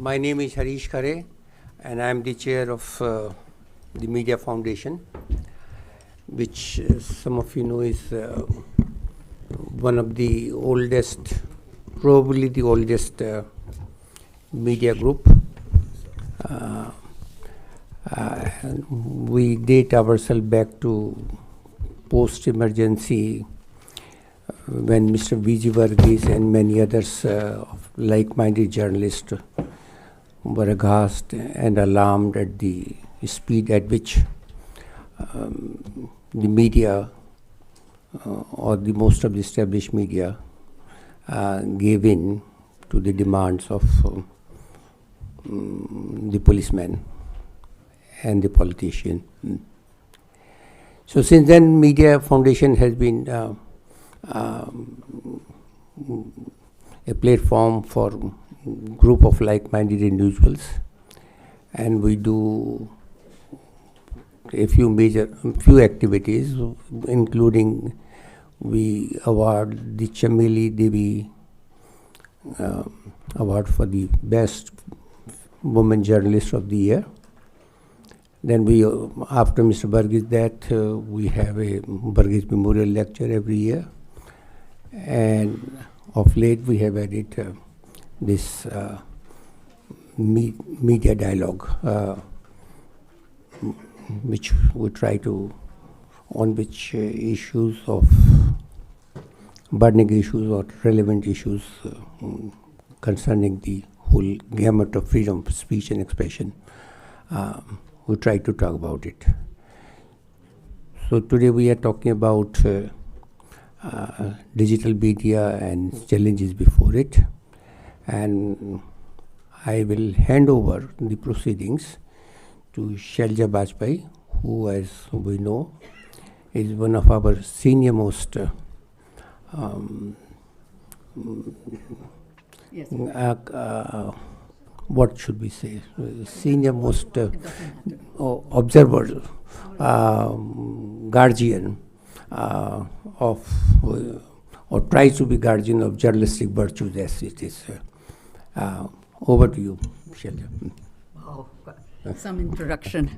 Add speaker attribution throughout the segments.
Speaker 1: My name is Harish Khare, and I am the chair of the Media Foundation, which some of you know is one of the oldest, probably the oldest media group. We date ourselves back to post-emergency when Mr. 𝗍𝗵𝗶𝗶𝗀𝗲 and many others of like-minded journalists were aghast and alarmed at the speed at which the media or the most of the established media gave in to the demands of the policemen and the politician. So since then, Media Foundation has been a platform for group of like-minded individuals, and we do a few activities, including we award the 𝗗𝗵𝗶𝗶𝗀𝗲 award for the best woman journalist of the year. Then we, after Mr. Varghese death, we have a Varghese Memorial Lecture every year. And of late, we have added this media dialogue, which we try to, on which issues of burning issues or relevant issues concerning the whole gamut of freedom of speech and expression, we try to talk about it. So today we are talking about digital media and challenges before it, and I will hand over the proceedings to Shailaja Bajpai, who, as we know, is one of our senior most
Speaker 2: yes.
Speaker 1: What should we say? Senior most observer, guardian of, or tries to be guardian of journalistic virtues as it is. Over to you, Shailaja.
Speaker 2: Wow, some introduction.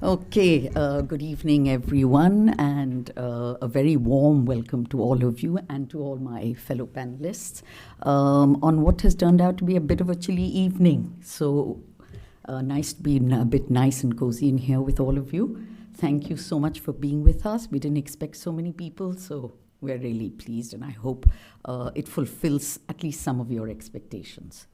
Speaker 2: Okay, good evening, everyone, and a very warm welcome to all of you and to all my fellow panelists on what has turned out to be a bit of a chilly evening. So nice to be a bit nice and cozy in here with all of you. Thank you so much for being with us. We didn't expect so many people, so we're really pleased, and I hope it fulfills at least some of your expectations.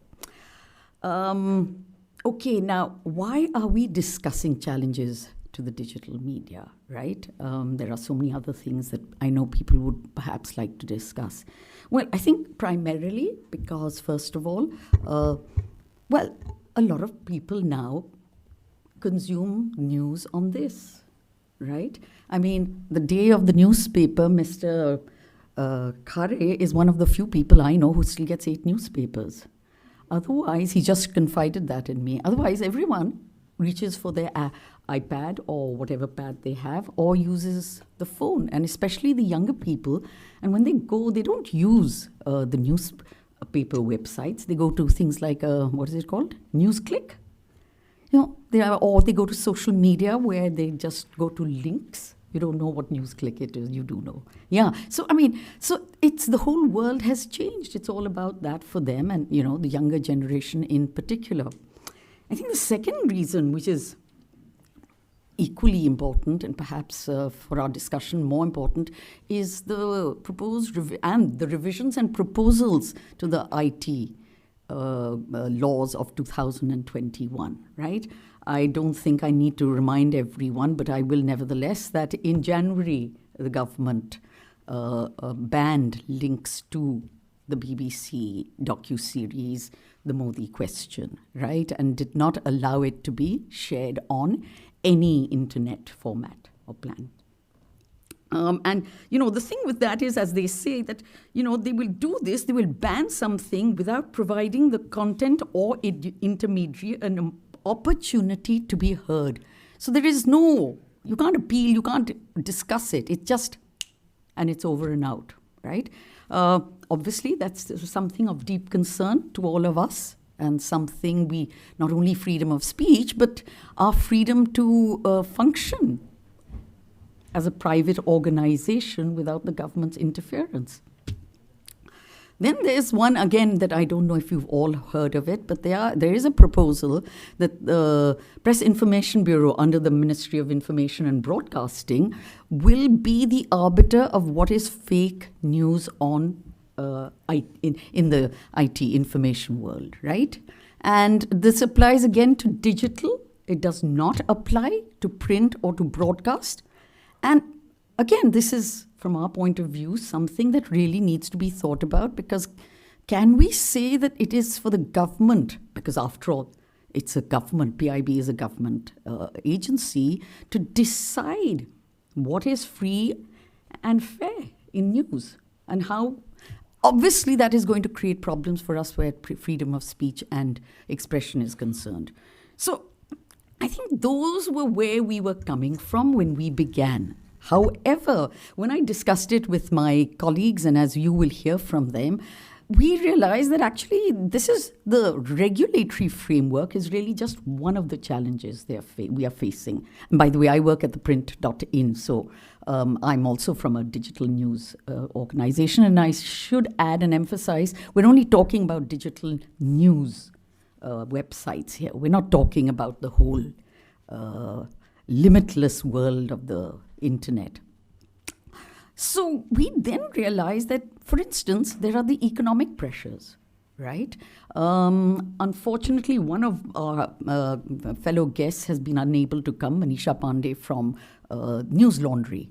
Speaker 2: Okay, now, why are we discussing challenges to the digital media, right? There are so many other things that I know people would perhaps like to discuss. Well, I think primarily because, first of all, well, a lot of people now consume news on this, right? I mean, the day of the newspaper, Mr. Khare is one of the few people I know who still gets 8 newspapers. Otherwise, he just confided that in me. Otherwise, everyone reaches for their iPad or whatever pad they have, or uses the phone, and especially the younger people. And when they go, they don't use the newspaper websites. They go to things like, what is it called? NewsClick. You know, or they go to social media where they just go to links. You don't know what NewsClick it is, you do know. Yeah, so I mean, so it's the whole world has changed. It's all about that for them and, you know, the younger generation in particular. I think the second reason, which is equally important and perhaps for our discussion more important, is the proposed and the revisions and proposals to the IT laws of 2021, right? I don't think I need to remind everyone, but I will nevertheless, that in January, the government banned links to the BBC docuseries, The Modi Question, right? And did not allow it to be shared on any internet format or plan. And, you know, the thing with that is, as they say, that, you know, they will do this, they will ban something without providing the content or intermediary an opportunity to be heard. So there is no, you can't appeal, you can't discuss it. It's just, and it's over and out, right? Obviously, that's something of deep concern to all of us, and something we, not only freedom of speech, but our freedom to function as a private organization without the government's interference. Then there's one, again, that I don't know if you've all heard of it, but there is a proposal that the Press Information Bureau under the Ministry of Information and Broadcasting will be the arbiter of what is fake news on in the IT information world, right? And this applies again to digital. It does not apply to print or to broadcast. And again, this is, from our point of view, something that really needs to be thought about, because can we say that it is for the government, because after all, it's a government, PIB is a government agency, to decide what is free and fair in news, and how, obviously that is going to create problems for us where freedom of speech and expression is concerned. So I think those were where we were coming from when we began. However, when I discussed it with my colleagues, and as you will hear from them, we realized that actually this is the regulatory framework is really just one of the challenges we are facing. And by the way, I work at the print.in, so I'm also from a digital news organization, and I should add and emphasize, we're only talking about digital news websites here. We're not talking about the whole limitless world of the internet. So we then realized that, for instance, there are the economic pressures, right? Unfortunately, one of our fellow guests has been unable to come, Manisha Pandey from News Laundry,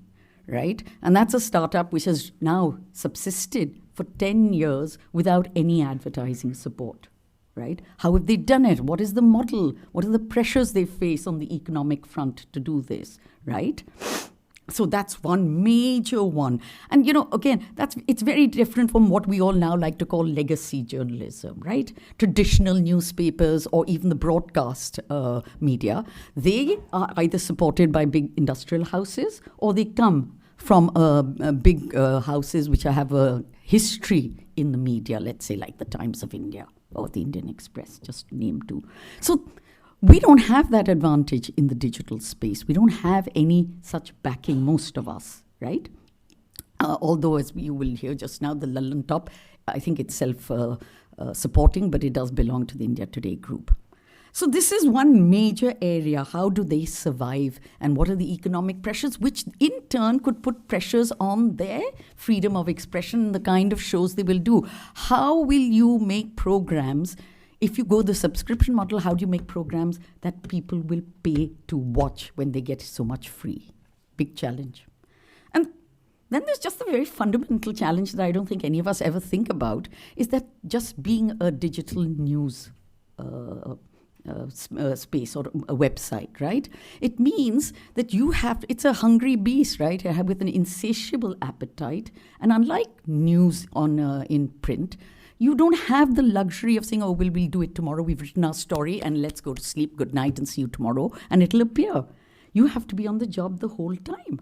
Speaker 2: right? And that's a startup which has now subsisted for 10 years without any advertising support, right? How have they done it? What is the model? What are the pressures they face on the economic front to do this, right? So that's one major one. And, again, it's very different from what we all now like to call legacy journalism, right? Traditional newspapers or even the broadcast media, they are either supported by big industrial houses or they come from big houses which have a history in the media, let's say like the Times of India or the Indian Express, just to name two. So we don't have that advantage in the digital space. We don't have any such backing, most of us, right? Although, as you will hear just now, the Lallantop, I think it's self-supporting, but it does belong to the India Today group. So this is one major area. How do they survive? And what are the economic pressures, which in turn could put pressures on their freedom of expression and the kind of shows they will do? How will you make programs? If you go the subscription model, how do you make programs that people will pay to watch when they get so much free? Big challenge. And then there's just a very fundamental challenge that I don't think any of us ever think about, is that just being a digital news space or a website, right? It means that it's a hungry beast, right? With an insatiable appetite. And unlike news in print, you don't have the luxury of saying, oh, we'll do it tomorrow. We've written our story and let's go to sleep. Good night and see you tomorrow. And it'll appear. You have to be on the job the whole time.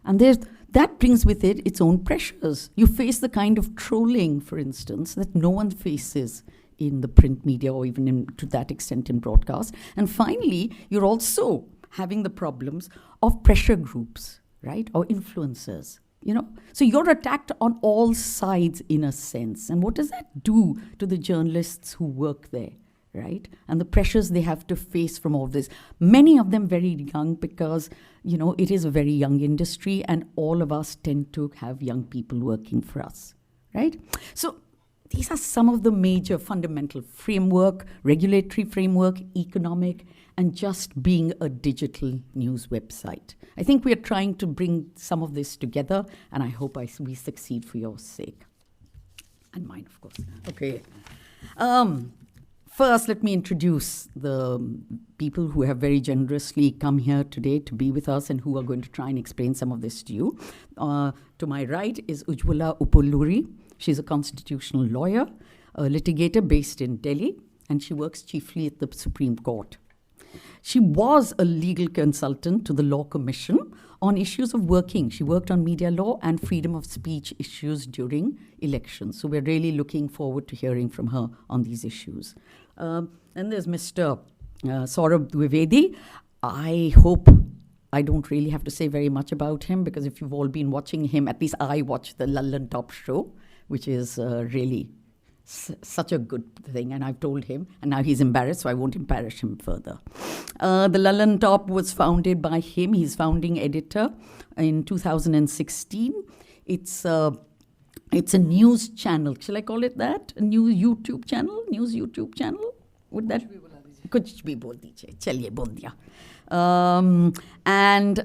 Speaker 2: And that brings with it its own pressures. You face the kind of trolling, for instance, that no one faces in the print media or even to that extent in broadcast. And finally, you're also having the problems of pressure groups, right? Or influencers. So you're attacked on all sides in a sense. And what does that do to the journalists who work there, right? And the pressures they have to face from all this. Many of them very young because, it is a very young industry and all of us tend to have young people working for us, right? So these are some of the major fundamental framework, regulatory framework, economic, and just being a digital news website. I think we are trying to bring some of this together, and I hope we succeed for your sake. And mine, of course. Okay. First, let me introduce the people who have very generously come here today to be with us and who are going to try and explain some of this to you. To my right is Ujwala Uppaluri. She's a constitutional lawyer, a litigator based in Delhi, and she works chiefly at the Supreme Court. She was a legal consultant to the Law Commission on issues of working. She worked on media law and freedom of speech issues during elections. So we're really looking forward to hearing from her on these issues. And there's Mr. Saurabh Dwivedi. I hope I don't really have to say very much about him, because if you've all been watching him, at least I watch the Lallantop show, which is really such a good thing, and I've told him, and now he's embarrassed, so I won't embarrass him further. The Lallantop was founded by him. He's founding editor in 2016. It's a news channel. Shall I call it that? A new YouTube channel? News YouTube channel? Would that? कुछ भी बोल दीजिए, चलिए बोल दिया. And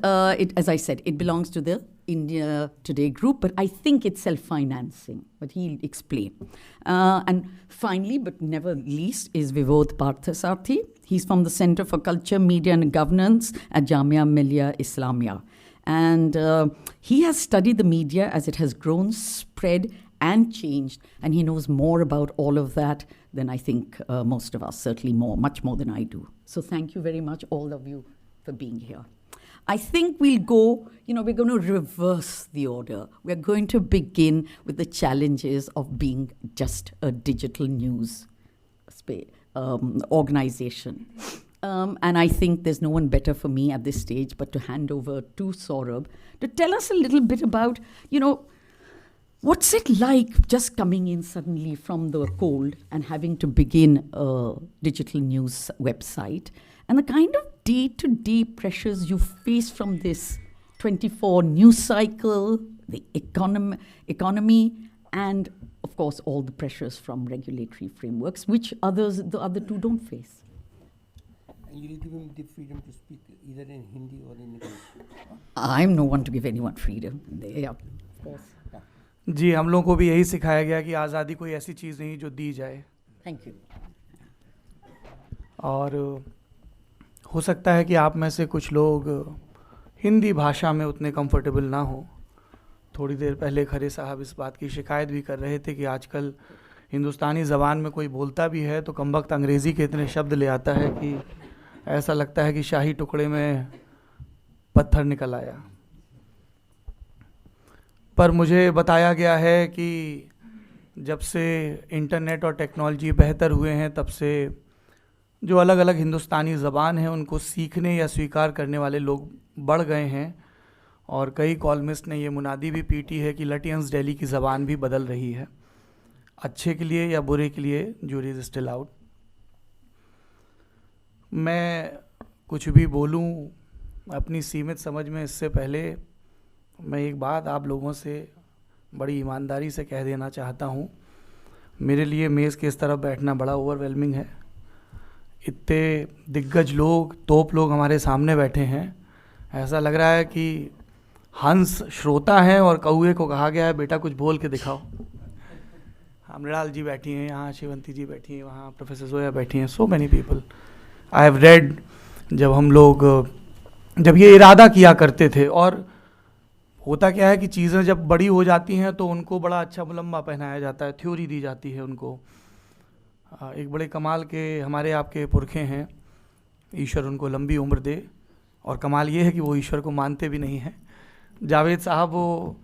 Speaker 2: as I said, it belongs to the India Today group, but I think it's self-financing, but he'll explain. And finally, but never least, is Vibodh Parthasarathi. He's from the Center for Culture, Media and Governance at Jamia, Millia, Islamia. And he has studied the media as it has grown, spread, and changed, and he knows more about all of that than I think most of us, certainly much more than I do. So thank you very much, all of you, for being here. I think we'll go, we're going to reverse the order. We're going to begin with the challenges of being just a digital news organization. And I think there's no one better for me at this stage but to hand over to Saurabh to tell us a little bit about, what's it like just coming in suddenly from the cold and having to begin a digital news website, and the kind of day-to-day pressures you face from this 24 news cycle, the economy, and of course all the pressures from regulatory frameworks, which the other two don't face.
Speaker 1: And you will give him the freedom to speak either in Hindi or in English.
Speaker 2: I'm no one to give anyone freedom. Yeah, of course.
Speaker 3: जी, हम लोगों को भी यही सिखाया गया कि आज़ादी कोई ऐसी चीज़ नहीं जो दी जाए.
Speaker 2: Thank you.
Speaker 3: और हो सकता है कि आप में से कुछ लोग हिंदी भाषा में उतने कंफर्टेबल ना हो. थोड़ी देर पहले खरे साहब इस बात की शिकायत भी कर रहे थे कि आजकल हिंदुस्तानी ज़बान में कोई बोलता भी है तो कमबख्त अंग्रेज़ी के इतने शब्द ले आता है कि ऐसा लगता है कि शाही टुकड़े में पत्थर निकल आया. पर मुझे बताया गया है कि जब से इंटरनेट और टेक्नोलॉजी बेहतर हुए हैं, तब से जो अलग अलग हिंदुस्तानी ज़बान हैं उनको सीखने या स्वीकार करने वाले लोग बढ़ गए हैं. और कई कॉलमिस्ट ने ये मुनादी भी पीटी है कि लटियंस दिल्ली की ज़बान भी बदल रही है, अच्छे के लिए या बुरे के लिए, जूरी इज़ स्टिल आउट. मैं कुछ भी बोलूं अपनी सीमित समझ में, इससे पहले मैं एक बात आप लोगों से बड़ी ईमानदारी से कह देना चाहता हूँ. मेरे लिए मेज़ के इस तरफ बैठना बड़ा ओवरवेलमिंग है. इतने दिग्गज लोग, तोप लोग हमारे सामने बैठे हैं. ऐसा लग रहा है कि हंस श्रोता हैं और कौए को कहा गया है बेटा कुछ बोल के दिखाओ. मृणाल जी बैठी हैं यहाँ, शिवंती जी बैठी हैं वहाँ, प्रोफेसर जोया बैठी हैं, so many people. I have read, जब ये इरादा किया करते थे, और होता क्या है कि चीज़ें जब बड़ी हो जाती हैं तो उनको बड़ा अच्छा मुलम्मा पहनाया जाता है, थ्योरी दी जाती है उनको. एक बड़े कमाल के हमारे आपके पुरखे हैं, ईश्वर उनको लंबी उम्र दे, और कमाल ये है कि वो ईश्वर को मानते भी नहीं हैं. जावेद साहब वो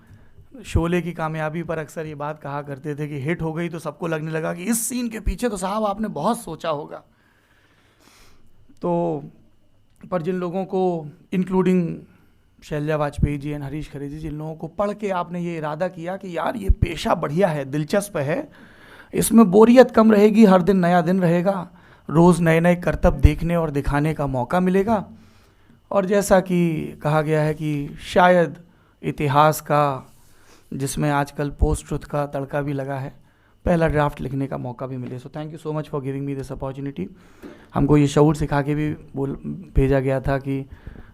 Speaker 3: शोले की कामयाबी पर अक्सर ये बात कहा करते थे कि हिट हो गई तो सबको लगने लगा कि इस सीन के पीछे तो साहब आपने बहुत सोचा होगा. तो पर जिन लोगों को, इंक्लूडिंग शैलजा वाजपेयी जी एंड हरीश खरे जी, जिन लोगों को पढ़ के आपने ये इरादा किया कि यार ये पेशा बढ़िया है, दिलचस्प है, इसमें बोरियत कम रहेगी, हर दिन नया दिन रहेगा, रोज़ नए नए करतब देखने और दिखाने का मौका मिलेगा. और जैसा कि कहा गया है कि शायद इतिहास का, जिसमें आजकल पोस्ट ट्रुथ का तड़का भी लगा है, पहला ड्राफ्ट लिखने का मौका भी मिले. So thank you so much for giving me this opportunity. हमको ये शऊर सिखा के भी भेजा गया था कि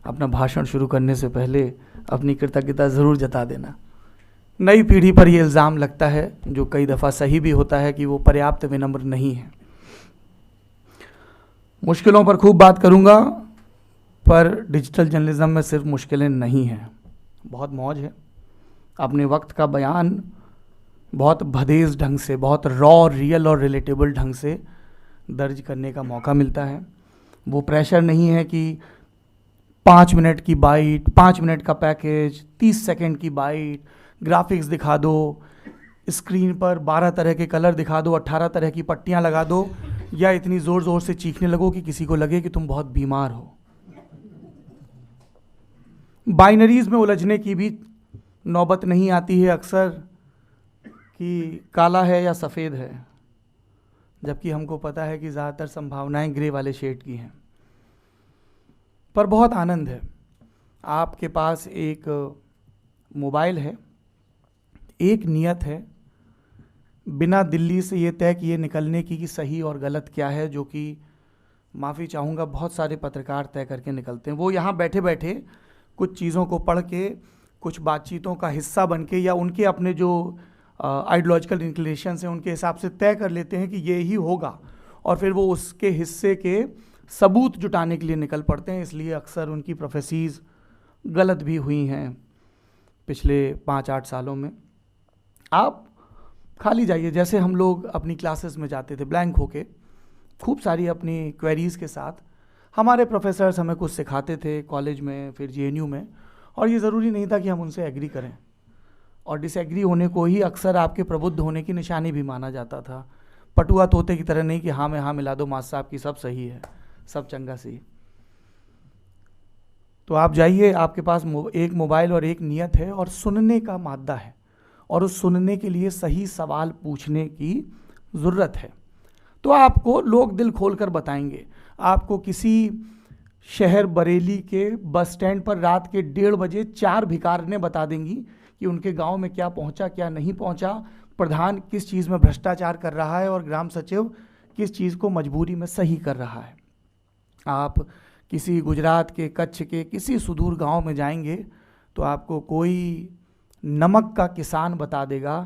Speaker 3: अपना भाषण शुरू करने से पहले अपनी कृतज्ञता ज़रूर जता देना. नई पीढ़ी पर ये इल्ज़ाम लगता है, जो कई दफ़ा सही भी होता है, कि वो पर्याप्त विनम्र नहीं है. मुश्किलों पर खूब बात करूँगा, पर डिजिटल जर्नलिज्म में सिर्फ मुश्किलें नहीं हैं, बहुत मौज है. अपने वक्त का बयान बहुत भदेज़ ढंग से, बहुत रॉ, रियल और रिलेटेबल ढंग से दर्ज करने का मौका मिलता है. वो प्रेशर नहीं है कि 5 मिनट की बाइट, 5 मिनट का पैकेज, 30 सेकंड की बाइट, ग्राफिक्स दिखा दो, स्क्रीन पर 12 तरह के कलर दिखा दो, 18 तरह की पट्टियाँ लगा दो, या इतनी ज़ोर ज़ोर से चीखने लगो कि किसी को लगे कि तुम बहुत बीमार हो। बाइनरीज में उलझने की भी नौबत नहीं आती है अक्सर कि काला है या सफ़ेद है, जबकि हमको पता है कि ज़्यादातर संभावनाएं ग्रे वाले शेड की हैं। पर बहुत आनंद है, आपके पास एक मोबाइल है, एक नियत है, बिना दिल्ली से ये तय किए निकलने की कि सही और गलत क्या है, जो कि माफ़ी चाहूँगा बहुत सारे पत्रकार तय करके निकलते हैं। वो यहाँ बैठे बैठे कुछ चीज़ों को पढ़ के, कुछ बातचीतों का हिस्सा बन के, या उनके अपने जो आइडियोलॉजिकल इंक्लिनेशंस हैं उनके हिसाब से तय कर लेते हैं कि ये ही होगा, और फिर वो उसके हिस्से के सबूत जुटाने के लिए निकल पड़ते हैं। इसलिए अक्सर उनकी प्रोफेसीज़ गलत भी हुई हैं पिछले 5-8 सालों में। आप खाली जाइए, जैसे हम लोग अपनी क्लासेस में जाते थे ब्लैंक होके, खूब सारी अपनी क्वेरीज़ के साथ। हमारे प्रोफेसर्स हमें कुछ सिखाते थे कॉलेज में, फिर जेएनयू में, और ये ज़रूरी नहीं था कि हम उनसे एग्री करें, और डिसएग्री होने को ही अक्सर आपके प्रबुद्ध होने की निशानी भी माना जाता था। पटुआ तोते की तरह नहीं कि हाँ में हाँ मिला दो मास्टर साहब की, सब सही है, सब चंगा सही। तो आप जाइए, आपके पास एक मोबाइल और एक नियत है और सुनने का मादा है, और उस सुनने के लिए सही सवाल पूछने की ज़रूरत है। तो आपको लोग दिल खोलकर बताएंगे। आपको किसी शहर बरेली के बस स्टैंड पर रात के 1:30 बजे 4 भिखारने बता देंगी कि उनके गांव में क्या पहुंचा, क्या नहीं पहुंचा, प्रधान किस चीज़ में भ्रष्टाचार कर रहा है और ग्राम सचिव किस चीज़ को मजबूरी में सही कर रहा है। आप किसी गुजरात के, कच्छ के किसी सुदूर गांव में जाएंगे तो आपको कोई नमक का किसान बता देगा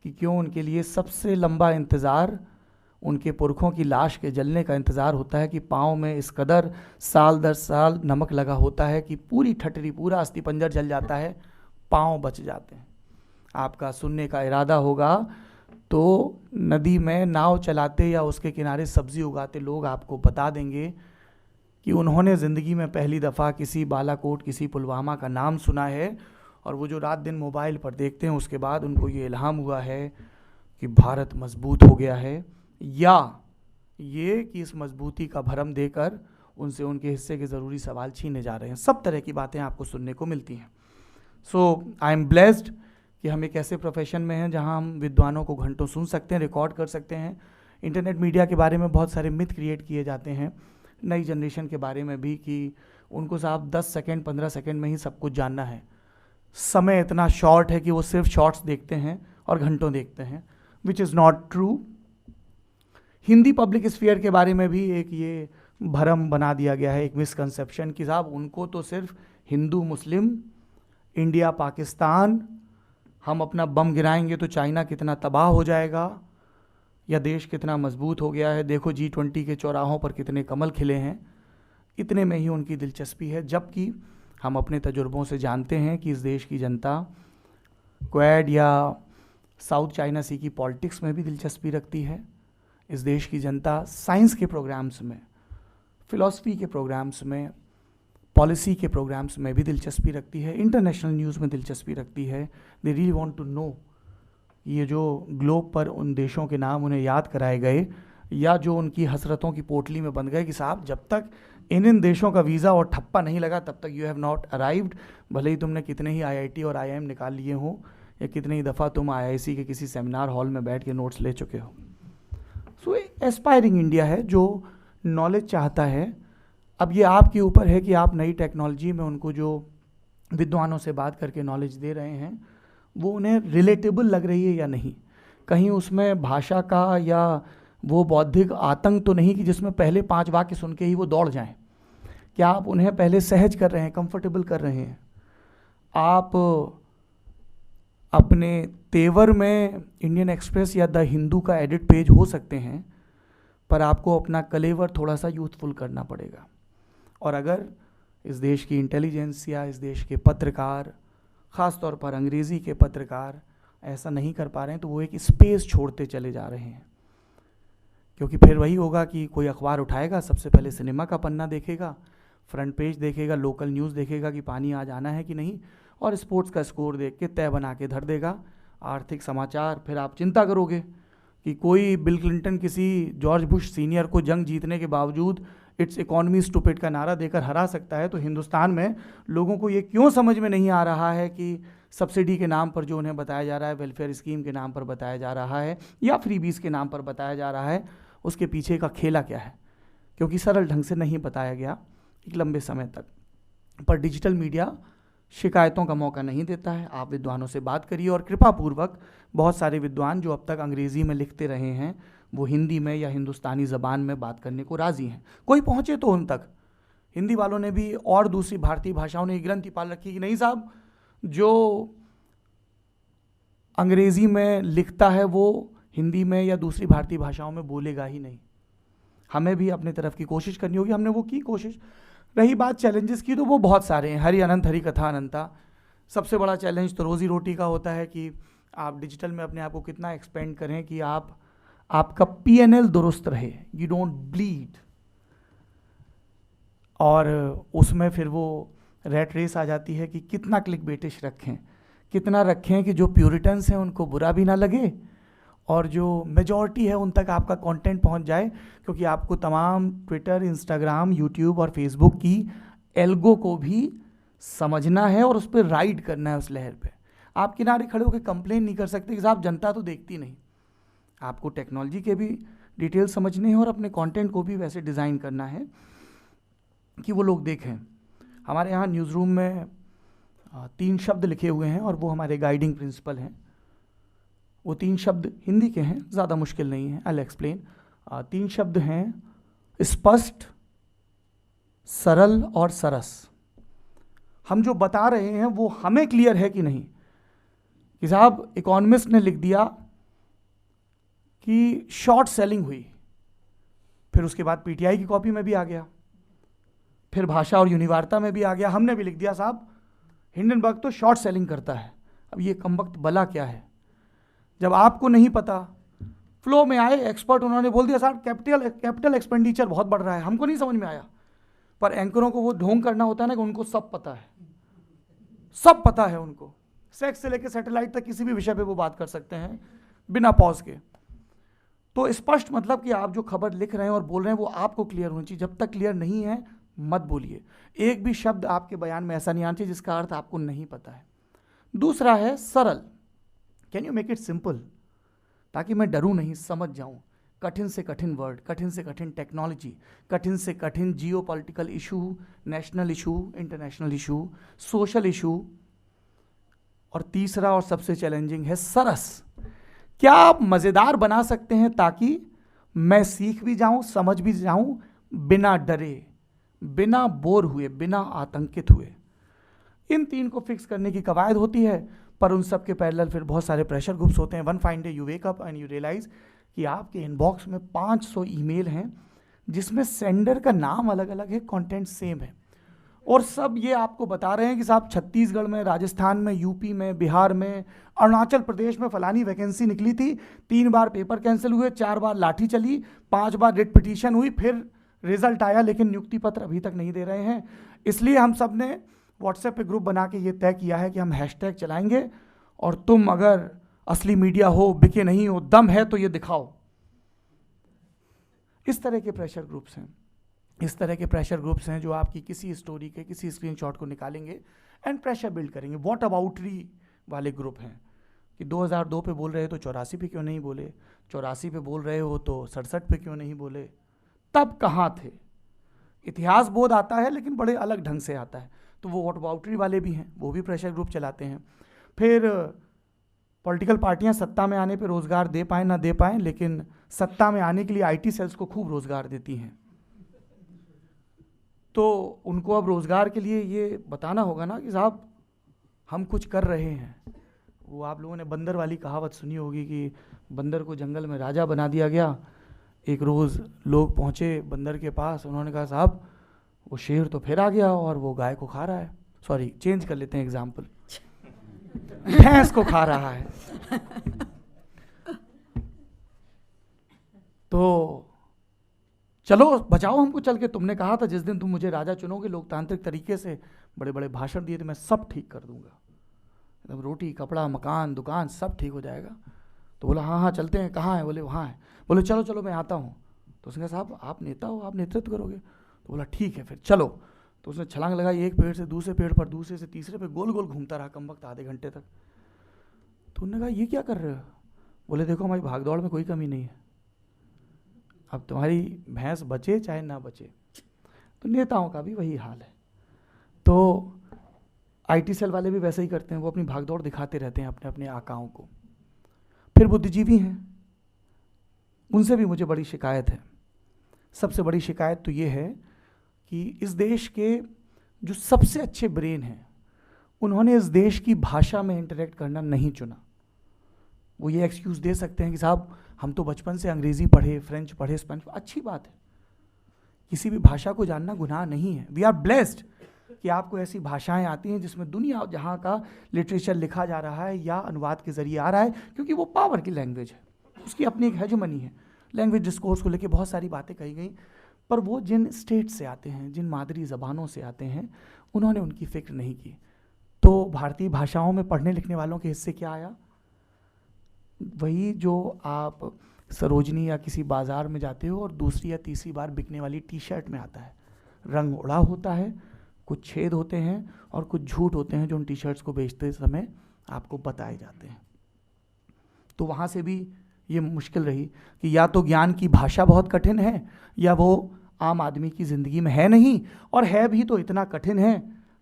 Speaker 3: कि क्यों उनके लिए सबसे लंबा इंतज़ार उनके पुरखों की लाश के जलने का इंतज़ार होता है, कि पाँव में इस कदर साल दर साल नमक लगा होता है कि पूरी ठटरी, पूरा अस्थिपंजर जल जाता है, पाँव बच जाते हैं। आपका सुनने का इरादा होगा तो नदी में नाव चलाते या उसके किनारे सब्ज़ी उगाते लोग आपको बता देंगे कि उन्होंने ज़िंदगी में पहली दफ़ा किसी बालाकोट, किसी पुलवामा का नाम सुना है, और वो जो रात दिन मोबाइल पर देखते हैं उसके बाद उनको ये इल्हाम हुआ है कि भारत मजबूत हो गया है, या ये कि इस मजबूती का भरम देकर उनसे उनके हिस्से के ज़रूरी सवाल छीने जा रहे हैं। सब तरह की बातें आपको सुनने को मिलती हैं। सो आई एम ब्लेस्ड कि हम एक ऐसे प्रोफेशन में हैं जहां हम विद्वानों को घंटों सुन सकते हैं, रिकॉर्ड कर सकते हैं। इंटरनेट मीडिया के बारे में बहुत सारे मिथ क्रिएट किए जाते हैं, नई जनरेशन के बारे में भी, कि उनको साहब 10 सेकेंड 15 सेकेंड में ही सब कुछ जानना है, समय इतना शॉर्ट है कि वो सिर्फ शॉर्ट्स देखते हैं और घंटों देखते हैं, which is not true. Hindi public sphere के बारे में भी एक ये भरम बना दिया गया है, एक मिसकंसेप्शन, कि साहब उनको तो सिर्फ हिंदू मुस्लिम, इंडिया पाकिस्तान, हम अपना बम गिराएंगे तो चाइना कितना तबाह हो जाएगा या देश कितना मजबूत हो गया है, देखो G20 के चौराहों पर कितने कमल खिले हैं, इतने में ही उनकी दिलचस्पी है। जबकि हम अपने तजुर्बों से जानते हैं कि इस देश की जनता क्वाड या साउथ चाइना सी की पॉलिटिक्स में भी दिलचस्पी रखती है। इस देश की जनता साइंस के प्रोग्राम्स में, फ़िलॉसफी के प्रोग्राम्स में, पॉलिसी के प्रोग्राम्स में भी दिलचस्पी रखती है, इंटरनेशनल न्यूज़ में दिलचस्पी रखती है। They really want to know ये जो ग्लोब पर उन देशों के नाम उन्हें याद कराए गए या जो उनकी हसरतों की पोटली में बन गए कि साहब जब तक इन देशों का वीज़ा और ठप्पा नहीं लगा तब तक यू हैव नॉट अराइव्ड, भले ही तुमने कितने ही IIT और IIM निकाल लिए हों या कितनी ही दफ़ा तुम IIC के किसी सेमिनार हॉल में बैठ के नोट्स ले चुके हो। सो एस्पायरिंग इंडिया है जो नॉलेज चाहता है। अब ये आपके ऊपर है कि आप नई टेक्नोलॉजी में उनको जो विद्वानों से बात करके नॉलेज दे रहे हैं वो उन्हें रिलेटेबल लग रही है या नहीं, कहीं उसमें भाषा का या वो बौद्धिक आतंक तो नहीं कि जिसमें पहले 5 वाक्य सुन के ही वो दौड़ जाएं। क्या आप उन्हें पहले सहज कर रहे हैं, कंफर्टेबल कर रहे हैं? आप अपने तेवर में इंडियन एक्सप्रेस या द हिंदू का एडिट पेज हो सकते हैं, पर आपको अपना कलेवर थोड़ा सा यूथफुल करना पड़ेगा। और अगर इस देश की इंटेलिजेंस या इस देश के पत्रकार, ख़ास तौर पर अंग्रेज़ी के पत्रकार ऐसा नहीं कर पा रहे हैं तो वो एक स्पेस छोड़ते चले जा रहे हैं। क्योंकि फिर वही होगा कि कोई अखबार उठाएगा, सबसे पहले सिनेमा का पन्ना देखेगा, फ्रंट पेज देखेगा, लोकल न्यूज़ देखेगा कि पानी आज आना है कि नहीं, और स्पोर्ट्स का स्कोर देख के तय बना के धर देगा। आर्थिक समाचार, फिर आप चिंता करोगे कि कोई बिल क्लिंटन किसी जॉर्ज बुश सीनियर को जंग जीतने के बावजूद इट्स इकॉनमी स्टूपिड का नारा देकर हरा सकता है। तो हिंदुस्तान में लोगों को ये क्यों समझ में नहीं आ रहा है कि सब्सिडी के नाम पर जो उन्हें बताया जा रहा है, वेलफेयर स्कीम के नाम पर बताया जा रहा है, या फ्रीबीज के नाम पर बताया जा रहा है, उसके पीछे का खेला क्या है? क्योंकि सरल ढंग से नहीं बताया गया एक लंबे समय तक। पर डिजिटल मीडिया शिकायतों का मौका नहीं देता है। आप विद्वानों से बात करिए, और कृपापूर्वक बहुत सारे विद्वान जो अब तक अंग्रेज़ी में लिखते रहे हैं वो हिंदी में या हिंदुस्तानी ज़बान में बात करने को राज़ी हैं। कोई पहुँचे तो उन तक। हिंदी वालों ने भी और दूसरी भारतीय भाषाओं ने ग्रंथि पाल रखी कि नहीं साहब, जो अंग्रेज़ी में लिखता है वो हिंदी में या दूसरी भारतीय भाषाओं में बोलेगा ही नहीं। हमें भी अपने तरफ की कोशिश करनी होगी। हमने वो की कोशिश। रही बात चैलेंजेस की, तो वो बहुत सारे हैं। हरि अनंत हरि कथा अनंता। सबसे बड़ा चैलेंज तो रोज़ी रोटी का होता है कि आप डिजिटल में अपने आप को कितना एक्सपेंड करें कि आपका PNL दुरुस्त रहे, यू डोंट ब्लीड। और उसमें फिर वो रेट रेस आ जाती है कि कितना क्लिक बेटिश रखें, कितना रखें कि जो प्यूरिटन्स हैं उनको बुरा भी ना लगे और जो मेजॉरिटी है उन तक आपका कंटेंट पहुंच जाए। क्योंकि आपको तमाम ट्विटर, इंस्टाग्राम, यूट्यूब और फेसबुक की एल्गो को भी समझना है और उस पर राइड करना है, उस लहर पे। आप किनारे खड़े होकर कंप्लेन नहीं कर सकते कि साहब जनता तो देखती नहीं। आपको टेक्नोलॉजी के भी डिटेल समझने हैं और अपने कंटेंट को भी वैसे डिज़ाइन करना है कि वो लोग देखें। हमारे यहाँ न्यूज़ रूम में 3 शब्द लिखे हुए हैं और वो हमारे गाइडिंग प्रिंसिपल हैं। वो 3 शब्द हिंदी के हैं, ज़्यादा मुश्किल नहीं है, आई एक्सप्लेन। 3 शब्द हैं स्पष्ट, सरल और सरस। हम जो बता रहे हैं वो हमें क्लियर है कि नहीं। कि साहब इकोनॉमिस्ट ने लिख दिया कि शॉर्ट सेलिंग हुई, फिर उसके बाद PTI की कॉपी में भी आ गया, फिर भाषा और यूनिवार्ता में भी आ गया। हमने भी लिख दिया साहब हिंडनबर्ग तो शॉर्ट सेलिंग करता है। अब ये कमबख्त बला क्या है? जब आपको नहीं पता, फ्लो में आए एक्सपर्ट, उन्होंने बोल दिया साहब कैपिटल एक्सपेंडिचर बहुत बढ़ रहा है, हमको नहीं समझ में आया। पर एंकरों को वो ढोंग करना होता है ना कि उनको सब पता है, सब पता है उनको। सेक्स से लेकर सैटेलाइट तक किसी भी विषय पे वो बात कर सकते हैं बिना पॉज के। तो स्पष्ट मतलब कि आप जो खबर लिख रहे हैं और बोल रहे हैं वो आपको क्लियर होनी चाहिए। जब तक क्लियर नहीं है मत बोलिए। एक भी शब्द आपके बयान में ऐसा नहीं आना चाहिए जिसका अर्थ आपको नहीं पता है। दूसरा है सरल। Can you make it simple, ताकि मैं डरूं नहीं, समझ जाऊं। कठिन से कठिन वर्ड, कठिन से कठिन टेक्नोलॉजी, कठिन से कठिन जियो political issue, national issue, international issue, social issue. और तीसरा और सबसे चैलेंजिंग है सरस। क्या आप मज़ेदार बना सकते हैं ताकि मैं सीख भी जाऊं, समझ भी जाऊं, बिना डरे, बिना बोर हुए, बिना आतंकित हुए। इन 3 को फिक्स करने की कवायद होती है। पर उन सब के पैरेलल फिर बहुत सारे प्रेशर ग्रुप्स होते हैं। One fine day you wake up and you realise कि आपके इनबॉक्स में 500 ईमेल हैं जिसमें सेंडर का नाम अलग अलग है, कंटेंट सेम है, और सब ये आपको बता रहे हैं कि साहब छत्तीसगढ़ में, राजस्थान में, यूपी में, बिहार में, अरुणाचल प्रदेश में फलानी वैकेंसी निकली थी, 3 बार पेपर कैंसिल हुए, 4 बार लाठी चली, 5 बार रिट पिटीशन हुई, फिर रिजल्ट आया, लेकिन नियुक्ति पत्र अभी तक नहीं दे रहे हैं। इसलिए हम सब ने व्हाट्सएप पे ग्रुप बना के ये तय किया है कि हम हैशटैग चलाएंगे और तुम अगर असली मीडिया हो, बिके नहीं हो, दम है तो ये दिखाओ। इस तरह के प्रेशर ग्रुप्स हैं। इस तरह के प्रेशर ग्रुप्स हैं जो आपकी किसी स्टोरी के किसी स्क्रीनशॉट को निकालेंगे एंड प्रेशर बिल्ड करेंगे। व्हाट अबाउटरी वाले ग्रुप हैं कि 2002 पे बोल रहे हो तो 84 पे क्यों नहीं बोले, 84 पे बोल रहे हो तो 67 पे क्यों नहीं बोले, तब कहाँ थे। इतिहास बोध आता है लेकिन बड़े अलग ढंग से आता है। तो वो व्हाट अबाउटरी वाले भी हैं, वो भी प्रेशर ग्रुप चलाते हैं। फिर पॉलिटिकल पार्टियां सत्ता में आने पे रोज़गार दे पाएँ ना दे पाएँ, लेकिन सत्ता में आने के लिए IT सेल्स को खूब रोज़गार देती हैं। तो उनको अब रोज़गार के लिए ये बताना होगा ना कि साहब हम कुछ कर रहे हैं। वो आप लोगों ने बंदर वाली कहावत सुनी होगी कि बंदर को जंगल में राजा बना दिया गया। एक रोज़ लोग पहुँचे बंदर के पास, उन्होंने कहा साहब वो शेर तो फिर आ गया और वो गाय को खा रहा है, सॉरी चेंज कर लेते हैं एग्जाम्पल, भैंस को खा रहा है। तो चलो बचाओ हमको चल के, तुमने कहा था जिस दिन तुम मुझे राजा चुनोगे लोकतांत्रिक तरीके से, बड़े बड़े भाषण दिए थे, मैं सब ठीक कर दूंगा, एकदम रोटी कपड़ा मकान दुकान सब ठीक हो जाएगा। तो बोला हाँ हाँ चलते हैं, कहाँ है? बोले वहाँ है। बोले चलो चलो मैं आता हूँ। तो उसने कहा साहब आप नेता हो, आप नेतृत्व करोगे? तो बोला ठीक है फिर चलो। तो उसने छलांग लगाई, एक पेड़ से दूसरे पेड़ पर, दूसरे से तीसरे पे, गोल गोल घूमता रहा कम वक्त आधे घंटे तक। तो उन्होंने कहा ये क्या कर रहे हो? बोले देखो हमारी भागदौड़ में कोई कमी नहीं है, अब तुम्हारी भैंस बचे चाहे ना बचे। तो नेताओं का भी वही हाल है। तो IT सेल वाले भी वैसे ही करते हैं, वो अपनी भागदौड़ दिखाते रहते हैं अपने अपने आकाओं को। फिर बुद्धिजीवी हैं, उनसे भी मुझे बड़ी शिकायत है। सबसे बड़ी शिकायत तो ये है कि इस देश के जो सबसे अच्छे ब्रेन हैं, उन्होंने इस देश की भाषा में इंटरेक्ट करना नहीं चुना। वो ये एक्सक्यूज़ दे सकते हैं कि साहब हम तो बचपन से अंग्रेज़ी पढ़े, फ्रेंच पढ़े, स्पेनिश। अच्छी बात है, किसी भी भाषा को जानना गुनाह नहीं है। वी आर ब्लेस्ड कि आपको ऐसी भाषाएं आती हैं जिसमें दुनिया जहाँ का लिटरेचर लिखा जा रहा है या अनुवाद के जरिए आ रहा है, क्योंकि वो पावर की लैंग्वेज है, उसकी अपनी एक हेजेमनी है। लैंग्वेज डिस्कोर्स को लेके बहुत सारी बातें कही गई, पर वो जिन स्टेट से आते हैं, जिन मादरी ज़बानों से आते हैं, उन्होंने उनकी फ़िक्र नहीं की। तो भारतीय भाषाओं में पढ़ने लिखने वालों के हिस्से क्या आया? वही जो आप सरोजनी या किसी बाज़ार में जाते हो और दूसरी या तीसरी बार बिकने वाली T-शर्ट में आता है। रंग उड़ा होता है, कुछ छेद होते हैं और कुछ झूठ होते हैं जो उन T-शर्ट्स को बेचते समय आपको बताए जाते हैं। तो वहाँ से भी ये मुश्किल रही कि या तो ज्ञान की भाषा बहुत कठिन है, या वो आम आदमी की ज़िंदगी में है नहीं, और है भी तो इतना कठिन है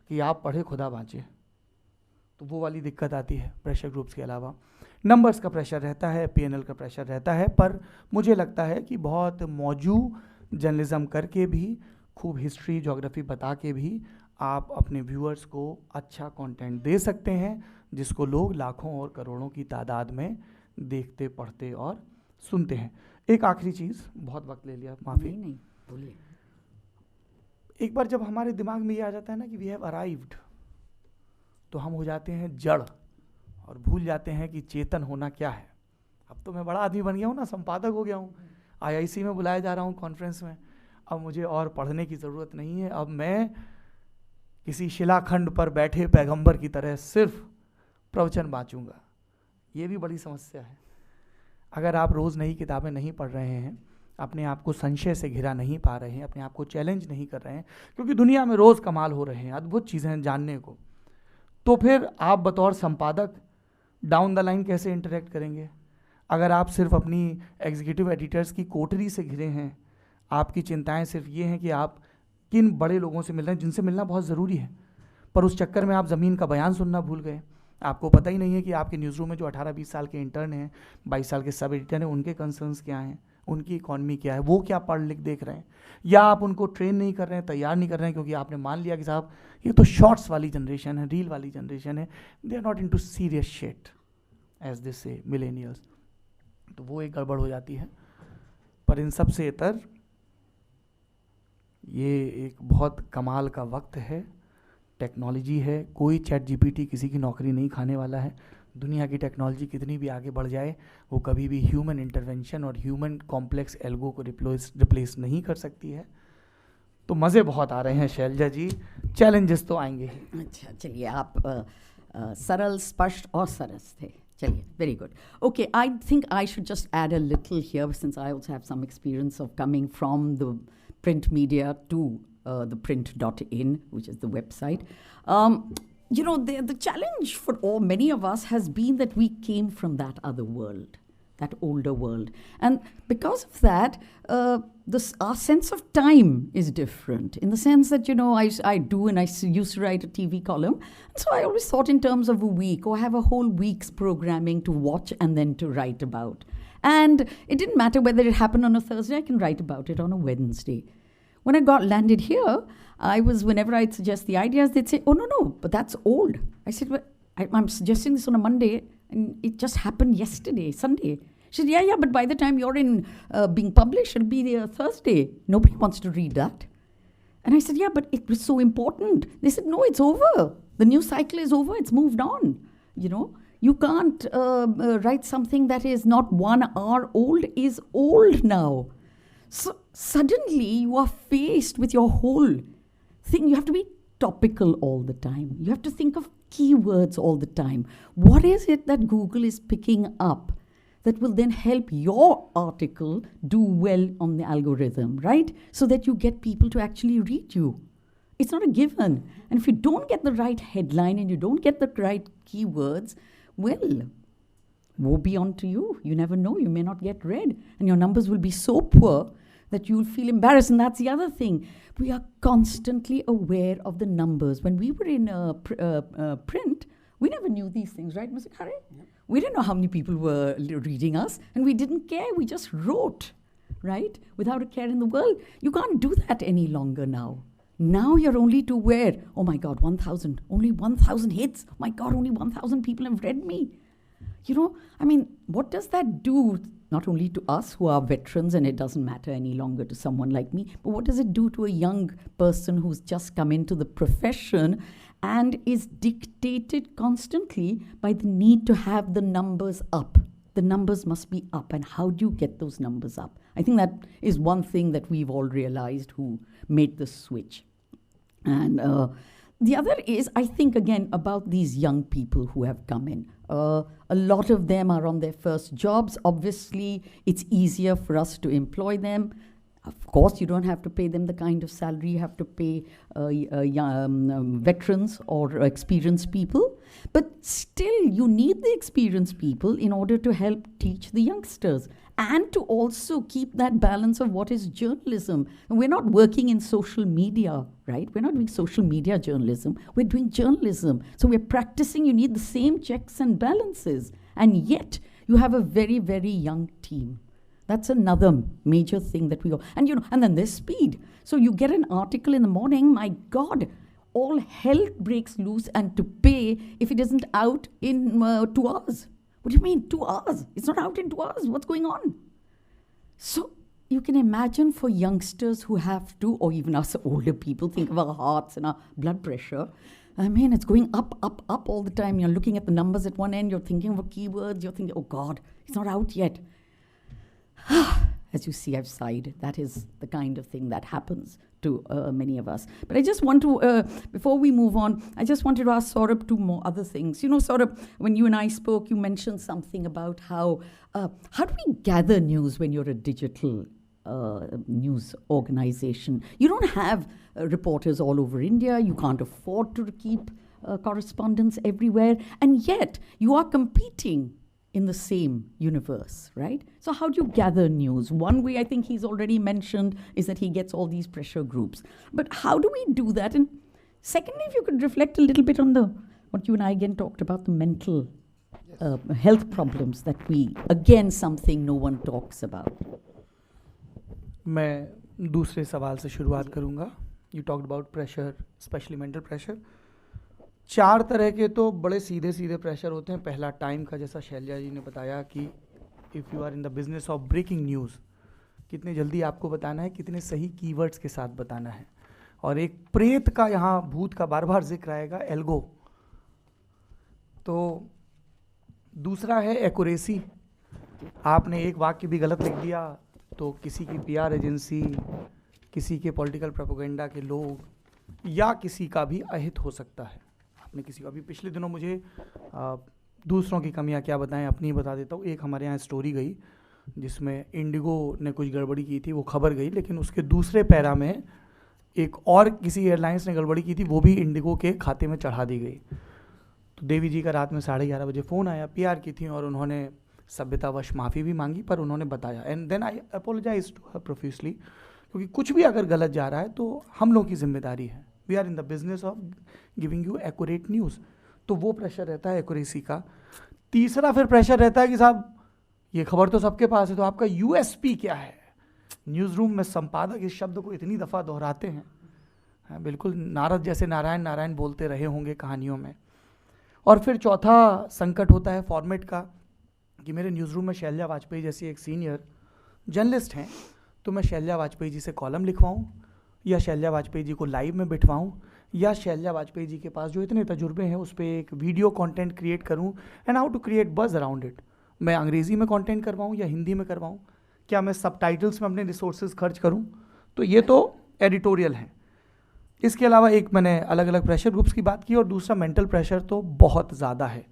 Speaker 3: कि आप पढ़े खुदा बाँचे। तो वो वाली दिक्कत आती है। प्रेशर ग्रुप्स के अलावा नंबर्स का प्रेशर रहता है, PNL का प्रेशर रहता है, पर मुझे लगता है कि बहुत मौजूद जर्नलिज्म करके भी, खूब हिस्ट्री ज्योग्राफी बता के भी आप अपने व्यूअर्स को अच्छा कंटेंट दे सकते हैं, जिसको लोग लाखों और करोड़ों की तादाद में देखते, पढ़ते और सुनते हैं। एक आखिरी चीज़, बहुत वक्त ले लिया, माफ़ी।
Speaker 2: नहीं बोलिए।
Speaker 3: एक बार जब हमारे दिमाग में ये आ जाता है ना कि वी हैव अराइव्ड, तो हम हो जाते हैं जड़ और भूल जाते हैं कि चेतन होना क्या है। अब तो मैं बड़ा आदमी बन गया हूँ ना, संपादक हो गया हूँ, IIC में बुलाया जा रहा हूँ कॉन्फ्रेंस में। अब मुझे और पढ़ने की ज़रूरत नहीं है, अब मैं किसी शिलाखंड पर बैठे पैगंबर की तरह सिर्फ प्रवचन बाँचूंगा। ये भी बड़ी समस्या है। अगर आप रोज़ नई किताबें नहीं पढ़ रहे हैं, अपने आप को संशय से घिरा नहीं पा रहे हैं, अपने आप को चैलेंज नहीं कर रहे हैं, क्योंकि दुनिया में रोज़ कमाल हो रहे हैं, अद्भुत चीज़ें हैं जानने को, तो फिर आप बतौर संपादक डाउन द लाइन कैसे इंटरेक्ट करेंगे? अगर आप सिर्फ अपनी एग्जीक्यूटिव एडिटर्स की कोठरी से घिरे हैं, आपकी चिंताएं सिर्फ ये हैं कि आप किन बड़े लोगों से मिल रहे हैं, जिनसे मिलना बहुत ज़रूरी है, पर उस चक्कर में आप ज़मीन का बयान सुनना भूल गए। आपको पता ही नहीं है कि आपके न्यूज़ रूम में जो 18-20 साल के इंटर्न हैं, 22 साल के सब एडिटर हैं, उनके कंसर्न्स क्या हैं, उनकी इकॉनमी क्या है, वो क्या पढ़ लिख देख रहे हैं, या आप उनको ट्रेन नहीं कर रहे हैं, तैयार नहीं कर रहे हैं, क्योंकि आपने मान लिया कि साहब ये तो शॉर्ट्स वाली जनरेशन है, रील वाली जनरेशन है, they are not into serious shit as they say millennials. तो वो एक गड़बड़ हो जाती है। पर इन सब से इतर ये एक बहुत कमाल का वक्त है, टेक्नोलॉजी है, कोई ChatGPT किसी की नौकरी नहीं खाने वाला है। दुनिया की टेक्नोलॉजी कितनी भी आगे बढ़ जाए, वो कभी भी ह्यूमन इंटरवेंशन और ह्यूमन कॉम्प्लेक्स एल्गो को रिप्लेस नहीं कर सकती है। तो मज़े बहुत आ रहे हैं शैलजा जी, चैलेंजेस तो आएंगे ही।
Speaker 2: अच्छा चलिए, आप सरल, स्पष्ट और सरस थे। चलिए, very good. Okay, I think I should just add a little here, since I also have some experience of coming from the print media to the print.in, which is the website. You know, the challenge for many of us has been that we came from that other world, that older world. And because of that, our sense of time is different, in the sense that, you know, I used to write a TV column. So I always thought in terms of a week, or have a whole week's programming to watch and then to write about. And it didn't matter whether it happened on a Thursday, I can write about it on a Wednesday. When I landed here, whenever I'd suggest the ideas, they'd say, oh, no, but that's old. I said, well, I'm suggesting this on a Monday, and it just happened yesterday, Sunday. She said, yeah, but by the time you're being published, it'll be Thursday. Nobody wants to read that. And I said, yeah, but it was so important. They said, no, it's over. The news cycle is over. It's moved on. You know, you can't write something that is not 1 hour old is old now. So suddenly you are faced with your whole thing. You have to be topical all the time. You have to think of keywords all the time. What is it that Google is picking up that will then help your article do well on the algorithm, right? So that you get people to actually read you. It's not a given. And if you don't get the right headline and you don't get the right keywords, well, woe be unto you. You never know. You may not get read. And your numbers will be so poor that you'll feel embarrassed. And that's the other thing. We are constantly aware of the numbers. When we were in print, we never knew these things, right, Mr. Khare? Yep. We didn't know how many people were reading us, and we didn't care. We just wrote, right, without a care in the world. You can't do that any longer now. Now you're only to aware, oh my God, 1,000, only 1,000 hits. My God, only 1,000 people have read me. You know, I mean, what does that do, not only to us who are veterans, and it doesn't matter any longer to someone like me, but what does it do to a young person who's just come into the profession and is dictated constantly by the need to have the numbers up? The numbers must be up, and how do you get those numbers up? I think that is one thing that we've all realized who made the switch. And the other is, I think, again, about these young people who have come in. A lot of them are on their first jobs. Obviously, it's easier for us to employ them. Of course, you don't have to pay them the kind of salary you have to pay veterans or experienced people. But still, you need the experienced people in order to help teach the youngsters and to also keep that balance of what is journalism. And we're not working in social media, right? We're not doing social media journalism. We're doing journalism. So we're practicing. You need the same checks and balances. And yet, you have a very, very young team. That's another major thing that we go. And, you know, and then there's speed. So you get an article in the morning, my God, all hell breaks loose and to pay if it isn't out in 2 hours. What do you mean, 2 hours? It's not out in 2 hours. What's going on? So you can imagine for youngsters who have to, or even us older people, think of our hearts and our blood pressure. I mean, it's going up, up, up all the time. You're looking at the numbers at one end. You're thinking of keywords. You're thinking, oh, God, it's not out yet. As you see, I've sighed. That is the kind of thing that happens to many of us. But I just want to, before we move on, I just wanted to ask Saurabh 2 more other things. You know, Saurabh, when you and I spoke, you mentioned something about how do we gather news when you're a digital news organization? You don't have reporters all over India. You can't afford to keep correspondents everywhere. And yet, you are competing in the same universe, right? So how do you gather news? One way I think he's already mentioned is that he gets all these pressure groups. But how do we do that? And secondly, if you could reflect a little bit on what you and I again talked about, the mental health problems that again, something no one talks about.
Speaker 3: मैं दूसरे सवाल से शुरुआत करूँगा. You talked about pressure, especially mental pressure. 4 तरह के तो बड़े सीधे सीधे प्रेशर होते हैं. पहला टाइम का, जैसा शैलजा जी ने बताया कि if you are in the business of breaking news, कितने जल्दी आपको बताना है, कितने सही कीवर्ड्स के साथ बताना है. और एक प्रेत का, यहाँ भूत का बार बार जिक्र आएगा, एल्गो. तो दूसरा है एक्यूरेसी. आपने एक वाक्य भी गलत लिख दिया तो किसी की PR एजेंसी, किसी के पॉलिटिकल प्रोपेगेंडा के लोग या किसी का भी अहित हो सकता है. आपने किसी का भी, पिछले दिनों मुझे दूसरों की कमियां क्या बताएं, अपनी ही बता देता हूँ. एक हमारे यहाँ स्टोरी गई जिसमें इंडिगो ने कुछ गड़बड़ी की थी, वो खबर गई, लेकिन उसके दूसरे पैरा में एक और किसी एयरलाइंस ने गड़बड़ी की थी, वो भी इंडिगो के खाते में चढ़ा दी गई. तो देवी जी का रात में 11:30 बजे फ़ोन आया, PR की थी, और उन्होंने सभ्यतावश माफ़ी भी मांगी, पर उन्होंने बताया, and then I apologise to her profusely, क्योंकि कुछ भी अगर गलत जा रहा है तो हम लोग की जिम्मेदारी है. We are in the business of giving you accurate news. तो वो प्रेशर रहता है एक्यूरेसी का. तीसरा फिर प्रेशर रहता है कि साहब ये खबर तो सबके पास है, तो आपका USP क्या है. न्यूज़ रूम में संपादक इस शब्द को इतनी दफ़ा दोहराते हैं, बिल्कुल नारद जैसे नारायण नारायण बोलते रहे होंगे कहानियों में. और फिर चौथा संकट होता है फॉर्मेट का, कि मेरे न्यूज़ रूम में शैलजा वाजपेयी जैसी एक सीनियर जर्नलिस्ट हैं, तो मैं शैलजा वाजपेयी जी से कॉलम लिखवाऊँ, या शैलजा वाजपेयी जी को लाइव में बिठवाऊँ, या शैलजा वाजपेयी जी के पास जो इतने तजुर्बे हैं उस पर एक वीडियो कंटेंट क्रिएट करूँ, and how to create buzz around it. मैं अंग्रेज़ी में कंटेंट करवाऊँ या हिंदी में करवाऊँ, क्या मैं सबटाइटल्स में अपने रिसोर्सेज खर्च करूं? तो ये तो एडिटोरियल है। इसके अलावा एक मैंने अलग अलग प्रेशर ग्रुप्स की बात की, और दूसरा मेंटल प्रेशर तो बहुत ज़्यादा है।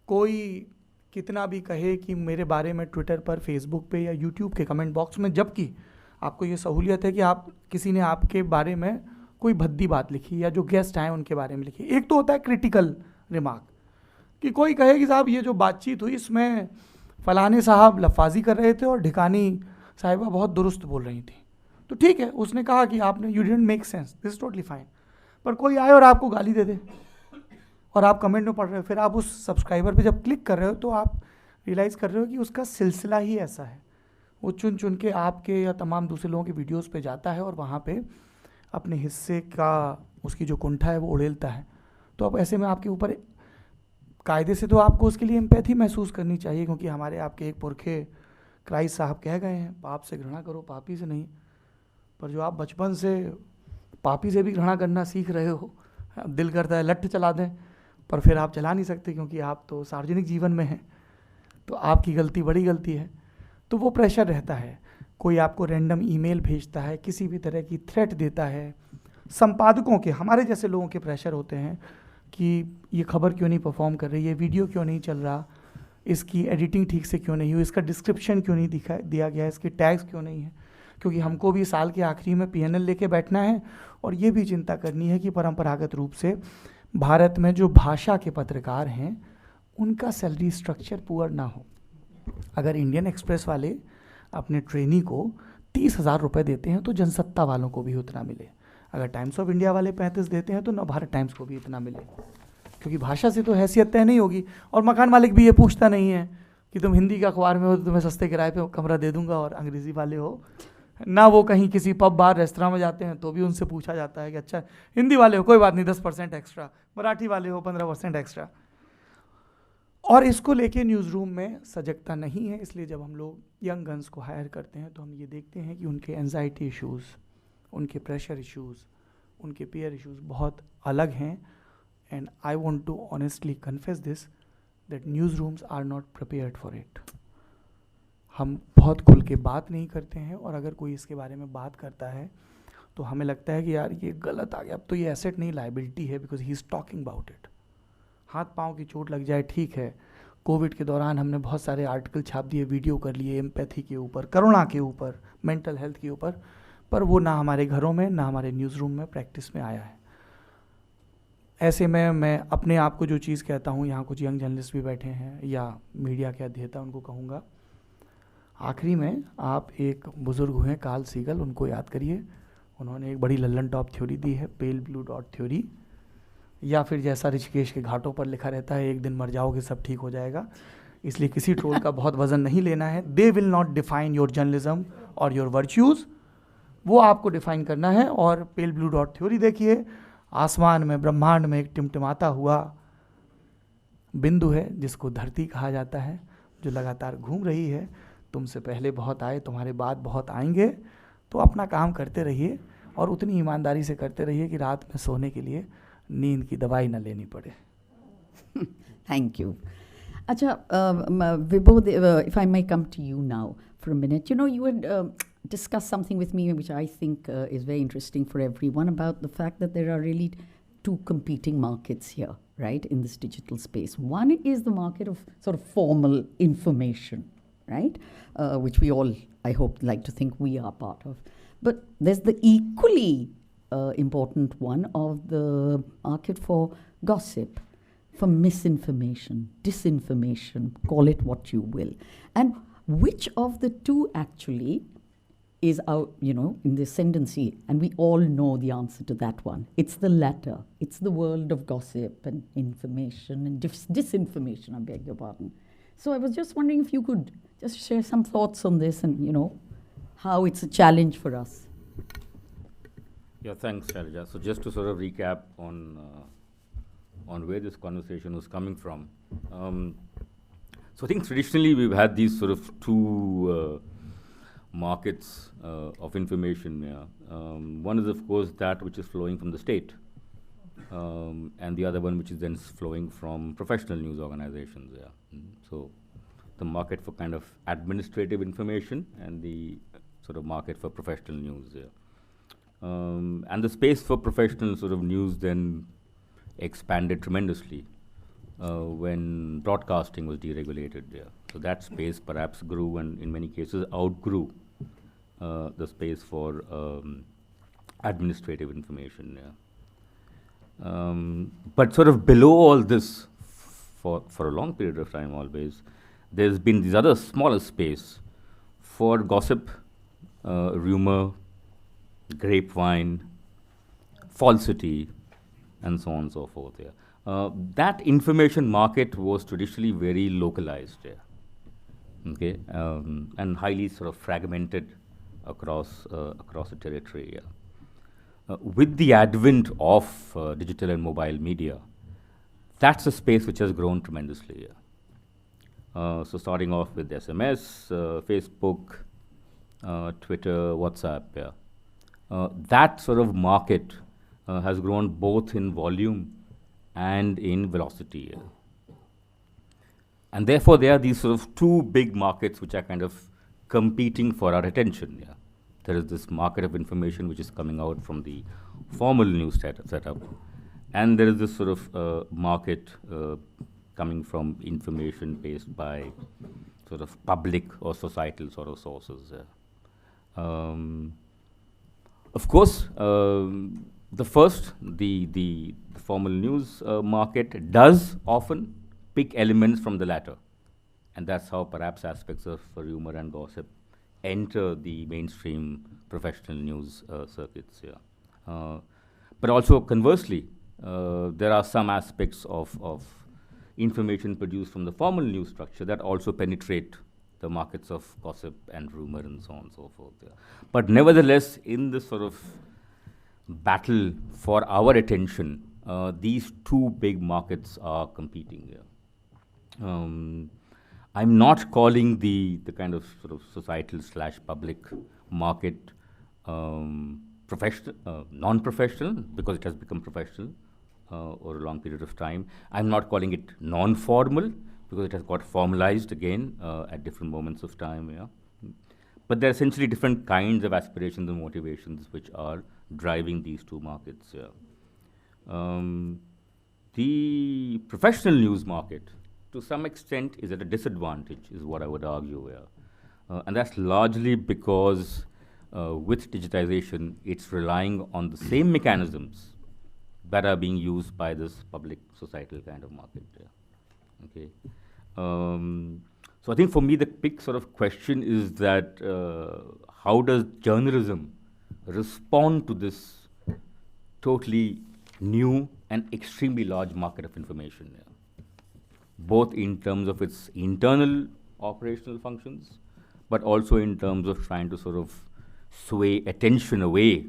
Speaker 3: कोई कितना भी कहे कि मेरे बारे में ट्विटर पर, फेसबुक पे या यूट्यूब के कमेंट बॉक्स में, जबकि आपको ये सहूलियत है कि आप किसी ने आपके बारे में कोई भद्दी बात लिखी या जो गेस्ट आए उनके बारे में लिखी। एक तो होता है क्रिटिकल रिमार्क, कि कोई कहे कि साहब ये जो बातचीत हुई इसमें फलाने साहब लफाजी कर रहे थे और ढिकानी साहिबा बहुत दुरुस्त बोल रही थी। तो ठीक है, उसने कहा कि आपने you didn't make sense, this totally fine. पर कोई आए और आपको गाली दे दे और आप कमेंट में पढ़ रहे हो, फिर आप उस सब्सक्राइबर पे जब क्लिक कर रहे हो तो आप रियलाइज़ कर रहे हो कि उसका सिलसिला ही ऐसा है। वो चुन चुन के आपके या तमाम दूसरे लोगों के वीडियोस पे जाता है और वहाँ पे अपने हिस्से का, उसकी जो कुंठा है वो उड़ेलता है। तो अब ऐसे में आपके ऊपर कायदे से तो आपको उसके लिए एम्पैथी महसूस करनी चाहिए, क्योंकि हमारे आपके एक पुरखे क्राइस्ट साहब कह गए हैं, पाप से घृणा करो, पापी से नहीं। पर जो आप बचपन से पापी से भी घृणा करना सीख रहे हो, अब दिल करता है लठ चला दें, पर फिर आप चला नहीं सकते क्योंकि आप तो सार्वजनिक जीवन में हैं, तो आपकी गलती बड़ी गलती है। तो वो प्रेशर रहता है। कोई आपको रैंडम ईमेल भेजता है, किसी भी तरह की थ्रेट देता है। संपादकों के, हमारे जैसे लोगों के प्रेशर होते हैं कि ये खबर क्यों नहीं परफॉर्म कर रही, ये वीडियो क्यों नहीं चल रहा, इसकी एडिटिंग ठीक से क्यों नहीं हुई, इसका डिस्क्रिप्शन क्यों नहीं दिया गया, इसके टैग्स क्यों नहीं है। क्योंकि हमको भी साल के आखिरी में PNL लेके बैठना है और ये भी चिंता करनी है कि परंपरागत रूप से भारत में जो भाषा के पत्रकार हैं उनका सैलरी स्ट्रक्चर पुअर ना हो। अगर इंडियन एक्सप्रेस वाले अपने ट्रेनी को 30,000 रुपये देते हैं तो जनसत्ता वालों को भी उतना मिले। अगर टाइम्स ऑफ इंडिया वाले 35 देते हैं तो नवभारत टाइम्स को भी इतना मिले, क्योंकि भाषा से तो हैसियत तय नहीं होगी। और मकान मालिक भी ये पूछता नहीं है कि तुम हिंदी के अखबार में हो तो तुम्हें सस्ते किराए पे कमरा दे दूंगा, और अंग्रेज़ी वाले हो ना, वो कहीं किसी पब बार रेस्तरां में जाते हैं तो भी उनसे पूछा जाता है कि अच्छा हिंदी वाले हो कोई बात नहीं 10% एक्स्ट्रा, मराठी वाले हो 15% एक्स्ट्रा। और इसको लेके न्यूज़ रूम में सजगता नहीं है। इसलिए जब हम लोग यंग गन्स को हायर करते हैं तो हम ये देखते हैं कि उनके एंजाइटी इश्यूज़, उनके प्रेशर इश्यूज़, उनके पीयर इश्यूज़ बहुत अलग हैं। And I want to honestly confess this that news rooms are not prepared for it. हम बहुत खुल के बात नहीं करते हैं, और अगर कोई इसके बारे में बात करता है तो हमें लगता है कि यार ये गलत आ गया, अब तो ये एसेट नहीं लायबिलिटी है, because he is talking about it. हाथ पाँव की चोट लग जाए ठीक है, कोविड के दौरान हमने बहुत सारे आर्टिकल छाप दिए, वीडियो कर लिए एम्पैथी के ऊपर, करुणा के ऊपर, मेंटल हेल्थ के ऊपर, पर वो ना हमारे घरों में ना हमारे न्यूज़ रूम में प्रैक्टिस में आया है। ऐसे में मैं अपने आप को जो चीज़ कहता हूँ, यहाँ कुछ यंग जर्नलिस्ट भी बैठे हैं या मीडिया के अध्येता, उनको कहूँगा आखिरी में आप एक बुज़ुर्ग हुए कार्ल सीगल, उनको याद करिए। उन्होंने एक बड़ी लल्लनटॉप थ्योरी दी है, पेल ब्लू डॉट थ्योरी, या फिर जैसा ऋषिकेश के घाटों पर लिखा रहता है एक दिन मर जाओगे सब ठीक हो जाएगा। इसलिए किसी ट्रोल का बहुत वजन नहीं लेना है। They will not define your journalism और योर वर्च्यूज़, वो आपको डिफाइन करना है। और पेल ब्लू डॉट थ्योरी देखिए, आसमान में ब्रह्मांड में एक टिमटिमाता हुआ बिंदु है जिसको धरती कहा जाता है, जो लगातार घूम रही है। तुमसे पहले बहुत आए, तुम्हारे बाद बहुत आएंगे। तो अपना काम करते रहिए और उतनी ईमानदारी से करते रहिए कि रात में सोने के लिए नींद की दवाई न लेनी पड़े।
Speaker 2: Thank you. Acha, Vibodh, if I may come to you now for a minute. You know, you had discussed something with me which I think is very interesting for everyone, about the fact that there are really two competing markets here, right, in this digital space. One is the market of sort of formal information, right, which we all, I hope, like to think we are part of. But there's the equally important one of the market for gossip, for misinformation, disinformation, call it what you will. And which of the two actually is out, you know, in the ascendancy? And we all know the answer to that one. It's the latter. It's the world of gossip and information and disinformation, I beg your pardon. So I was just wondering if you could just share some thoughts on this and, you know, how it's a challenge for us.
Speaker 4: Yeah, thanks, Shailaja. So just to sort of recap on where this conversation was coming from. So I think traditionally we've had these sort of two markets of information. Yeah. One is, of course, that which is flowing from the state, and the other one which is then flowing from professional news organizations. Yeah. So the market for kind of administrative information and the sort of market for professional news. Yeah. And the space for professional sort of news then expanded tremendously when broadcasting was deregulated. Yeah. So that space perhaps grew and in many cases outgrew the space for administrative information. Yeah. But sort of below all this, for a long period of time always, there's been this other smaller space for gossip, rumor, grapevine, falsity, and so on and so forth. Yeah. That information market was traditionally very localized, yeah. Okay, and highly sort of fragmented across the territory. Yeah. With the advent of digital and mobile media, that's a space which has grown tremendously. Yeah. So starting off with SMS, Facebook, Twitter, WhatsApp. Yeah. That sort of market has grown both in volume and in velocity. Yeah. And therefore, there are these sort of two big markets which are kind of competing for our attention. Yeah. There is this market of information which is coming out from the formal news setup, and there is this sort of market coming from information based by sort of public or societal sort of sources. Of course, the first, the formal news market does often pick elements from the latter, and that's how perhaps aspects of rumor and gossip enter the mainstream professional news circuits. Yeah. But also conversely, there are some aspects of information produced from the formal news structure that also penetrate the markets of gossip and rumor and so on and so forth. Yeah. But nevertheless, in this sort of battle for our attention, these two big markets are competing. Yeah. I'm not calling the kind of sort of societal / public market professional, non-professional, because it has become professional over a long period of time. I'm not calling it non-formal, because it has got formalized again at different moments of time. Yeah. But there are essentially different kinds of aspirations and motivations which are driving these two markets. Yeah. The professional news market, to some extent, is at a disadvantage, is what I would argue. Yeah. And that's largely because with digitization, it's relying on the same mechanisms that are being used by this public societal kind of market. Yeah. Okay. So I think for me, the big sort of question is that how does journalism respond to this totally new and extremely large market of information? Yeah. Both in terms of its internal operational functions, but also in terms of trying to sort of sway attention away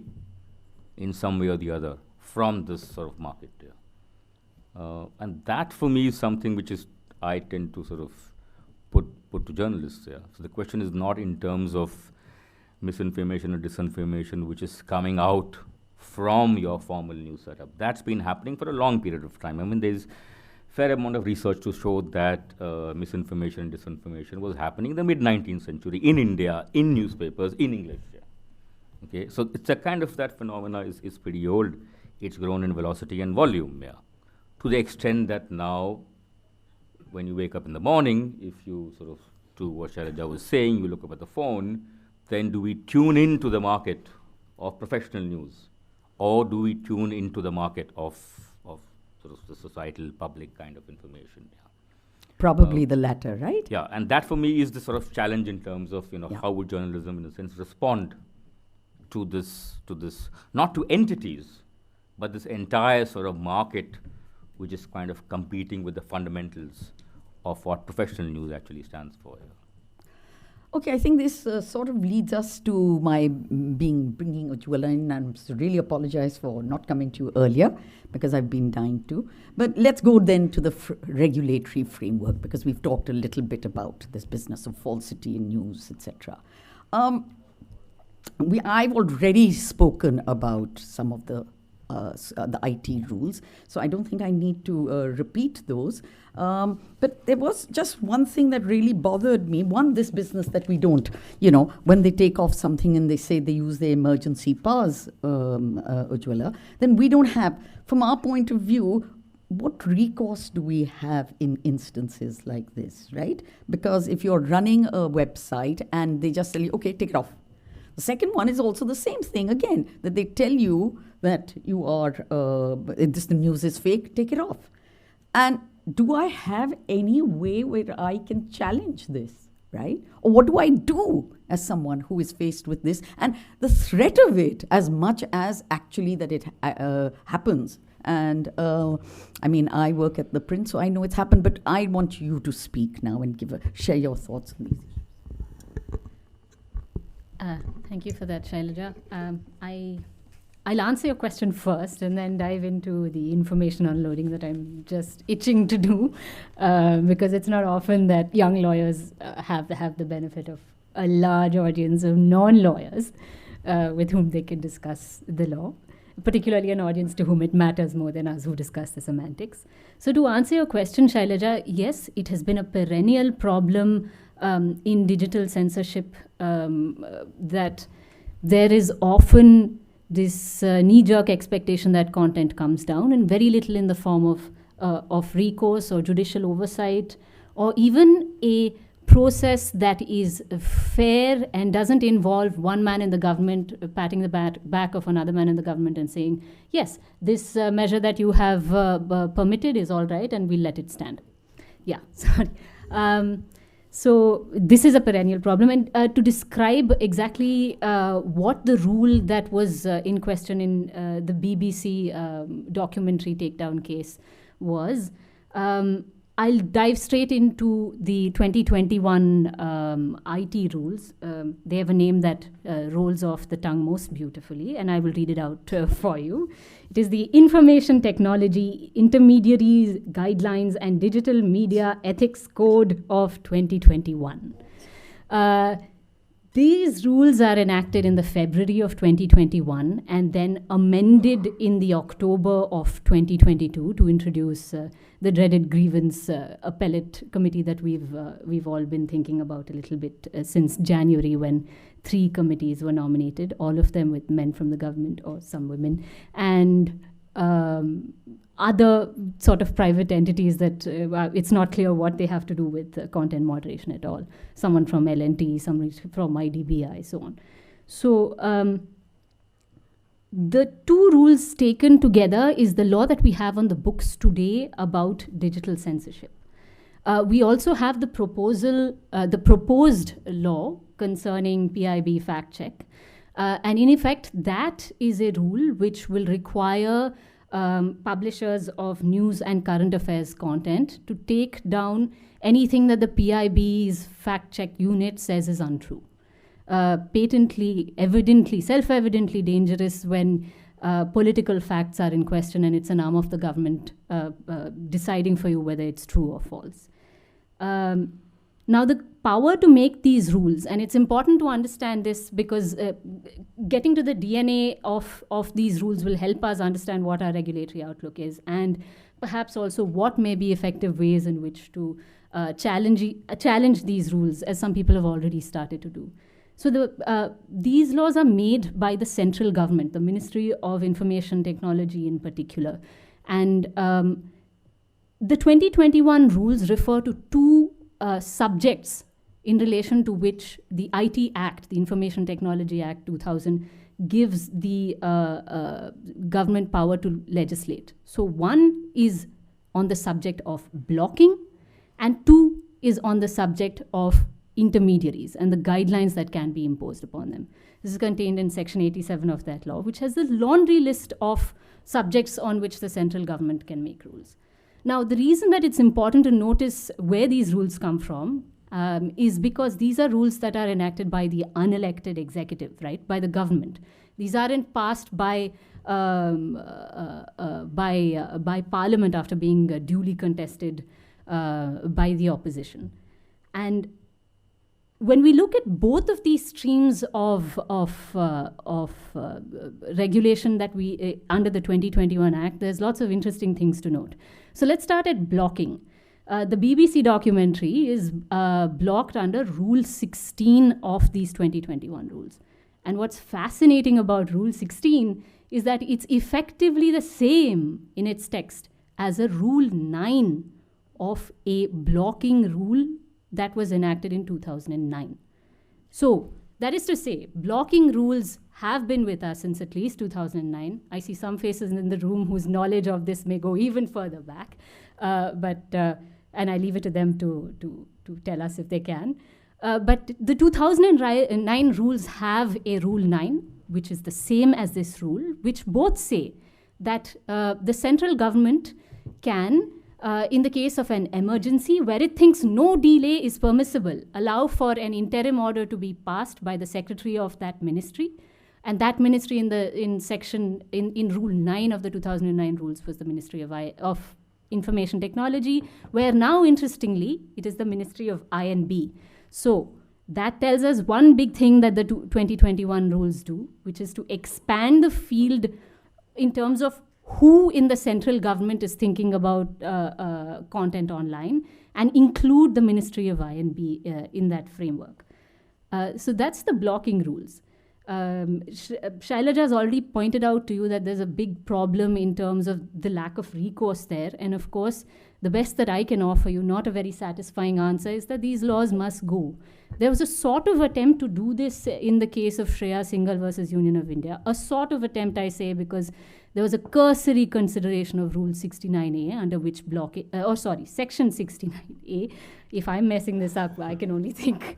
Speaker 4: in some way or the other from this sort of market. Yeah. And that for me is something which is I tend to sort of put to journalists. Yeah. So the question is not in terms of misinformation or disinformation which is coming out from your formal news setup. That's been happening for a long period of time. I mean, there's fair amount of research to show that misinformation and disinformation was happening in the mid-19th century in India, in newspapers, in English. Yeah. Okay, so it's a kind of that phenomena is pretty old. It's grown in velocity and volume, yeah. To the extent that now, when you wake up in the morning, if you sort of do what Shailaja was saying, you look up at the phone, then do we tune into the market of professional news, or do we tune into the market of sort of the societal public kind of information? Yeah.
Speaker 2: Probably the latter, right?
Speaker 4: Yeah, and that for me is the sort of challenge in terms of, you know,
Speaker 2: Yeah.
Speaker 4: how would journalism, in a sense, respond to this, not to entities, but this entire sort of market which is kind of competing with the fundamentals of what professional news actually stands for. Yeah.
Speaker 2: Okay, I think this sort of leads us to my bringing Ujwala in, and I really apologize for not coming to you earlier because I've been dying to. But let's go then to the regulatory framework, because we've talked a little bit about this business of falsity in news, etc. I've already spoken about some of the the IT rules. So I don't think I need to repeat those. But there was just one thing that really bothered me. One, this business that we don't, when they take off something and they say they use their emergency powers, Ujwala, then we don't have, from our point of view, what recourse do we have in instances like this, right? Because if you're running a website and they just tell you, okay, take it off. The second one is also the same thing again, that they tell you that you are, the news is fake, take it off. And do I have any way where I can challenge this, right? Or what do I do as someone who is faced with this? And the threat of it, as much as actually that it happens. And I work at the print, so I know it's happened, but I want you to speak now and share your thoughts on these.
Speaker 5: Thank you for that, Shailaja. I'll answer your question first and then dive into the information unloading that I'm just itching to do, because it's not often that young lawyers have the benefit of a large audience of non-lawyers with whom they can discuss the law, particularly an audience to whom it matters more than us who discuss the semantics. So to answer your question, Shailaja, yes, it has been a perennial problem in digital censorship, that there is often this knee-jerk expectation that content comes down, and very little in the form of recourse or judicial oversight, or even a process that is fair and doesn't involve one man in the government patting the back of another man in the government and saying, yes, this measure that you have permitted is all right and we'll let it stand. Yeah, sorry. So this is a perennial problem. And to describe exactly what the rule that was in question in the BBC documentary takedown case was, I'll dive straight into the 2021 IT rules. They have a name that rolls off the tongue most beautifully, and I will read it out for you. It is the Information Technology Intermediaries Guidelines and Digital Media Ethics Code of 2021. These rules are enacted in the February of 2021 and then amended in the October of 2022 to introduce the dreaded grievance appellate committee that we've all been thinking about a little bit since January, when 3 committees were nominated, all of them with men from the government or some women, and other sort of private entities that it's not clear what they have to do with content moderation at all. Someone from L&T, someone from IDBI, so on. So the 2 rules taken together is the law that we have on the books today about digital censorship. We also have the proposed law concerning PIB fact check. And in effect, that is a rule which will require publishers of news and current affairs content to take down anything that the PIB's fact check unit says is untrue. Patently, evidently, self-evidently dangerous when political facts are in question and it's an arm of the government deciding for you whether it's true or false. Now, the power to make these rules, and it's important to understand this because getting to the DNA of these rules will help us understand what our regulatory outlook is, and perhaps also what may be effective ways in which to challenge these rules, as some people have already started to do. So these laws are made by the central government, the Ministry of Information Technology in particular. And the 2021 rules refer to 2 subjects in relation to which the IT Act, the Information Technology Act 2000, gives the government power to legislate. So 1 is on the subject of blocking, and 2 is on the subject of intermediaries and the guidelines that can be imposed upon them. This is contained in Section 87 of that law, which has the laundry list of subjects on which the central government can make rules. Now, the reason that it's important to notice where these rules come from is because these are rules that are enacted by the unelected executive, right, by the government. These aren't passed by Parliament after being duly contested by the opposition. And when we look at both of these streams of regulation that we under the 2021 Act, there's lots of interesting things to note. So let's start at blocking. The BBC documentary is blocked under Rule 16 of these 2021 rules. And what's fascinating about Rule 16 is that it's effectively the same in its text as a Rule 9 of a blocking rule that was enacted in 2009. So that is to say, blocking rules have been with us since at least 2009. I see some faces in the room whose knowledge of this may go even further back, and I leave it to them to tell us if they can. But the 2009 rules have a Rule 9, which is the same as this rule, which both say that the central government can, in the case of an emergency where it thinks no delay is permissible, allow for an interim order to be passed by the secretary of that ministry. And that ministry in Rule 9 of the 2009 rules was the Ministry of Information Technology, where now, interestingly, it is the Ministry of I&B. So that tells us one big thing that the 2021 rules do, which is to expand the field in terms of who in the central government is thinking about content online, and include the Ministry of I&B in that framework. So that's the blocking rules. Shailaja has already pointed out to you that there's a big problem in terms of the lack of recourse there. And of course, the best that I can offer you, not a very satisfying answer, is that these laws must go. There was a sort of attempt to do this in the case of 𝗖𝗵𝗶𝗶𝗀𝗃 versus Union of India. A sort of attempt, I say, because there was a cursory consideration of Rule 69A, under which Section 69A. If I'm messing this up, I can only think.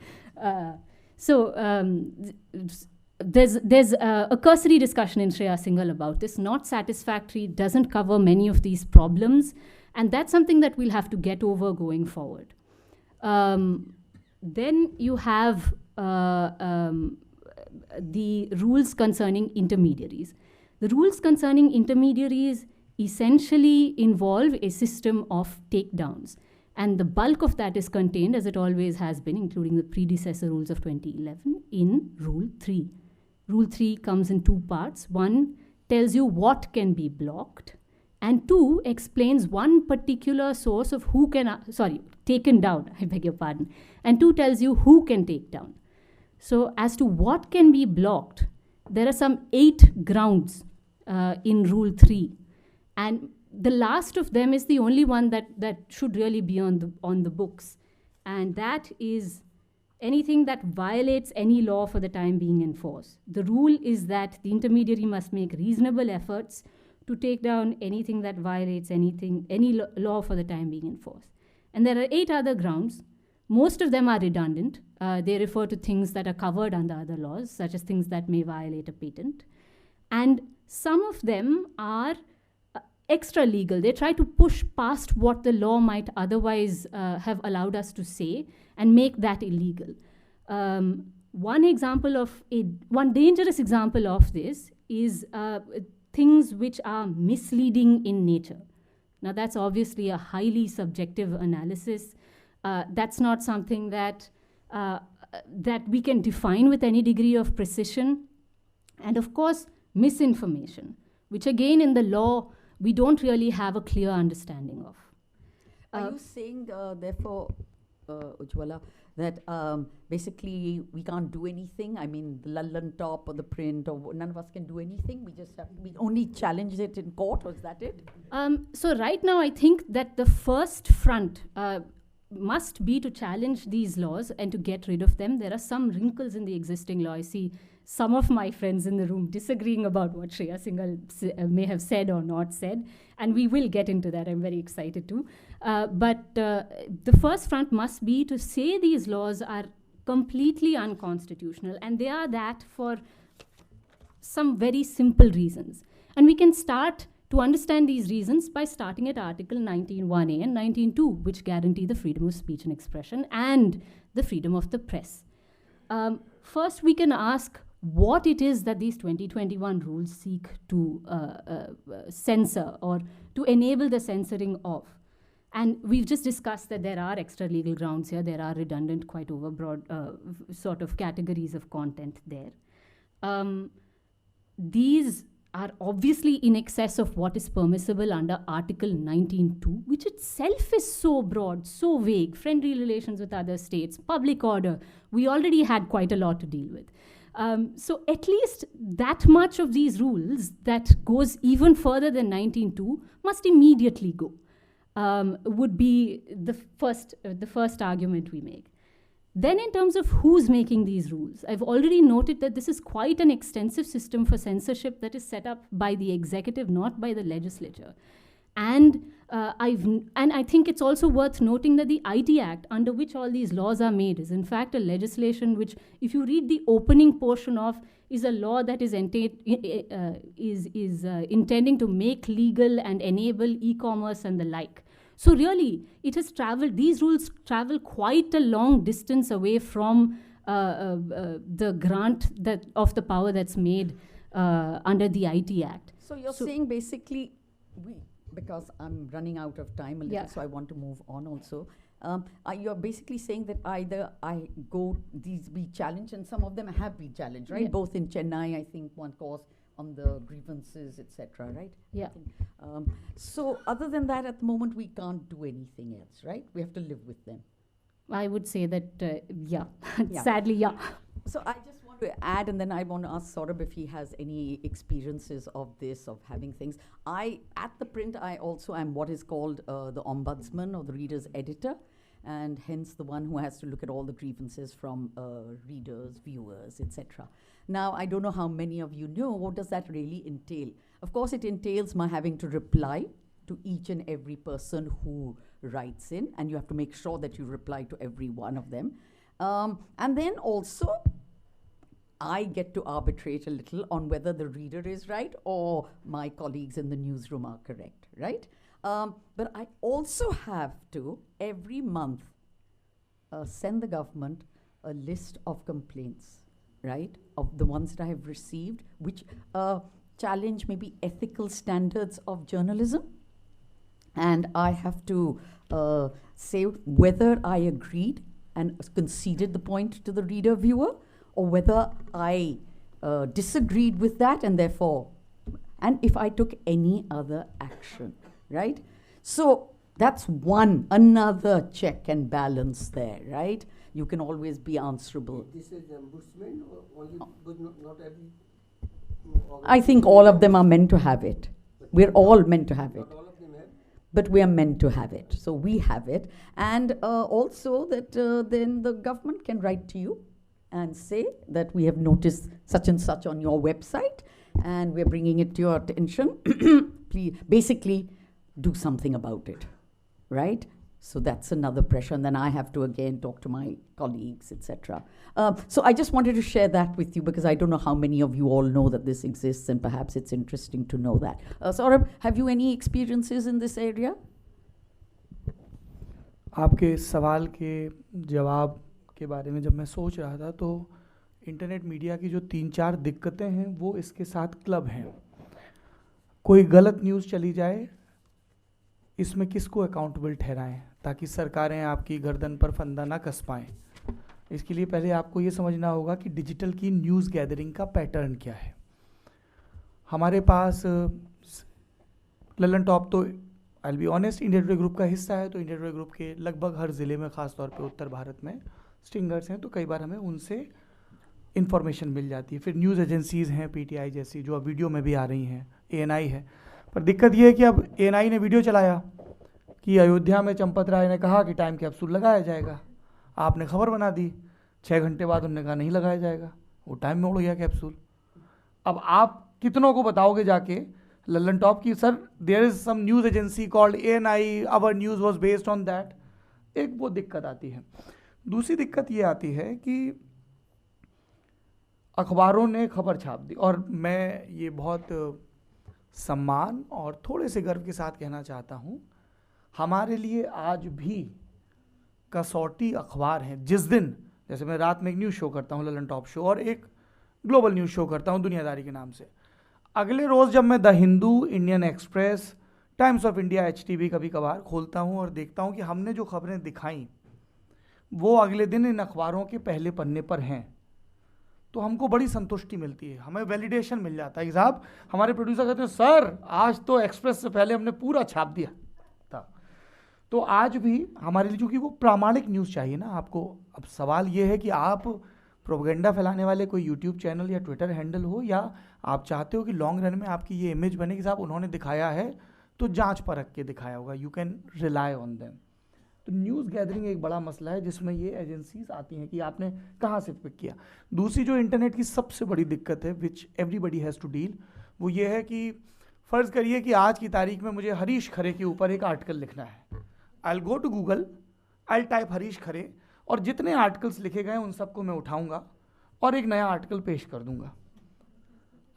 Speaker 5: There's a cursory discussion in 𝗖𝗵𝗶𝗶𝗀𝗃 about this, not satisfactory, doesn't cover many of these problems, and that's something that we'll have to get over going forward. Then you have the rules concerning intermediaries. The rules concerning intermediaries essentially involve a system of takedowns. And the bulk of that is contained, as it always has been, including the predecessor rules of 2011, in Rule 3. Rule 3 comes in two parts. One tells you what can be blocked, and two explains one particular source of who can, taken down, I beg your pardon. And two tells you who can take down. So as to what can be blocked, there are some 8 grounds in Rule 3. And the last of them is the only one that should really be on the books. And that is anything that violates any law for the time being in force. The rule is that the intermediary must make reasonable efforts to take down anything that violates any law for the time being in force. And there are 8 other grounds. Most of them are redundant. They refer to things that are covered under other laws, such as things that may violate a patent. And some of them are extra legal. They try to push past what the law might otherwise have allowed us to say and make that illegal. One dangerous example of this is things which are misleading in nature. Now that's obviously a highly subjective analysis. That's not something that we can define with any degree of precision. And of course, misinformation, which again in the law, we don't really have a clear understanding of.
Speaker 2: Are you saying, therefore, Ujwala, that basically we can't do anything? I mean, the Lallantop or the print, or none of us can do anything? We only challenge it in court, or is that it?
Speaker 5: So right now, I think that the first front must be to challenge these laws and to get rid of them. There are some wrinkles in the existing law. I see some of my friends in the room disagreeing about what 𝗖𝗵𝗶𝗶𝗃 may have said or not said, and we will get into that. I'm very excited to. But the first front must be to say these laws are completely unconstitutional, and they are that for some very simple reasons. And we can start to understand these reasons by starting at Article 19.1a and 19.2, which guarantee the freedom of speech and expression and the freedom of the press. First, we can ask what it is that these 2021 rules seek to censor or to enable the censoring of. And we've just discussed that there are extra legal grounds here. There are redundant, quite overbroad sort of categories of content there. These are obviously in excess of what is permissible under Article 19.2, which itself is so broad, so vague, friendly relations with other states, public order. We already had quite a lot to deal with. So at least that much of these rules that goes even further than 19.2 must immediately go, would be the first argument we make. Then in terms of who's making these rules, I've already noted that this is quite an extensive system for censorship that is set up by the executive, not by the legislature. And I think it's also worth noting that the IT Act, under which all these laws are made, is in fact a legislation which, if you read the opening portion of, is a law that is intending to make legal and enable e-commerce and the like. So really, it has traveled, these rules travel quite a long distance away from the grant of the power that's made under the IT Act.
Speaker 2: So you're saying basically, because I'm running out of time a little, so I want to move on also. You're basically saying that either these be challenged, and some of them have been challenged, right? Yeah. Both in Chennai, I think one cause on the grievances, etc., right? Yeah. So other than that, at the moment, we can't do anything else, right? We have to live with them.
Speaker 5: I would say that, yeah. Sadly, yeah.
Speaker 2: So I just want to add, and then I want to ask Saurabh if he has any experiences of this, of having things. At the print, I also am what is called the ombudsman, or the reader's editor, and hence the one who has to look at all the grievances from readers, viewers, etc. Now, I don't know how many of you know, what does that really entail? Of course, it entails my having to reply to each and every person who writes in, and you have to make sure that you reply to every one of them. And then also, I get to arbitrate a little on whether the reader is right or my colleagues in the newsroom are correct, right? But I also have to, every month, send the government a list of complaints, right, of the ones that I have received, which challenge maybe ethical standards of journalism. And I have to say whether I agreed and conceded the point to the reader viewer, or whether I disagreed with that, and therefore, and if I took any other action, right? So that's another check and balance there, right? You can always be answerable.
Speaker 1: This is the ombudsman, or only, but not every?
Speaker 2: I think all of them are meant to have it. We're all meant to have it.
Speaker 1: Not all of them have?
Speaker 2: But we are meant to have it. So we have it. And also that then the government can write to you and say that we have noticed such and such on your website, and we're bringing it to your attention. Please, basically, do something about it, right? So that's another pressure, and then I have to again talk to my colleagues, etc. So I just wanted to share that with you, because I don't know how many of you all know that this exists, and perhaps it's interesting to know that. Saurabh, have you any experiences in this area?
Speaker 3: आपके सवाल के जवाब के बारे में जब मैं सोच रहा था, तो इंटरनेट मीडिया की जो 3-4 दिक्कतें हैं वो इसके साथ क्लब हैं. कोई गलत न्यूज़ चली जाए, इसमें किसको अकाउंटेबल ठहराएं ताकि सरकारें आपकी गर्दन पर फंदा ना कस पाएँ. इसके लिए पहले आपको ये समझना होगा कि डिजिटल की न्यूज़ गैदरिंग का पैटर्न क्या है. हमारे पास लल्लनटॉप तो I will be honest editorial group का हिस्सा है, तो इंडियटोरियल ग्रुप के लगभग हर ज़िले में, ख़ासतौर पे उत्तर भारत में स्टिंगर्स हैं, तो कई बार हमें उनसे इन्फॉर्मेशन मिल जाती है. फिर न्यूज़ एजेंसीज़ हैं PTI जैसी, जो अब वीडियो में भी आ रही हैं, ANI है. पर दिक्कत ये है कि अब ANI ने वीडियो चलाया कि अयोध्या में चंपत राय ने कहा कि टाइम कैप्सूल लगाया जाएगा. आपने खबर बना दी, 6 घंटे बाद उन्होंने कहा नहीं लगाया जाएगा, वो टाइम में उड़ गया कैप्सूल. अब आप कितनों को बताओगे जाके लल्लनटॉप की sir there is some news agency called ANI, our news was based on that. एक वो दिक्कत आती है. दूसरी दिक्कत ये आती है कि अखबारों ने खबर छाप दी, और मैं ये बहुत सम्मान और थोड़े से गर्व के साथ कहना चाहता हूँ, हमारे लिए आज भी कसौटी अखबार हैं. जिस दिन, जैसे मैं रात में एक न्यूज़ शो करता हूँ, लल्लनटॉप शो, और एक ग्लोबल न्यूज़ शो करता हूँ दुनियादारी के नाम से, अगले रोज़ जब मैं the Hindu, Indian express, times of India, HTV कभी कभार खोलता हूँ और देखता हूँ कि हमने जो खबरें दिखाई वो अगले दिन इन अखबारों के पहले पन्ने पर हैं, तो हमको बड़ी संतुष्टि मिलती है, हमें वैलिडेशन मिल जाता है कि साहब, हमारे प्रोड्यूसर कहते हैं सर आज तो एक्सप्रेस से पहले हमने पूरा छाप दिया था। तो आज भी हमारे लिए, चूँकि वो प्रामाणिक न्यूज़ चाहिए ना आपको। अब सवाल ये है कि आप प्रोपेगेंडा फैलाने वाले कोई यूट्यूब चैनल या ट्विटर हैंडल हो, या आप चाहते हो कि लॉन्ग रन में आपकी ये इमेज बने कि साहब उन्होंने दिखाया है तो जांच परख के दिखाया होगा, you can rely on them. तो न्यूज़ गैदरिंग एक बड़ा मसला है जिसमें ये एजेंसीज आती हैं कि आपने कहाँ से पिक किया। दूसरी जो इंटरनेट की सबसे बड़ी दिक्कत है which everybody has to deal, वो ये है कि फ़र्ज़ करिए कि आज की तारीख में मुझे हरीश खरे के ऊपर एक आर्टिकल लिखना है। I will go to Google, I will type Harish Khare, और जितने आर्टिकल्स लिखे गए उन सबको मैं उठाऊंगा और एक नया आर्टिकल पेश कर दूंगा।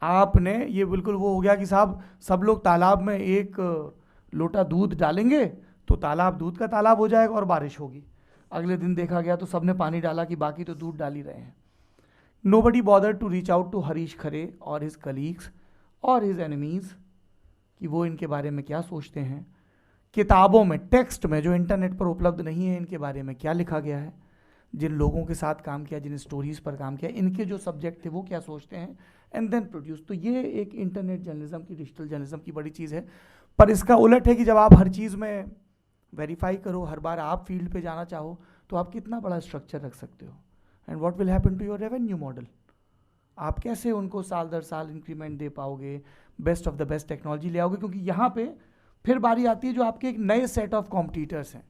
Speaker 3: आपने ये बिल्कुल वो हो गया कि साहब सब लोग तालाब में एक लोटा दूध डालेंगे तो तालाब दूध का तालाब हो जाएगा और बारिश होगी। अगले दिन देखा गया तो सबने पानी डाला कि बाकी तो दूध डाल ही रहे हैं। Nobody bother to reach out to Harish Khare और हिज कलीग्स और हिज एनिमीज़ कि वो इनके बारे में क्या सोचते हैं, किताबों में, टेक्स्ट में जो इंटरनेट पर उपलब्ध नहीं है इनके बारे में क्या लिखा गया है, जिन लोगों के साथ काम किया, जिन स्टोरीज़ पर काम किया, इनके जो सब्जेक्ट थे वो क्या सोचते हैं, एंड देन प्रोड्यूस। तो ये एक इंटरनेट जर्नलिज्म की, डिजिटल जर्नलिज्म की बड़ी चीज़ है। पर इसका उलट है कि जब आप हर चीज़ में वेरीफाई करो, हर बार आप फील्ड पे जाना चाहो, तो आप कितना बड़ा स्ट्रक्चर रख सकते हो, and what will happen to your revenue model. आप कैसे उनको साल दर साल इंक्रीमेंट दे पाओगे, best of the best technology ले आओगे, क्योंकि यहाँ पे फिर बारी आती है जो आपके एक नए सेट ऑफ कॉम्पिटिटर्स हैं।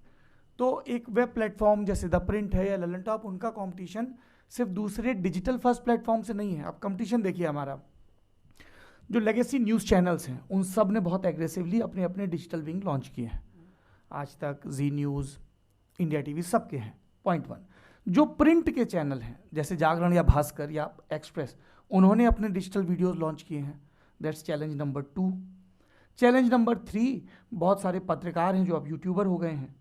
Speaker 3: तो एक वेब प्लेटफॉर्म जैसे द प्रिंट है या लल्लनटॉप, उनका कंपटीशन सिर्फ दूसरे डिजिटल फर्स्ट प्लेटफॉर्म से नहीं है। अब कंपटीशन देखिए, हमारा जो लेगेसी न्यूज़ चैनल्स हैं उन सब ने बहुत एग्रेसिवली अपने अपने डिजिटल विंग लॉन्च किए हैं। आज तक, जी न्यूज़, इंडिया टीवी, सबके हैं, पॉइंट 1। जो प्रिंट के चैनल हैं जैसे जागरण या भास्कर या एक्सप्रेस, उन्होंने अपने डिजिटल वीडियोज़ लॉन्च किए हैं। That's challenge number 2। Challenge number 3, बहुत सारे पत्रकार हैं जो अब यूट्यूबर हो गए हैं,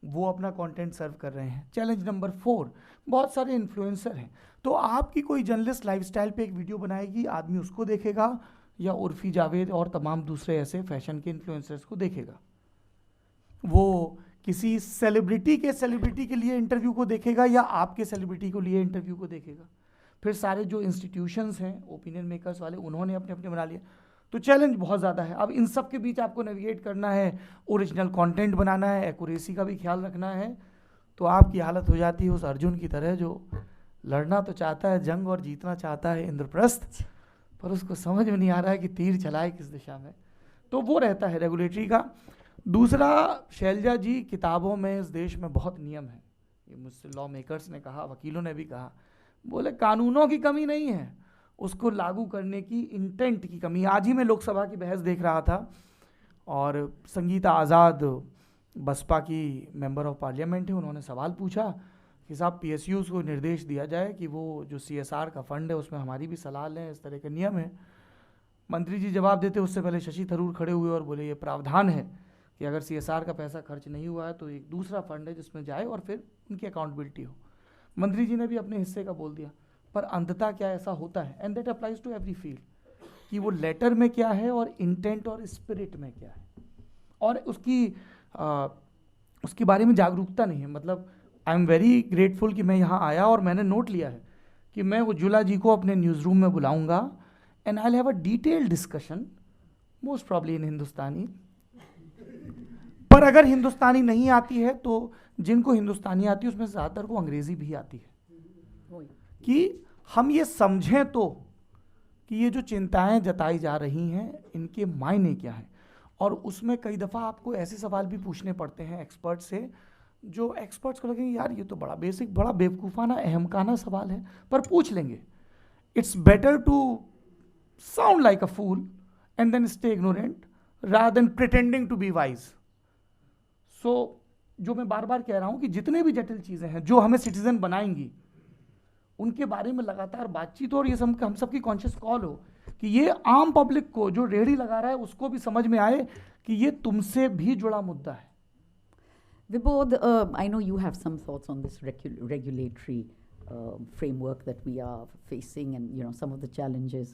Speaker 3: वो अपना कंटेंट सर्व कर रहे हैं। चैलेंज नंबर 4, बहुत सारे इन्फ्लुएंसर हैं। तो आपकी कोई जर्नलिस्ट लाइफस्टाइल पे एक वीडियो बनाएगी, आदमी उसको देखेगा, या उर्फी जावेद और तमाम दूसरे ऐसे फैशन के इन्फ्लुएंसर्स को देखेगा। वो किसी सेलिब्रिटी के लिए इंटरव्यू को देखेगा या आपके सेलिब्रिटी को लिए इंटरव्यू को देखेगा। फिर सारे जो इंस्टीट्यूशंस हैं ओपिनियन मेकर्स वाले, उन्होंने अपने अपने बना लिया। तो चैलेंज बहुत ज़्यादा है। अब इन सब के बीच आपको नेविगेट करना है, ओरिजिनल कंटेंट बनाना है, एक्यूरेसी का भी ख्याल रखना है। तो आपकी हालत हो जाती है उस अर्जुन की तरह जो लड़ना तो चाहता है जंग और जीतना चाहता है इंद्रप्रस्थ, पर उसको समझ में नहीं आ रहा है कि तीर चलाए किस दिशा में। तो वो रहता है रेगुलेटरी का। दूसरा, शैलजा जी, किताबों में इस देश में बहुत नियम है। ये मुझसे लॉ मेकर्स ने कहा, वकीलों ने भी कहा, बोले कानूनों की कमी नहीं है, उसको लागू करने की इंटेंट की कमी। आज ही मैं लोकसभा की बहस देख रहा था और संगीता आज़ाद बसपा की मेंबर ऑफ पार्लियामेंट है, उन्होंने सवाल पूछा कि साहब PSUs को निर्देश दिया जाए कि वो जो CSR का फंड है उसमें हमारी भी सलाह लें, इस तरह के नियम है। मंत्री जी जवाब देते उससे पहले शशि थरूर खड़े हुए और बोले ये प्रावधान है कि अगर CSR का पैसा खर्च नहीं हुआ है तो एक दूसरा फंड है जिसमें जाए और फिर उनकी अकाउंटेबिलिटी हो। मंत्री जी ने भी अपने हिस्से का बोल दिया, पर अंततः क्या ऐसा होता है, and that applies to every field, कि वो लेटर में क्या है और इंटेंट और स्पिरिट में क्या है, और उसके बारे में जागरूकता नहीं है। मतलब आई एम वेरी ग्रेटफुल कि मैं यहाँ आया और मैंने नोट लिया है कि मैं उज्ज्वला जी को अपने न्यूज़ रूम में बुलाऊंगा and I will have a detailed discussion, most probably in Hindustani. पर अगर हिंदुस्तानी नहीं आती है तो जिनको हिंदुस्तानी आती है उसमें ज़्यादातर को अंग्रेज़ी भी आती है, कि हम ये समझें तो कि ये जो चिंताएं जताई जा रही हैं इनके मायने क्या हैं। और उसमें कई दफ़ा आपको ऐसे सवाल भी पूछने पड़ते हैं एक्सपर्ट से, जो एक्सपर्ट्स को लगेंगे यार ये तो बड़ा बेसिक, बड़ा बेवकूफ़ाना, अहमकाना सवाल है, पर पूछ लेंगे। It's better to sound like a fool and then stay ignorant rather than pretending to be wise. So जो मैं बार बार कह रहा हूँ कि जितने भी जटिल चीज़ें हैं जो हमें सिटीजन बनाएंगी, उनके बारे में लगातार बातचीत हो, और ये हम सबकी कॉन्शियस कॉल हो कि ये आम पब्लिक को जो रेहड़ी लगा रहा है उसको भी समझ में आए कि ये तुमसे भी जुड़ा मुद्दा है।
Speaker 2: Vibodh, I know you have some thoughts on this regulatory framework that we are facing, and some of the challenges.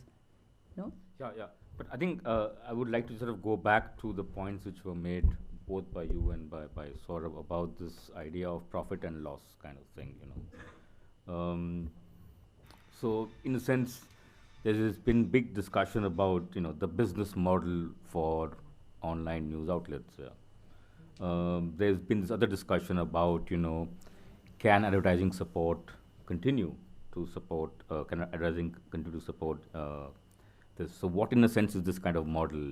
Speaker 2: No?
Speaker 4: Yeah. But I think I would like to sort of go back to the points which were made both by you and by Saurabh about this idea of profit and loss kind of thing, So in a sense, there's been big discussion about, the business model for online news outlets. There's been this other discussion about, can advertising support continue to support, can advertising continue to support this? So what in a sense is this kind of model,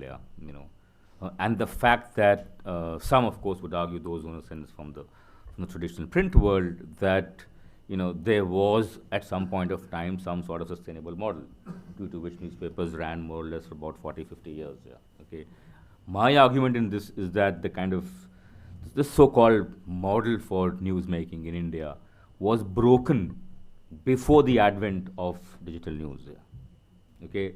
Speaker 4: and the fact that some, of course, would argue, those who in a sense from the traditional print world, that there was at some point of time some sort of sustainable model due to which newspapers ran more or less for about 40-50 years. Okay, my argument in this is that the kind of this so-called model for news making in India was broken before the advent of digital news. Okay,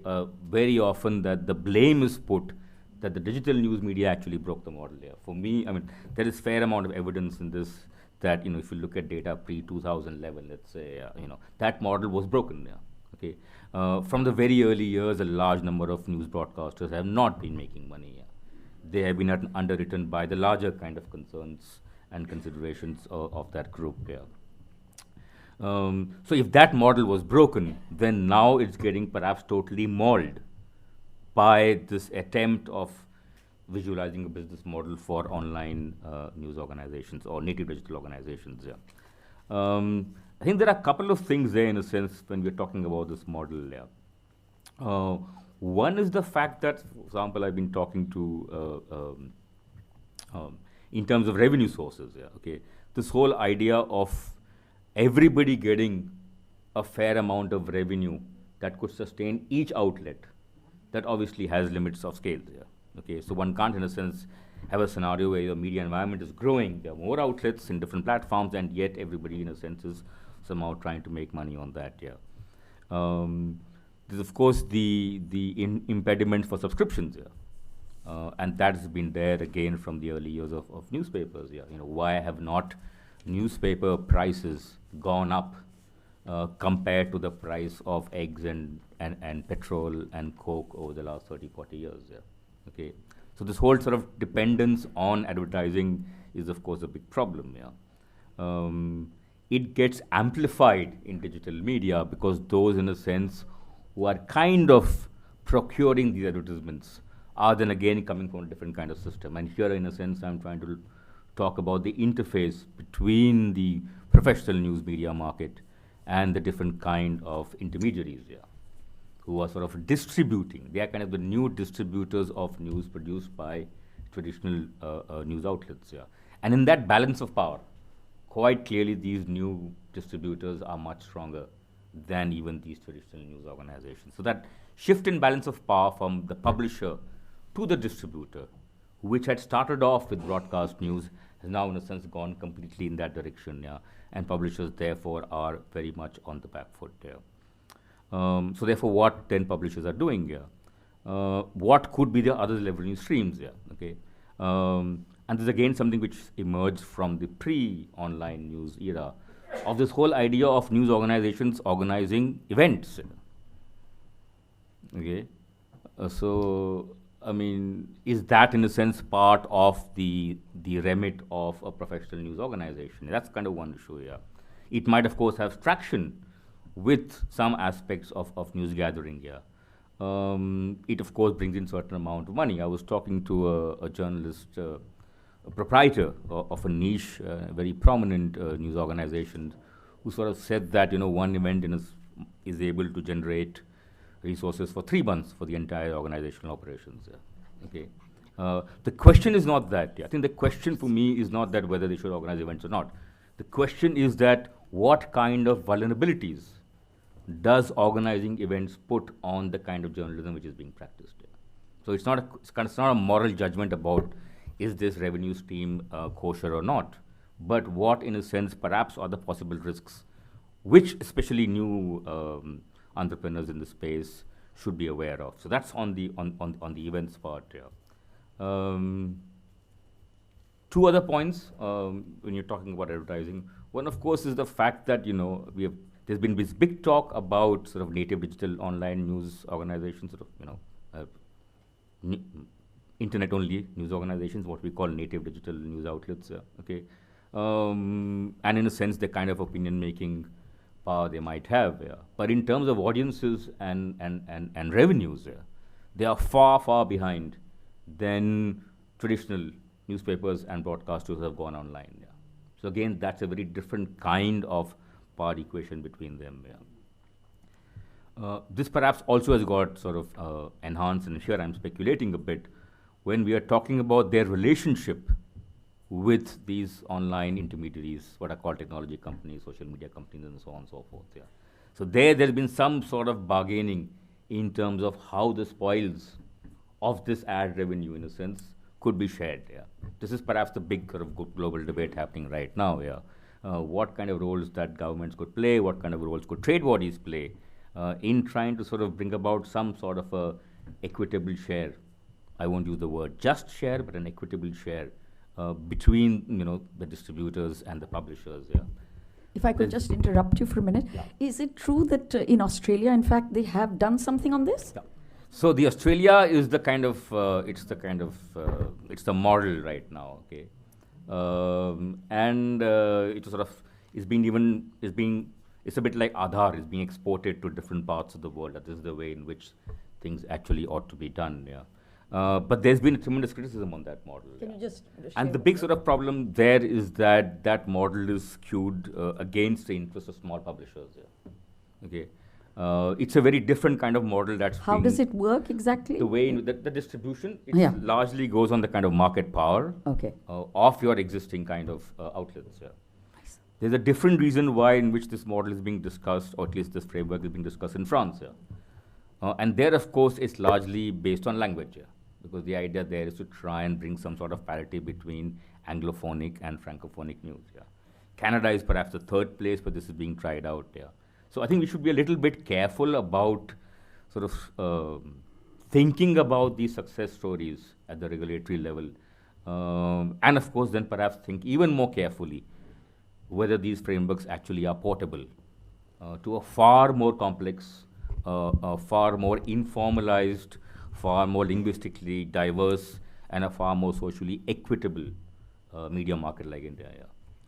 Speaker 4: very often that the blame is put that the digital news media actually broke the model. For me, I mean, there is fair amount of evidence in this that, if you look at data pre-2011, let's say, that model was broken. Okay, from the very early years, a large number of news broadcasters have not been making money. They have been underwritten by the larger kind of concerns and considerations of that group. So if that model was broken, then now it's getting perhaps totally mauled by this attempt of visualizing a business model for online news organizations or native digital organizations. I think there are a couple of things there in a sense when we're talking about this model. One is the fact that, for example, I've been talking to in terms of revenue sources. Okay, this whole idea of everybody getting a fair amount of revenue that could sustain each outlet, that obviously has limits of scale. Okay, so one can't, in a sense, have a scenario where your media environment is growing. There are more outlets in different platforms, and yet everybody, in a sense, is somehow trying to make money on that. There's, of course, the impediment for subscriptions. And that's been there again from the early years of newspapers. Why have not newspaper prices gone up compared to the price of eggs and petrol and coke over the last 30-40 years? Okay, so this whole sort of dependence on advertising is, of course, a big problem. It gets amplified in digital media because those, in a sense, who are kind of procuring these advertisements are then again coming from a different kind of system. And here, in a sense, I'm trying to talk about the interface between the professional news media market and the different kind of intermediaries who are sort of distributing. They are kind of the new distributors of news produced by traditional news outlets. And in that balance of power, quite clearly these new distributors are much stronger than even these traditional news organizations. So that shift in balance of power from the publisher to the distributor, which had started off with broadcast news, has now, in a sense, gone completely in that direction. And publishers, therefore, are very much on the back foot there. So therefore, what then publishers are doing here? What could be the other revenue streams here? Okay, and this is again something which emerged from the pre-online news era of this whole idea of news organizations organizing events. Okay, so I mean, is that in a sense part of the remit of a professional news organization? That's kind of one issue here. It might, of course, have traction with some aspects of news gathering here. It, of course, brings in certain amount of money. I was talking to a journalist, a proprietor of a niche, very prominent news organization, who sort of said that, one event is able to generate resources for 3 months for the entire organizational operations. Okay, the question is not that. I think the question for me is not that whether they should organize events or not. The question is that what kind of vulnerabilities does organizing events put on the kind of journalism which is being practiced? So it's not a moral judgment about is this revenue stream kosher or not, but what, in a sense, perhaps are the possible risks, which especially new entrepreneurs in the space should be aware of. So that's on the events part. Two other points when you're talking about advertising. One, of course, is the fact that there's been this big talk about sort of native digital online news organizations, internet-only news organizations, what we call native digital news outlets, okay? And in a sense, the kind of opinion-making power they might have. But in terms of audiences and revenues, they are far, far behind than traditional newspapers and broadcasters have gone online. So again, that's a very different kind of power equation between them. This perhaps also has got sort of enhanced, and here I'm speculating a bit, when we are talking about their relationship with these online intermediaries, what are called technology companies, social media companies, and so on and so forth. So there's been some sort of bargaining in terms of how the spoils of this ad revenue, in a sense, could be shared. This is perhaps the big sort of global debate happening right now. What kind of roles that governments could play, what kind of roles could trade bodies play in trying to sort of bring about some sort of a equitable share. I won't use the word just share, but an equitable share between the distributors and the publishers.
Speaker 2: If I could just interrupt you for a minute. Is it true that in Australia, in fact, they have done something on this?
Speaker 4: So the Australia is the kind of, it's the model right now, okay? It sort of it's a bit like Aadhaar is being exported to different parts of the world. That is the way in which things actually ought to be done, but there's been a tremendous criticism on that model.
Speaker 2: Can you just
Speaker 4: and the big sort of problem there is that that model is skewed against the interests of small publishers. Okay, it's a very different kind of model.
Speaker 2: How does it work exactly?
Speaker 4: The way in the distribution, it largely goes on the kind of market power of your existing kind of outlets. There's a different reason why in which this model is being discussed, or at least this framework is being discussed in France. And there, of course, it's largely based on language, because the idea there is to try and bring some sort of parity between Anglophonic and Francophonic news. Canada is perhaps the third place, but this is being tried out. So I think we should be a little bit careful about sort of thinking about these success stories at the regulatory level. And of course, then perhaps think even more carefully whether these frameworks actually are portable to a far more complex, far more informalized, far more linguistically diverse, and a far more socially equitable media market like India.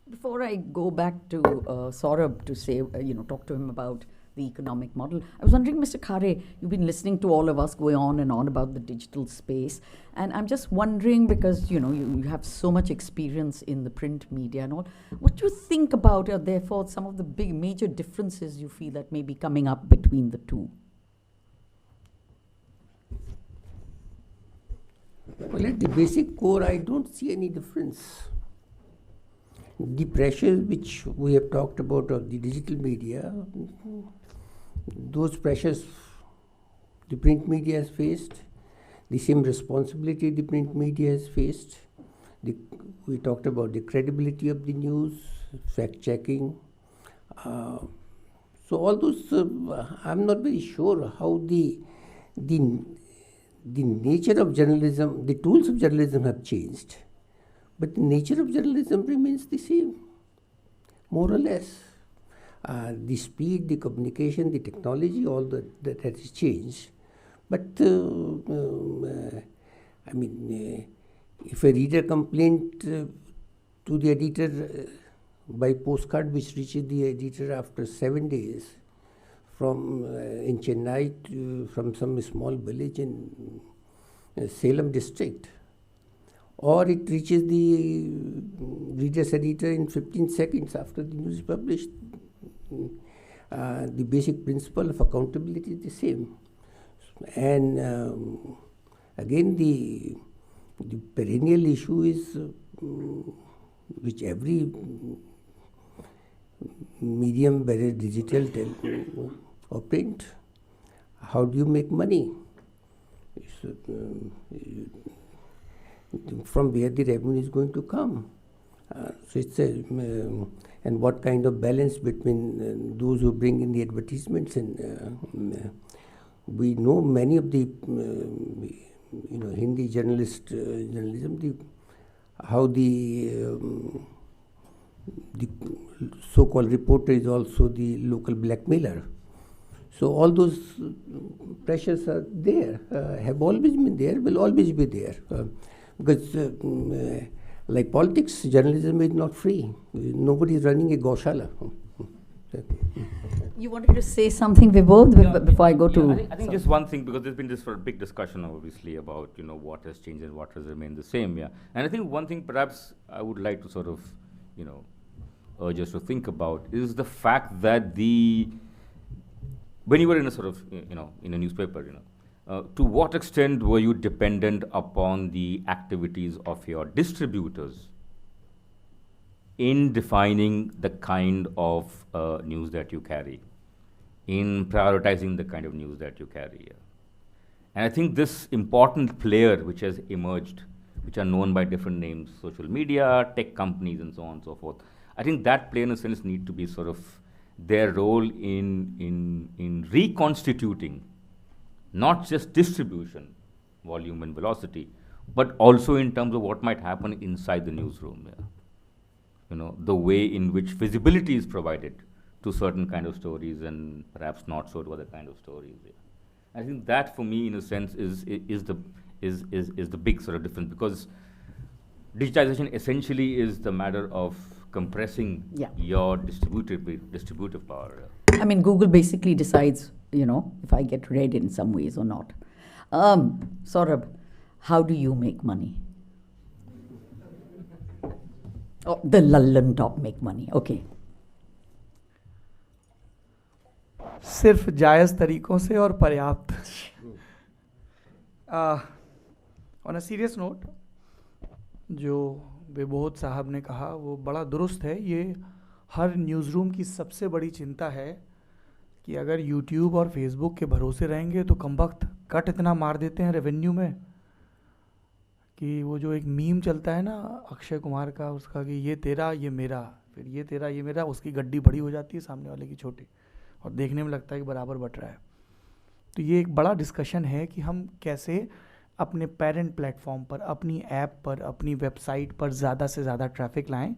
Speaker 2: Before I go back to Saurabh to say, talk to him about the economic model, I was wondering, Mr. Khare, you've been listening to all of us go on and on about the digital space, and I'm just wondering, because you have so much experience in the print media and all, what do you think about, therefore, some of the big major differences you feel that may be coming up between the two?
Speaker 1: Well, at the basic core, I don't see any difference. The pressures which we have talked about of the digital media, those pressures the print media has faced, the same responsibility the print media has faced. We talked about the credibility of the news, fact-checking. So all those, I'm not very sure how the nature of journalism, the tools of journalism have changed. But the nature of journalism remains the same, more or less. The speed, the communication, the technology, all that has changed. But, if a reader complained to the editor by postcard, which reaches the editor after 7 days from in Chennai from some small village in Salem district, or it reaches the reader's editor in 15 seconds after the news is published. The basic principle of accountability is the same. And again, the perennial issue is which every medium, whether digital or print, how do you make money? From where the revenue is going to come. So it's and what kind of balance between those who bring in the advertisements, and we know many of the Hindi journalism, how the so-called reporter is also the local blackmailer. So all those pressures are there, have always been there, will always be there. Because like politics, journalism is not free. Nobody is running a Gaushala.
Speaker 2: You wanted to say something, Vibodh, before I go to...
Speaker 4: I think just one thing, because there's been this sort of big discussion, obviously, about, you know, what has changed and what has remained the same, yeah. And I think one thing perhaps I would like to sort of, you know, urge us to think about is the fact that when you were in a sort of, you know, in a newspaper, you know, to what extent were you dependent upon the activities of your distributors in defining the kind of news that you carry, in prioritizing the kind of news that you carry? Yeah. And I think this important player which has emerged, which are known by different names, social media, tech companies, and so on and so forth, I think that play, in a sense, need to be sort of their role in reconstituting not just distribution, volume and velocity, but also in terms of what might happen inside the newsroom. Yeah. You know, the way in which visibility is provided to certain kind of stories and perhaps not so to other kind of stories. Yeah. I think that, for me, in a sense, is the big sort of difference, because digitization essentially is the matter of compressing your distributive power.
Speaker 2: I mean, Google basically decides, you know, if I get read in some ways or not. Saurabh, how do you make money? Oh, the Lallantop make money. Okay.
Speaker 3: सिर्फ जायज़ तरीक़ों से और पर्याप्त. On a serious note, जो विबोध साहब ने कहा वो बड़ा दुरुस्त है. ये हर न्यूज़रूम की सबसे बड़ी चिंता है कि अगर यूट्यूब और फेसबुक के भरोसे रहेंगे तो कमबख्त कट इतना मार देते हैं रेवेन्यू में कि वो जो एक मीम चलता है ना अक्षय कुमार का, उसका कि ये तेरा ये मेरा, फिर ये तेरा ये मेरा, उसकी गड्डी बड़ी हो जाती है, सामने वाले की छोटी, और देखने में लगता है कि बराबर बट रहा है. तो ये एक बड़ा डिस्कशन है कि हम कैसे अपने पेरेंट प्लेटफॉर्म पर, अपनी ऐप पर, अपनी वेबसाइट पर ज़्यादा से ज़्यादा ट्रैफिक लाएं,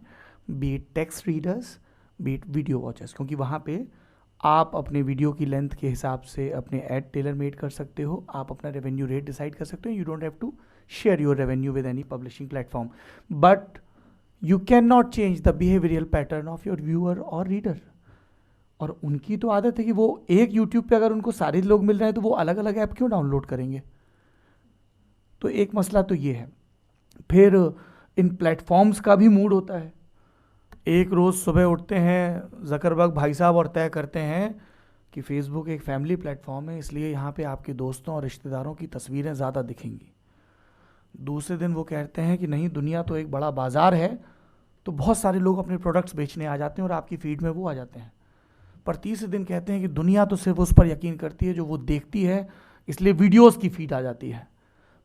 Speaker 3: beat text readers, beat video watchers, क्योंकि वहाँ पे आप अपने वीडियो की लेंथ के हिसाब से अपने ऐड टेलर मेड कर सकते हो, आप अपना रेवेन्यू रेट डिसाइड कर सकते हो. You don't have to share your revenue with any publishing platform, but you can not change the behavioural pattern of your viewer और रीडर. और उनकी तो आदत है कि वो एक यूट्यूब पे अगर उनको सारे लोग मिल रहे हैं तो वो अलग अलग ऐप क्यों डाउनलोड करेंगे. तो एक मसला तो ये है. फिर इन प्लेटफॉर्म्स का भी मूड होता है. एक रोज़ सुबह उठते हैं ज़करबर्ग भाई साहब और तय करते हैं कि फ़ेसबुक एक फैमिली प्लेटफॉर्म है, इसलिए यहाँ पे आपके दोस्तों और रिश्तेदारों की तस्वीरें ज़्यादा दिखेंगी. दूसरे दिन वो कहते हैं कि नहीं, दुनिया तो एक बड़ा बाज़ार है, तो बहुत सारे लोग अपने प्रोडक्ट्स बेचने आ जाते हैं और आपकी फीड में वो आ जाते हैं. पर तीसरे दिन कहते हैं कि दुनिया तो सिर्फ उस पर यकीन करती है जो वो देखती है, इसलिए वीडियोस की फीड आ जाती है.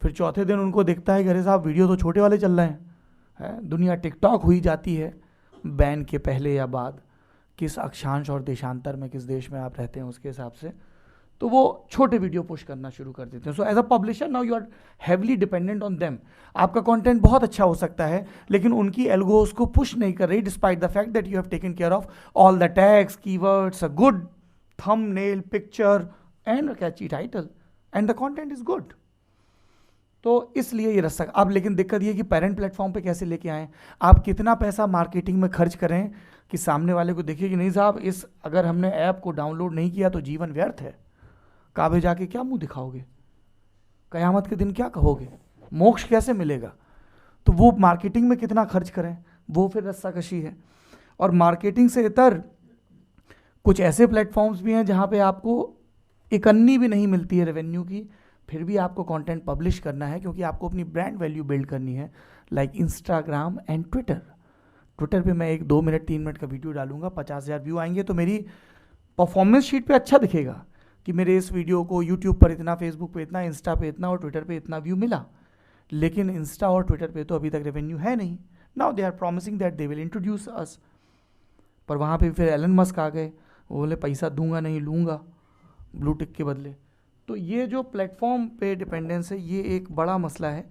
Speaker 3: फिर चौथे दिन उनको दिखता है कि अरे साहब वीडियो तो छोटे वाले चल रहे हैं. दुनिया टिकटॉक हुई जाती है बैन के पहले या बाद, किस अक्षांश और देशांतर में, किस देश में आप रहते हैं उसके हिसाब से, तो वो छोटे वीडियो पुश करना शुरू कर देते हैं. So as a publisher now you are heavily dependent on them. आपका कंटेंट बहुत अच्छा हो सकता है लेकिन उनकी एल्गो उसको पुश नहीं कर रही, despite the fact that you have taken care of all the tags, keywords, a good thumbnail, picture and a Kainchi title, and the content is good. तो इसलिए ये रस्सा. अब लेकिन दिक्कत ये कि पेरेंट प्लेटफॉर्म पे कैसे लेके आएँ. आप कितना पैसा मार्केटिंग में खर्च करें कि सामने वाले को देखिए कि नहीं साहब, इस अगर हमने ऐप को डाउनलोड नहीं किया तो जीवन व्यर्थ है. काबे जाके क्या मुंह दिखाओगे, कयामत के दिन क्या कहोगे, मोक्ष कैसे मिलेगा. तो वो मार्केटिंग में कितना खर्च करें, वो फिर रस्साकशी है. और मार्केटिंग से इतर कुछ ऐसे प्लेटफॉर्म्स भी हैं जहाँ पे आपको एक अन्नी भी नहीं मिलती है रेवेन्यू की, फिर भी आपको कंटेंट पब्लिश करना है क्योंकि आपको अपनी ब्रांड वैल्यू बिल्ड करनी है. Like Instagram and Twitter. Twitter पे मैं एक 2 मिनट 3 मिनट का वीडियो डालूंगा, 50,000 व्यू आएंगे तो मेरी परफॉर्मेंस शीट पे अच्छा दिखेगा कि मेरे इस वीडियो को यूट्यूब पर इतना, फेसबुक पे इतना, इंस्टा पे इतना और ट्विटर पे इतना व्यू मिला. लेकिन इंस्टा और ट्विटर पे तो अभी तक रेवेन्यू है नहीं. Now they are promising that they will introduce us. पर वहाँ पे फिर एलन मस्क आ गए, वो बोले पैसा दूंगा नहीं लूँगा ब्लू टिक के बदले. तो ये जो प्लेटफॉर्म पे डिपेंडेंस है ये एक बड़ा मसला है.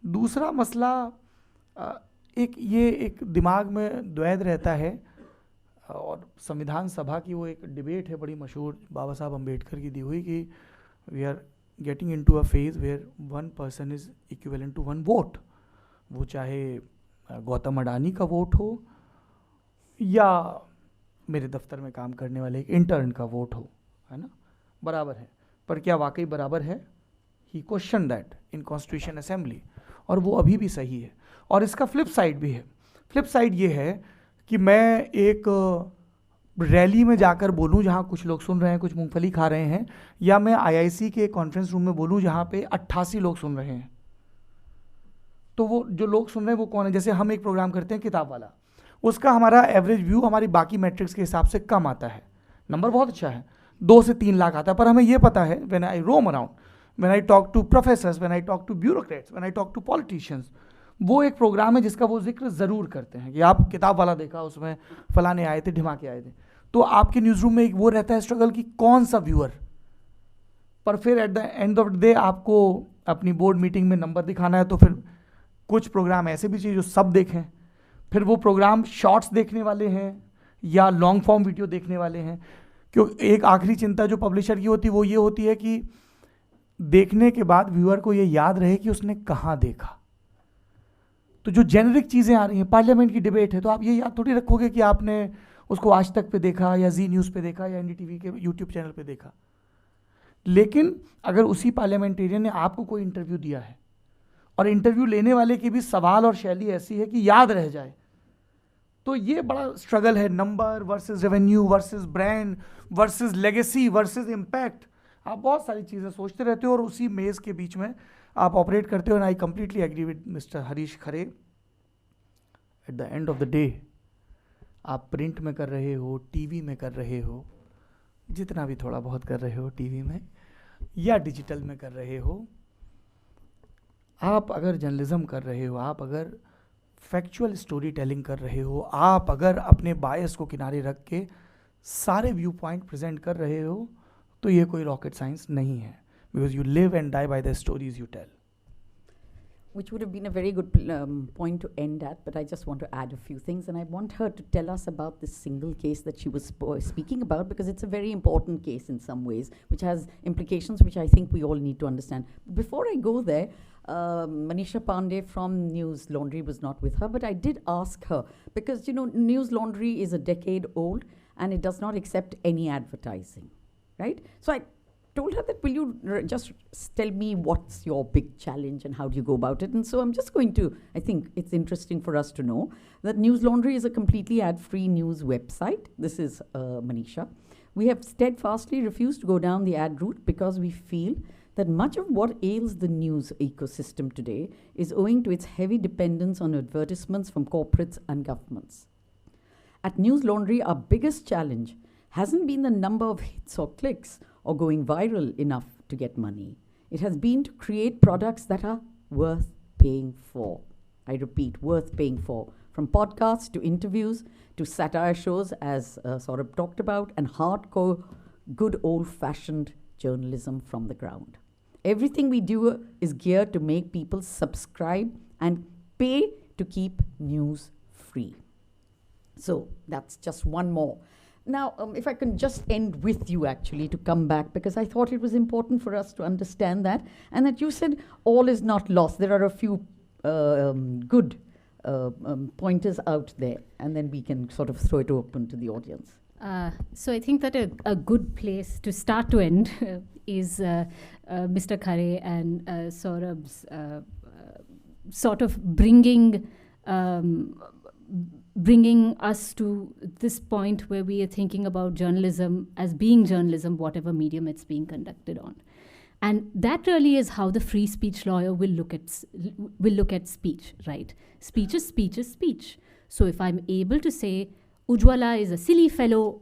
Speaker 3: दूसरा मसला एक दिमाग में द्वैध रहता है और संविधान सभा की वो एक डिबेट है बड़ी मशहूर बाबा साहब अम्बेडकर की दी हुई कि we are getting into a phase where 1 person is equivalent to 1 vote, वो चाहे गौतम अडानी का वोट हो या मेरे दफ्तर में काम करने वाले एक इंटर्न का वोट हो, है ना, बराबर है। पर क्या वाकई बराबर है? He question that in constitution assembly, और वो अभी भी सही है। और इसका फ्लिप साइड भी है। फ्लिप साइड ये है कि मैं एक रैली में जाकर बोलूं जहां कुछ लोग सुन रहे हैं, कुछ मूंगफली खा रहे हैं, या मैं IIC के कॉन्फ्रेंस रूम में बोलूं जहां पे 88 लोग सुन रहे हैं, तो वो जो लोग सुन रहे हैं वो कौन है? जैसे हम एक प्रोग्राम करते हैं किताब वाला, उसका हमारा एवरेज व्यू हमारी बाकी मैट्रिक्स के हिसाब से कम आता है, नंबर बहुत अच्छा है, 2 से 3 लाख आता है, पर हमें ये पता है when I roam around, when I talk to professors, when I talk to bureaucrats, when I talk to politicians, वो एक प्रोग्राम है जिसका वो जिक्र ज़रूर करते हैं कि आप किताब वाला देखा, उसमें फलाने आए थे, ढिमाके आए थे। तो आपके न्यूज़ रूम में एक वो रहता है स्ट्रगल कि कौन सा व्यूअर, पर फिर eight the end of the day आपको अपनी बोर्ड मीटिंग में नंबर दिखाना है, तो फिर कुछ प्रोग्राम ऐसे भी चाहिए जो सब देखें, फिर वो प्रोग्राम शॉर्ट्स देखने वाले हैं या लॉन्ग फॉर्म वीडियो देखने वाले हैं। क्यों एक आखिरी चिंता जो पब्लिशर की होती है वो ये होती है कि देखने के बाद व्यूअर को ये याद रहे कि उसने कहाँ देखा। तो जो जेनरिक चीज़ें आ रही हैं, पार्लियामेंट की डिबेट है, तो आप ये याद थोड़ी रखोगे कि आपने उसको आज तक पे देखा या जी न्यूज़ पे देखा या NDTV के यूट्यूब चैनल पे देखा। लेकिन अगर उसी पार्लियामेंटेरियन ने आपको कोई इंटरव्यू दिया है और इंटरव्यू लेने वाले की भी सवाल और शैली ऐसी है कि याद रह जाए, तो ये बड़ा स्ट्रगल है, number versus revenue versus brand versus legacy versus impact. आप बहुत सारी चीज़ें सोचते रहते हो और उसी मेज़ के बीच में आप ऑपरेट करते हो। And I completely agree with mister Harish Khare, at the end of the day आप प्रिंट में कर रहे हो, टीवी में कर रहे हो, जितना भी थोड़ा बहुत कर रहे हो टीवी में या डिजिटल में कर रहे हो, आप अगर जर्नलिज्म कर रहे हो, आप अगर फैक्चुअल स्टोरी टेलिंग कर रहे हो, आप अगर अपने बायस को किनारे रख के सारे व्यू पॉइंट प्रेजेंट कर रहे हो, तो ये कोई रॉकेट साइंस नहीं है, because you live and die by the stories you tell.
Speaker 2: Which would have been a very good point to end at, but I just want to add a few things, and I want her to tell us about this single case that she was speaking about, because it's a very important case in some ways, which has implications which I think we all need to understand. Before I go there, Manisha Pandey from News Laundry was not with her, but I did ask her, because, you know, News Laundry is a decade old and it does not accept any advertising, right? So I told her that, will you just tell me what's your big challenge and how do you go about it? And so I'm just going to, I think it's interesting for us to know that News Laundry is a completely ad-free news website. This is Manisha. We have steadfastly refused to go down the ad route because we feel that much of what ails the news ecosystem today is owing to its heavy dependence on advertisements from corporates and governments. At News Laundry, our biggest challenge hasn't been the number of hits or clicks or going viral enough to get money. It has been to create products that are worth paying for. I repeat, worth paying for. From podcasts to interviews to satire shows, as Saurabh talked about, and hardcore, good old-fashioned journalism from the ground. Everything we do is geared to make people subscribe and pay to keep news free. So that's just one more. Now, if I can just end with you actually to come back, because I thought it was important for us to understand that, and that you said all is not lost. There are a few good pointers out there, and then we can sort of throw it open to the audience.
Speaker 5: So I think that a good place to start to end is Mr. Khare and Saurabh's sort of bringing us to this point where we are thinking about journalism as being journalism, whatever medium it's being conducted on. And that really is how the free speech lawyer will look at speech, right? Speech is speech is speech. So if I'm able to say Ujwala is a silly fellow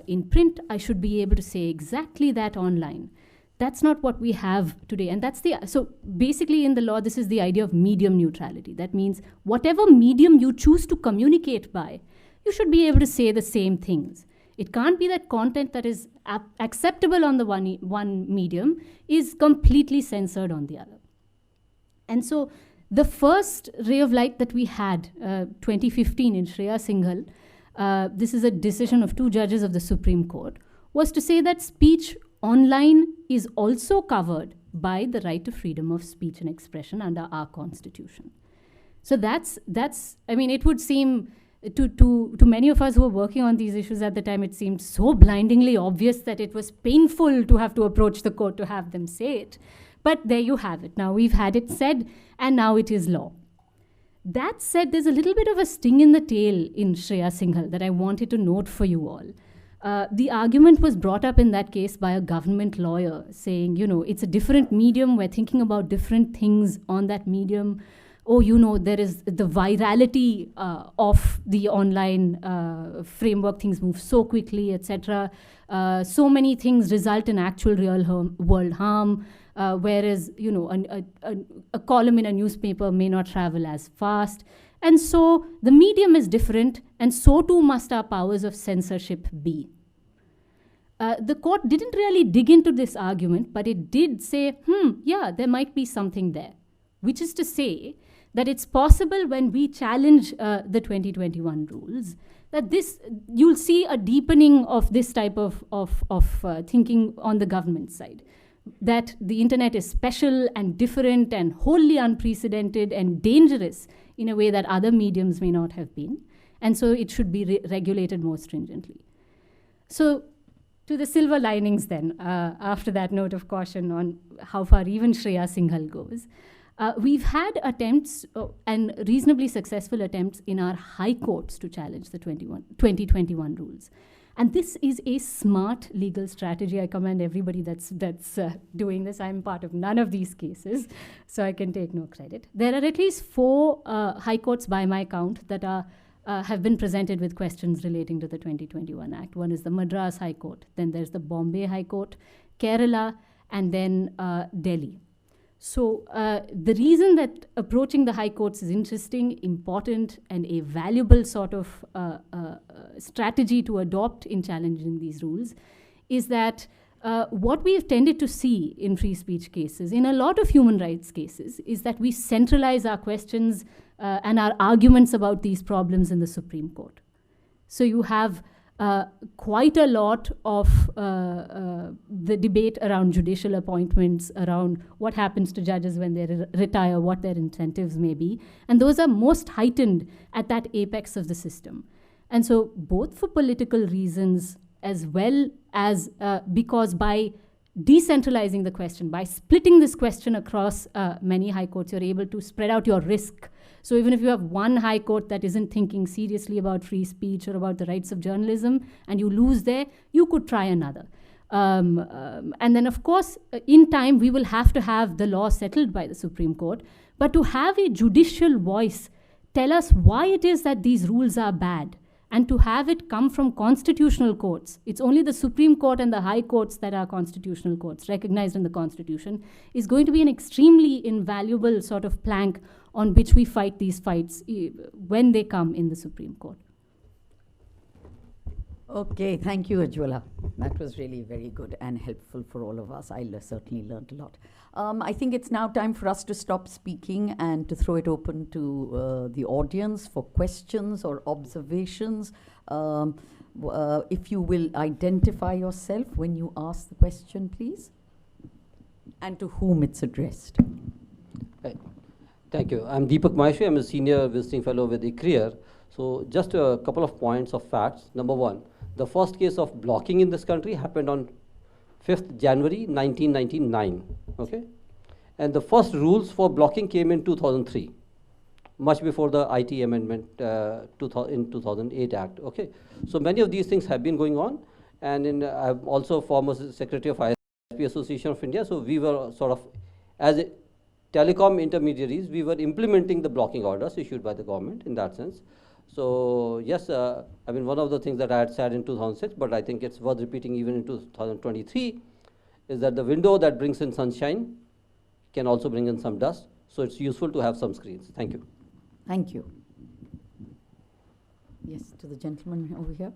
Speaker 5: in print, I should be able to say exactly that online. That's not what we have today. And so basically in the law, this is the idea of medium neutrality. That means whatever medium you choose to communicate by, you should be able to say the same things. It can't be that content that is acceptable on the one medium is completely censored on the other. And so the first ray of light that we had, 2015 in Shreya Singhal, this is a decision of 2 judges of the Supreme Court, was to say that speech online is also covered by the right to freedom of speech and expression under our Constitution. So that's I mean, it would seem to many of us who were working on these issues at the time, it seemed so blindingly obvious that it was painful to have to approach the court to have them say it. But there you have it. Now we've had it said, and now it is law. That said, there's a little bit of a sting in the tail in 𝗖𝗵𝗶𝗶𝗀𝗃 that I wanted to note for you all. The argument was brought up in that case by a government lawyer saying, you know, it's a different medium, we're thinking about different things on that medium. Oh, you know, there is the virality of the online framework, things move so quickly, etc. So many things result in actual real world harm, whereas, you know, a column in a newspaper may not travel as fast. And so the medium is different, and so too must our powers of censorship be. The court didn't really dig into this argument, but it did say, yeah, there might be something there, which is to say that it's possible when we challenge the 2021 rules, that you'll see a deepening of this type of thinking on the government side, that the internet is special and different and wholly unprecedented and dangerous in a way that other mediums may not have been, and so it should be regulated more stringently. So to the silver linings then, after that note of caution on how far even Shreya Singhal goes, we've had attempts, and reasonably successful attempts, in our high courts to challenge the 2021 rules. And this is a smart legal strategy. I commend everybody that's doing this. I'm part of none of these cases, so I can take no credit. There are at least 4 high courts, by my count, that have been presented with questions relating to the 2021 Act. One is the Madras High Court, then there's the Bombay High Court, Kerala, and then Delhi. So the reason that approaching the high courts is interesting, important, and a valuable sort of strategy to adopt in challenging these rules is that what we've tended to see in free speech cases, in a lot of human rights cases, is that we centralize our questions and our arguments about these problems in the Supreme Court. So you have quite a lot of the debate around judicial appointments, around what happens to judges when they retire, what their incentives may be. And those are most heightened at that apex of the system. And so both for political reasons as well as because by decentralizing the question, by splitting this question across many high courts, you're able to spread out your risk. So even if you have one high court that isn't thinking seriously about free speech or about the rights of journalism, and you lose there, you could try another. And then, of course, in time, we will have to have the law settled by the Supreme Court. But to have a judicial voice tell us why it is that these rules are bad, and to have it come from constitutional courts, it's only the Supreme Court and the high courts that are constitutional courts, recognized in the Constitution, is going to be an extremely invaluable sort of plank on which we fight these fights when they come in the Supreme Court.
Speaker 2: Okay, thank you, Ujwala. That was really very good and helpful for all of us. I certainly learned a lot. I think it's now time for us to stop speaking and to throw it open to the audience for questions or observations. If you will identify yourself when you ask the question, please, and to whom it's addressed.
Speaker 6: Thank you. I'm 𝗍𝗵𝗶𝗶𝗀𝗏. I'm a senior visiting fellow with IIC. So just a couple of points of facts. Number one, the first case of blocking in this country happened on 5th January 1999. Okay? And the first rules for blocking came in 2003, much before the IT amendment in 2008 Act. Okay? So many of these things have been going on. And I'm also former secretary of IIC Association of India. So we were sort of, as telecom intermediaries, we were implementing the blocking orders issued by the government in that sense. So yes, I mean, one of the things that I had said in 2006, but I think it's worth repeating even in 2023, is that the window that brings in sunshine can also bring in some dust. So it's useful to have some screens. Thank you.
Speaker 2: Thank you. Yes, to the gentleman over here.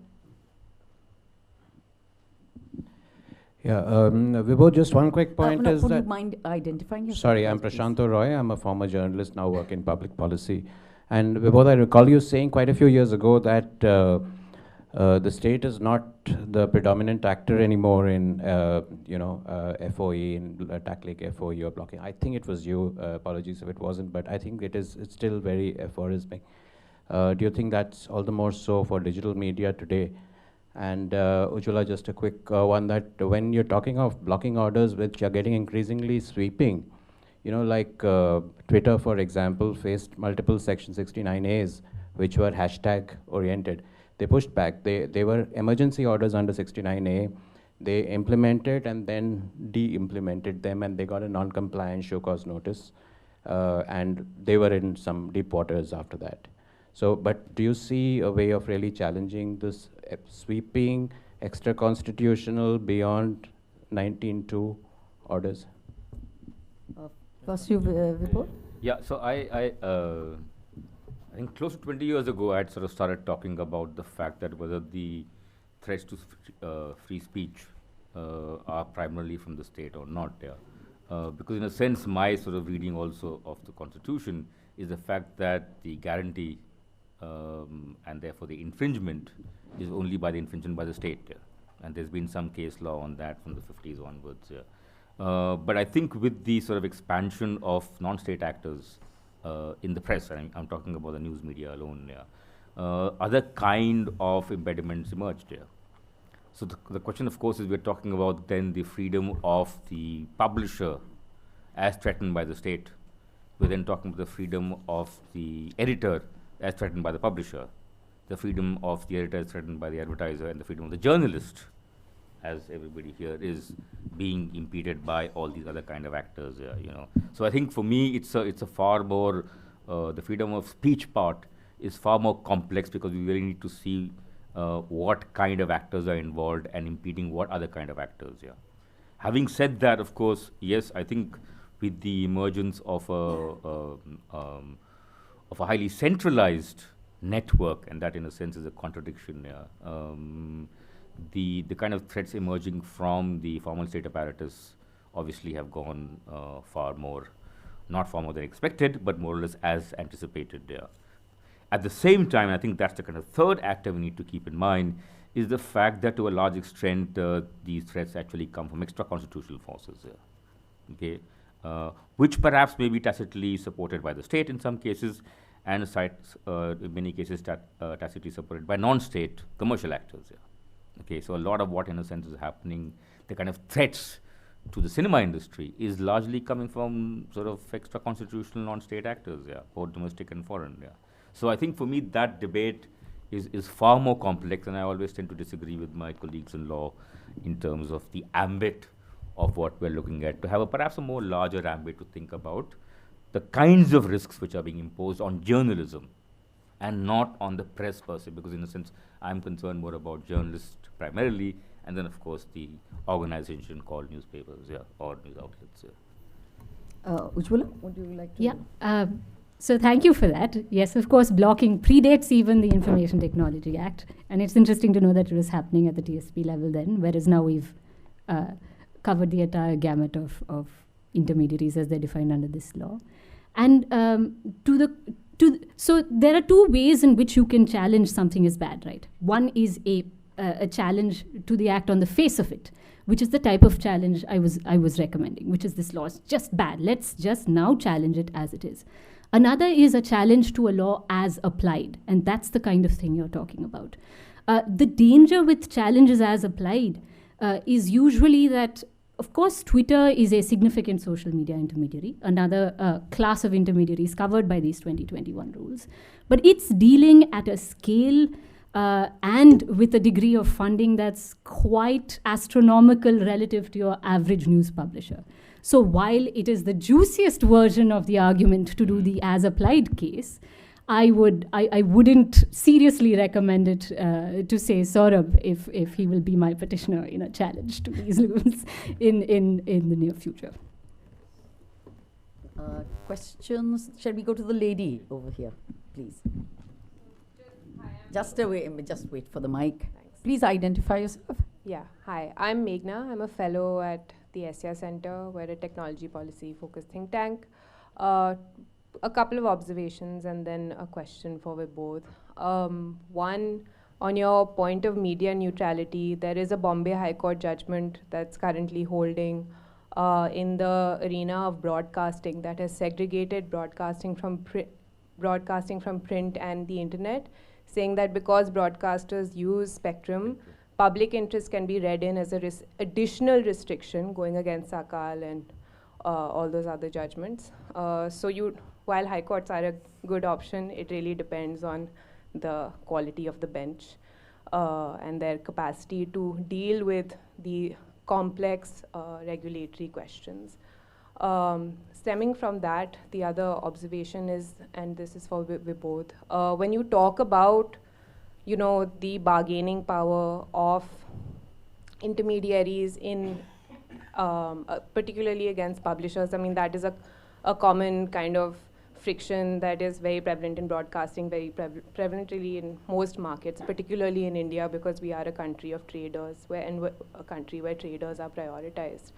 Speaker 7: Yeah, Vibodh, just one quick point is
Speaker 2: would
Speaker 7: that...
Speaker 2: you mind identifying yourself?
Speaker 7: Sorry, I'm Prashant Roy. I'm a former journalist, now work in public policy. And Vibodh, I recall you saying quite a few years ago that the state is not the predominant actor anymore in, FOE, in tackling FOE or blocking. I think it was you, apologies if it wasn't, but I think it's still very aphorismic. Do you think that's all the more so for digital media today? And Ujwala, just a quick one, that when you're talking of blocking orders which are getting increasingly sweeping, like Twitter, for example, faced multiple Section 69As which were hashtag oriented. They pushed back. They were emergency orders under 69A. They implemented and then de-implemented them, and they got a non-compliance show cause notice. And they were in some deep waters after that. So, but do you see a way of really challenging this sweeping, extra-constitutional, beyond 19.2 orders?
Speaker 2: First you, Vibodh?
Speaker 4: Yeah, so I think close to 20 years ago, I had sort of started talking about the fact that whether the threats to free speech are primarily from the state or not. Because in a sense, my sort of reading also of the Constitution is the fact that the guarantee and therefore the infringement is only by the infringement by the state. And there's been some case law on that from the 50s onwards. But I think with the sort of expansion of non-state actors in the press, and I'm talking about the news media alone, other kind of impediments emerged here. So the question, of course, is we're talking about then the freedom of the publisher as threatened by the state. We're then talking about the freedom of the editor as threatened by the publisher, the freedom of the editor as threatened by the advertiser, and the freedom of the journalist, as everybody here is being impeded by all these other kind of actors. So I think for me, it's a far more the freedom of speech part is far more complex, because we really need to see what kind of actors are involved and impeding what other kind of actors. Having said that, of course, yes, I think with the emergence of a highly centralized network, and that in a sense is a contradiction. The kind of threats emerging from the formal state apparatus obviously have gone not far more than expected, but more or less as anticipated. At the same time, I think that's the kind of third actor we need to keep in mind, is the fact that to a large extent these threats actually come from extra-constitutional forces, which perhaps may be tacitly supported by the state in some cases, and in many cases tacitly supported by non-state commercial actors. So a lot of what in a sense is happening, the kind of threats to the cinema industry, is largely coming from sort of extra-constitutional non-state actors, both domestic and foreign. So I think for me that debate is far more complex, and I always tend to disagree with my colleagues in law in terms of the ambit of what we're looking at, to have perhaps a more larger ambit to think about the kinds of risks which are being imposed on journalism and not on the press per se, because in a sense I'm concerned more about journalists primarily, and then of course the organization called newspapers or news outlets.
Speaker 2: Ujwala, would you like to?
Speaker 5: Yeah. So thank you for that. Yes, of course, blocking predates even the Information Technology Act. And it's interesting to know that it was happening at the TSP level then, whereas now we've covered the entire gamut of intermediaries as they're defined under this law. And so there are two ways in which you can challenge something is bad, right? One is a challenge to the act on the face of it, which is the type of challenge I was recommending, which is this law is just bad. Let's just now challenge it as it is. Another is a challenge to a law as applied, and that's the kind of thing you're talking about. The danger with challenges as applied is usually that, of course, Twitter is a significant social media intermediary, another class of intermediaries covered by these 2021 rules, but it's dealing at a scale and with a degree of funding that's quite astronomical relative to your average news publisher. So while it is the juiciest version of the argument to do the as-applied case, I wouldn't seriously recommend it to say Saurabh if he will be my petitioner in a challenge to these rules in the near future.
Speaker 2: Questions? Shall we go to the lady over here, please? Just wait for the mic.
Speaker 8: Thanks.
Speaker 2: Please identify yourself.
Speaker 8: Yeah, hi, I'm Meghna. I'm a fellow at the 𝗖𝗵 Center. We're a technology policy focused think tank. A couple of observations and then a question for Vibodh. One, On your point of media neutrality, there is a Bombay High Court judgment that's currently holding in the arena of broadcasting that has segregated broadcasting from print and the internet, saying that because broadcasters use spectrum, public interest can be read in as a additional restriction going against Sakal and all those other judgments. While high courts are a good option, it really depends on the quality of the bench and their capacity to deal with the complex regulatory questions. Stemming from that, the other observation is, and this is for Vibodh, when you talk about, the bargaining power of intermediaries in, particularly against publishers, I mean, that is a common kind of friction that is very prevalent in broadcasting, very prevalent really in most markets, particularly in India, because we are a country of traders, a country where traders are prioritized.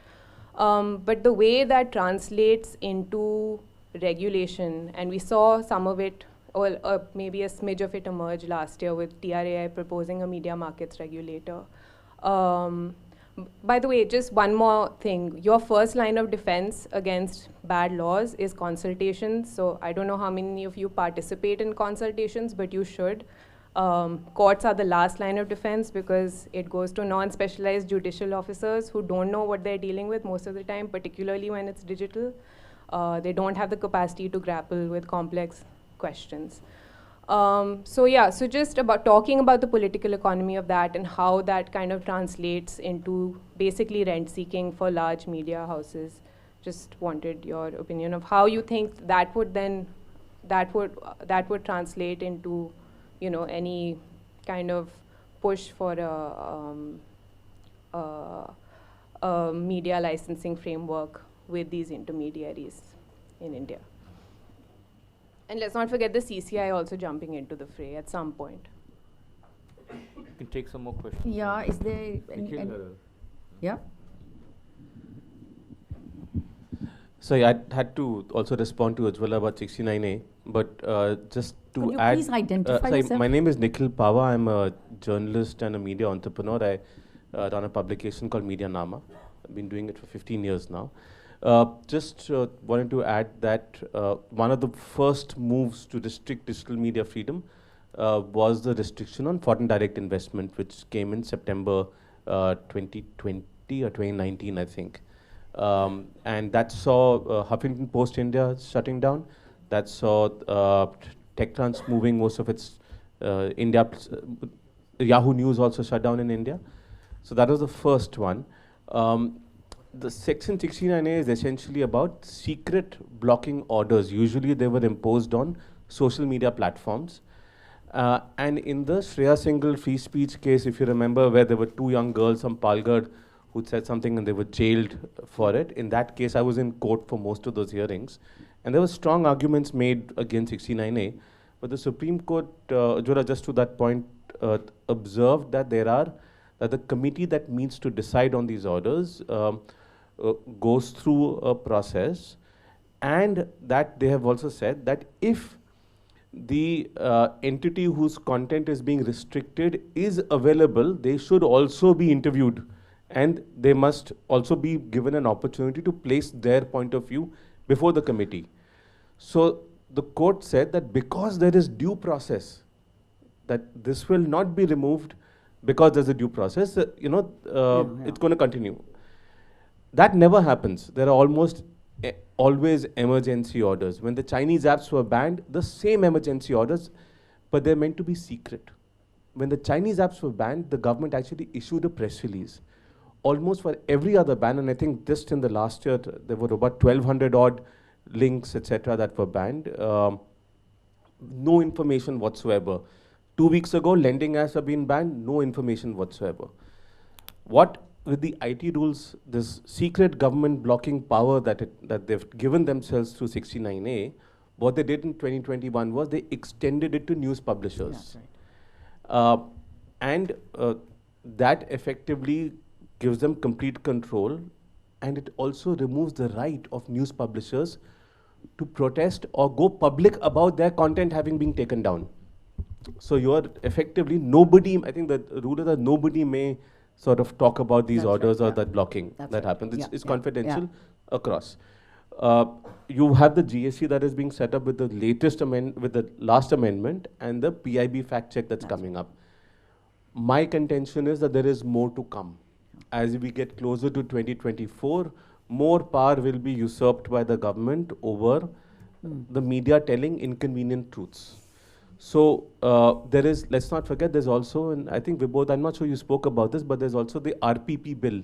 Speaker 8: But the way that translates into regulation, and we saw some of it, or maybe a smidge of it emerge last year with TRAI proposing a media markets regulator. By the way, just one more thing. Your first line of defense against bad laws is consultations. So I don't know how many of you participate in consultations, but you should. Courts are the last line of defense because it goes to non-specialized judicial officers who don't know what they're dealing with most of the time, particularly when it's digital. They don't have the capacity to grapple with complex questions. So just about talking about the political economy of that and how that kind of translates into basically rent seeking for large media houses. Just wanted your opinion of how you think that would translate into, any kind of push for a media licensing framework with these intermediaries in India. And let's not forget the CCI also jumping into the fray at some point.
Speaker 4: You can take some more questions.
Speaker 2: Yeah, is there any yeah?
Speaker 9: So I had to also respond to 𝗖𝗵𝗶𝗶𝗀𝗲𝗂𝗶𝗂𝗍, but just to
Speaker 2: Could you
Speaker 9: add,
Speaker 2: please identify yourself?
Speaker 9: my name is 𝗖𝗵𝗶𝗶𝗀𝗲. I'm a journalist and a media entrepreneur. I run a publication called 𝗵𝗔𝗏. I've been doing it for 15 years now. Just wanted to add that one of the first moves to restrict digital media freedom was the restriction on foreign direct investment, which came in September 2020 or 2019, I think. And that saw Huffington Post India shutting down. That saw TechCrunch moving most of its Yahoo News also shut down in India. So that was the first one. The Section 69A is essentially about secret blocking orders. Usually they were imposed on social media platforms. And in the Shreya Singhal free speech case, if you remember, where there were two young girls from Palghar who said something and they were jailed for it. In that case, I was in court for most of those hearings. And there were strong arguments made against 69A. But the Supreme Court, Ujwala, just to that point, observed that that the committee that meets to decide on these orders goes through a process, and that they have also said that if the entity whose content is being restricted is available, they should also be interviewed, and they must also be given an opportunity to place their point of view before the committee. So the court said that because there is due process, that this will not be removed because there's a due process, it's going to continue. That never happens. There are almost always emergency orders. When the Chinese apps were banned, the same emergency orders, but they're meant to be secret. When the Chinese apps were banned, the government actually issued a press release. Almost for every other ban, and I think just in the last year, there were about 1,200 odd links, etc., that were banned. No information whatsoever. 2 weeks ago, lending apps have been banned, no information whatsoever. What with the IT rules, this secret government blocking power that they've given themselves through 69A, what they did in 2021 was they extended it to news publishers. Right. And that effectively gives them complete control, and it also removes the right of news publishers to protest or go public about their content having been taken down. So you're effectively nobody, I think the rule is that nobody may sort of talk about these orders or that blocking that happens. It's confidential across. You have the GSC that is being set up with the latest with the last amendment and the PIB fact check that's coming up. My contention is that there is more to come. As we get closer to 2024, more power will be usurped by the government over the media telling inconvenient truths. So there is, let's not forget, there's also, and I think Vibodh, I'm not sure you spoke about this, but there's also the RPP bill,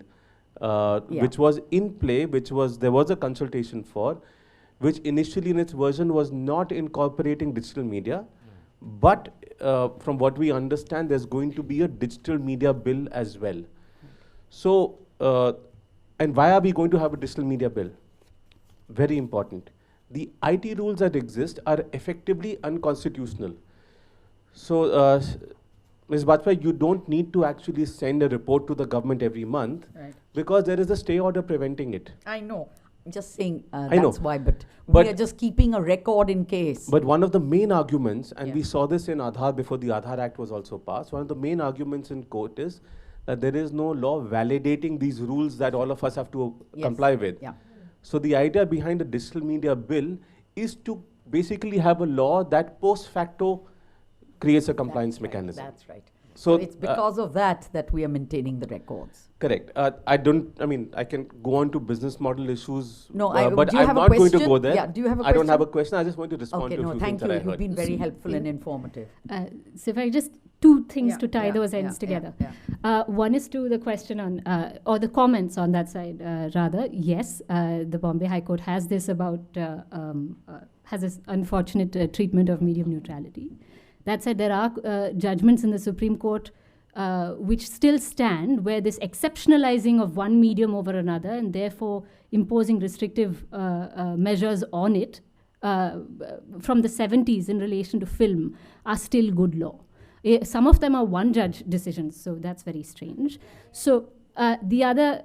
Speaker 9: which was in play, there was a consultation for, which initially in its version was not incorporating digital media, but from what we understand, there's going to be a digital media bill as well. So, and why are we going to have a digital media bill? Very important. The IT rules that exist are effectively unconstitutional. So, Ms. Bajpai, you don't need to actually send a report to the government every month because there is a stay order preventing it.
Speaker 2: I know. I'm just saying that's why, but we are just keeping a record in case.
Speaker 9: But one of the main arguments, and we saw this in Aadhaar before the Aadhaar Act was also passed, one of the main arguments in court is that there is no law validating these rules that all of us have to comply with. So the idea behind the digital media bill is to basically have a law that post facto creates a compliance mechanism.
Speaker 2: That's right. So it's because of that we are maintaining the records.
Speaker 9: Correct. I can go on to business model issues,
Speaker 2: no,
Speaker 9: but I'm not going to go there.
Speaker 2: Yeah, do you have a question?
Speaker 9: I don't have a question. I just want to respond to a few things that I heard.
Speaker 2: You've been very helpful and informative.
Speaker 5: So if I just two things to tie those ends together. One is to the question on, or the comments on that side, rather. Yes, the Bombay High Court has this about, has this unfortunate treatment of medium neutrality. That said, there are judgments in the Supreme Court which still stand, where this exceptionalizing of one medium over another and therefore imposing restrictive measures on it from the 70s in relation to film are still good law. Some of them are one-judge decisions, so that's very strange. So the other,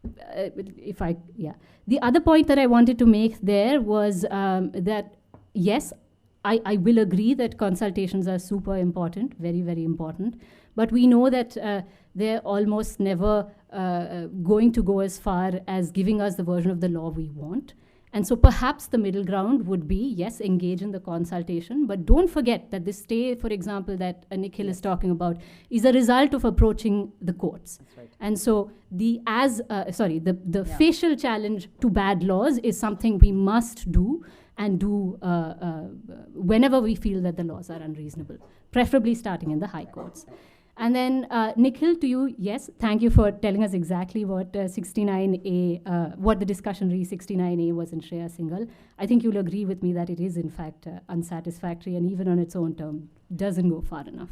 Speaker 5: the other point that I wanted to make there was that, yes, I will agree that consultations are super important, very, very important. But we know that they're almost never going to go as far as giving us the version of the law we want. And so perhaps the middle ground would be, yes, engage in the consultation, but don't forget that this stay, for example, that Nikhil is talking about, is a result of approaching the courts. That's right. And so the facial challenge to bad laws is something we must do and do whenever we feel that the laws are unreasonable, preferably starting in the high courts. And then, Nikhil, to you, yes, thank you for telling us exactly what 69A, what the discussion re 69A was in Shreya Singhal. I think you'll agree with me that it is, in fact, unsatisfactory and even on its own term, doesn't go far enough.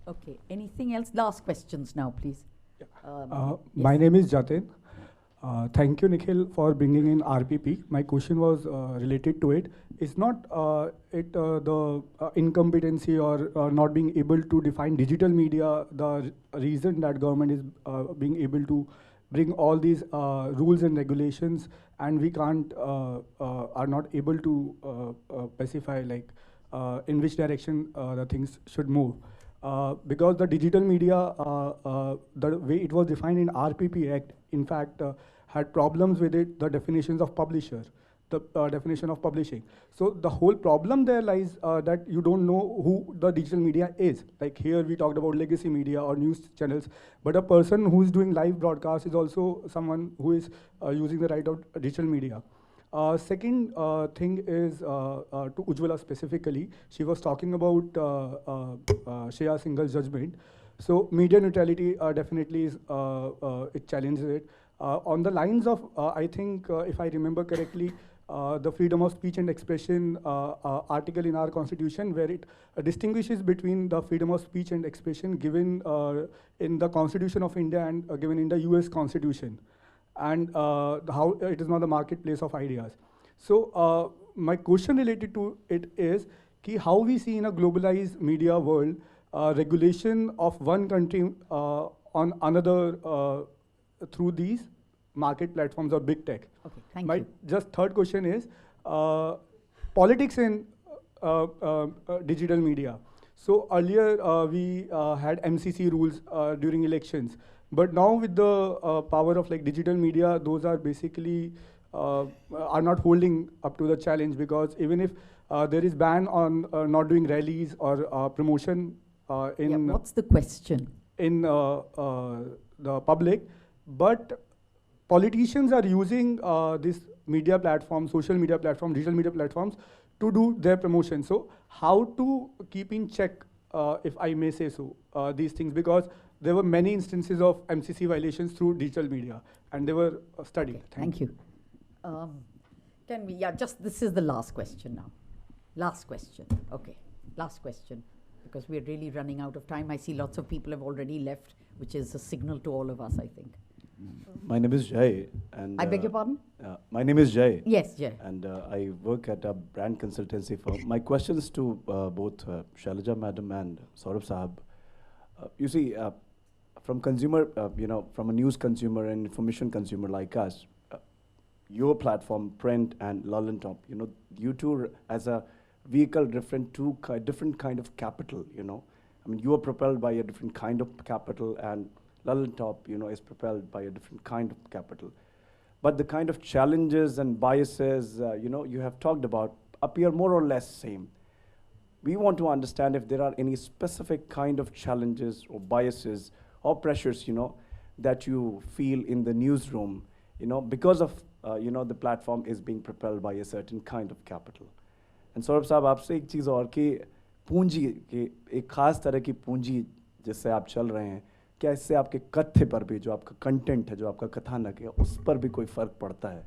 Speaker 2: Okay, anything else? Last questions now, please.
Speaker 10: My name is Jatin. Thank you, Nikhil, for bringing in RPP. My question was related to it. It's not the incompetency or not being able to define digital media, the reason that government is being able to bring all these rules and regulations, and we can't, are not able to specify like in which direction the things should move. Because the digital media, the way it was defined in RPP Act, in fact, had problems with it, the definitions of publisher, the definition of publishing. So the whole problem there lies that you don't know who the digital media is. Like here we talked about legacy media or news channels, but a person who's doing live broadcast is also someone who is using the right of digital media. Second thing is to Ujwala specifically. She was talking about Shreya Singhal's judgment. So media neutrality definitely is, it challenges it. On the lines of, I think, if I remember correctly, the freedom of speech and expression article in our constitution, where it distinguishes between the freedom of speech and expression given in the Constitution of India and given in the US Constitution, and how it is not the marketplace of ideas. So my question related to it is how we see in a globalized media world regulation of one country on another through these market platforms or big tech.
Speaker 2: Okay, thank you.
Speaker 10: My just third question is politics in digital media. So earlier we had MCC rules during elections, but now with the power of like digital media, those are basically are not holding up to the challenge, because even if there is ban on not doing rallies or promotion in
Speaker 2: what's the question?
Speaker 10: In the public, but politicians are using this media platform, social media platform, digital media platforms to do their promotion. So how to keep in check, if I may say so, these things, because there were many instances of MCC violations through digital media, and they were studied.
Speaker 2: Okay, thank you. Can we, this is the last question now. Last question, okay, last question, because we're really running out of time. I see lots of people have already left, which is a signal to all of us, I think.
Speaker 11: My name is Jai, and
Speaker 2: I beg your pardon?
Speaker 11: My name is Jai.
Speaker 2: Yes, Jai.
Speaker 11: And I work at a brand consultancy firm. My question is to both Shailaja Madam and Saurabh Sahab. You see, from consumer, from a news consumer and information consumer like us, your platform, print and Lallantop, you two as a vehicle different kind of capital, I mean, you are propelled by a different kind of capital, and Lallantop, is propelled by a different kind of capital. But the kind of challenges and biases, you have talked about appear more or less same. We want to understand if there are any specific kind of challenges or biases or pressures, that you feel in the newsroom, because of, the platform is being propelled by a certain kind of capital. And Saurabh Sahab, आपसे एक चीज़ और कि पूंजी के एक खास तरह की पूंजी जिससे आप चल रहे हैं, क्या इससे आपके कथ्य पर भी, जो आपका कंटेंट है, जो आपका कथानक है, उस पर भी कोई फर्क पड़ता है?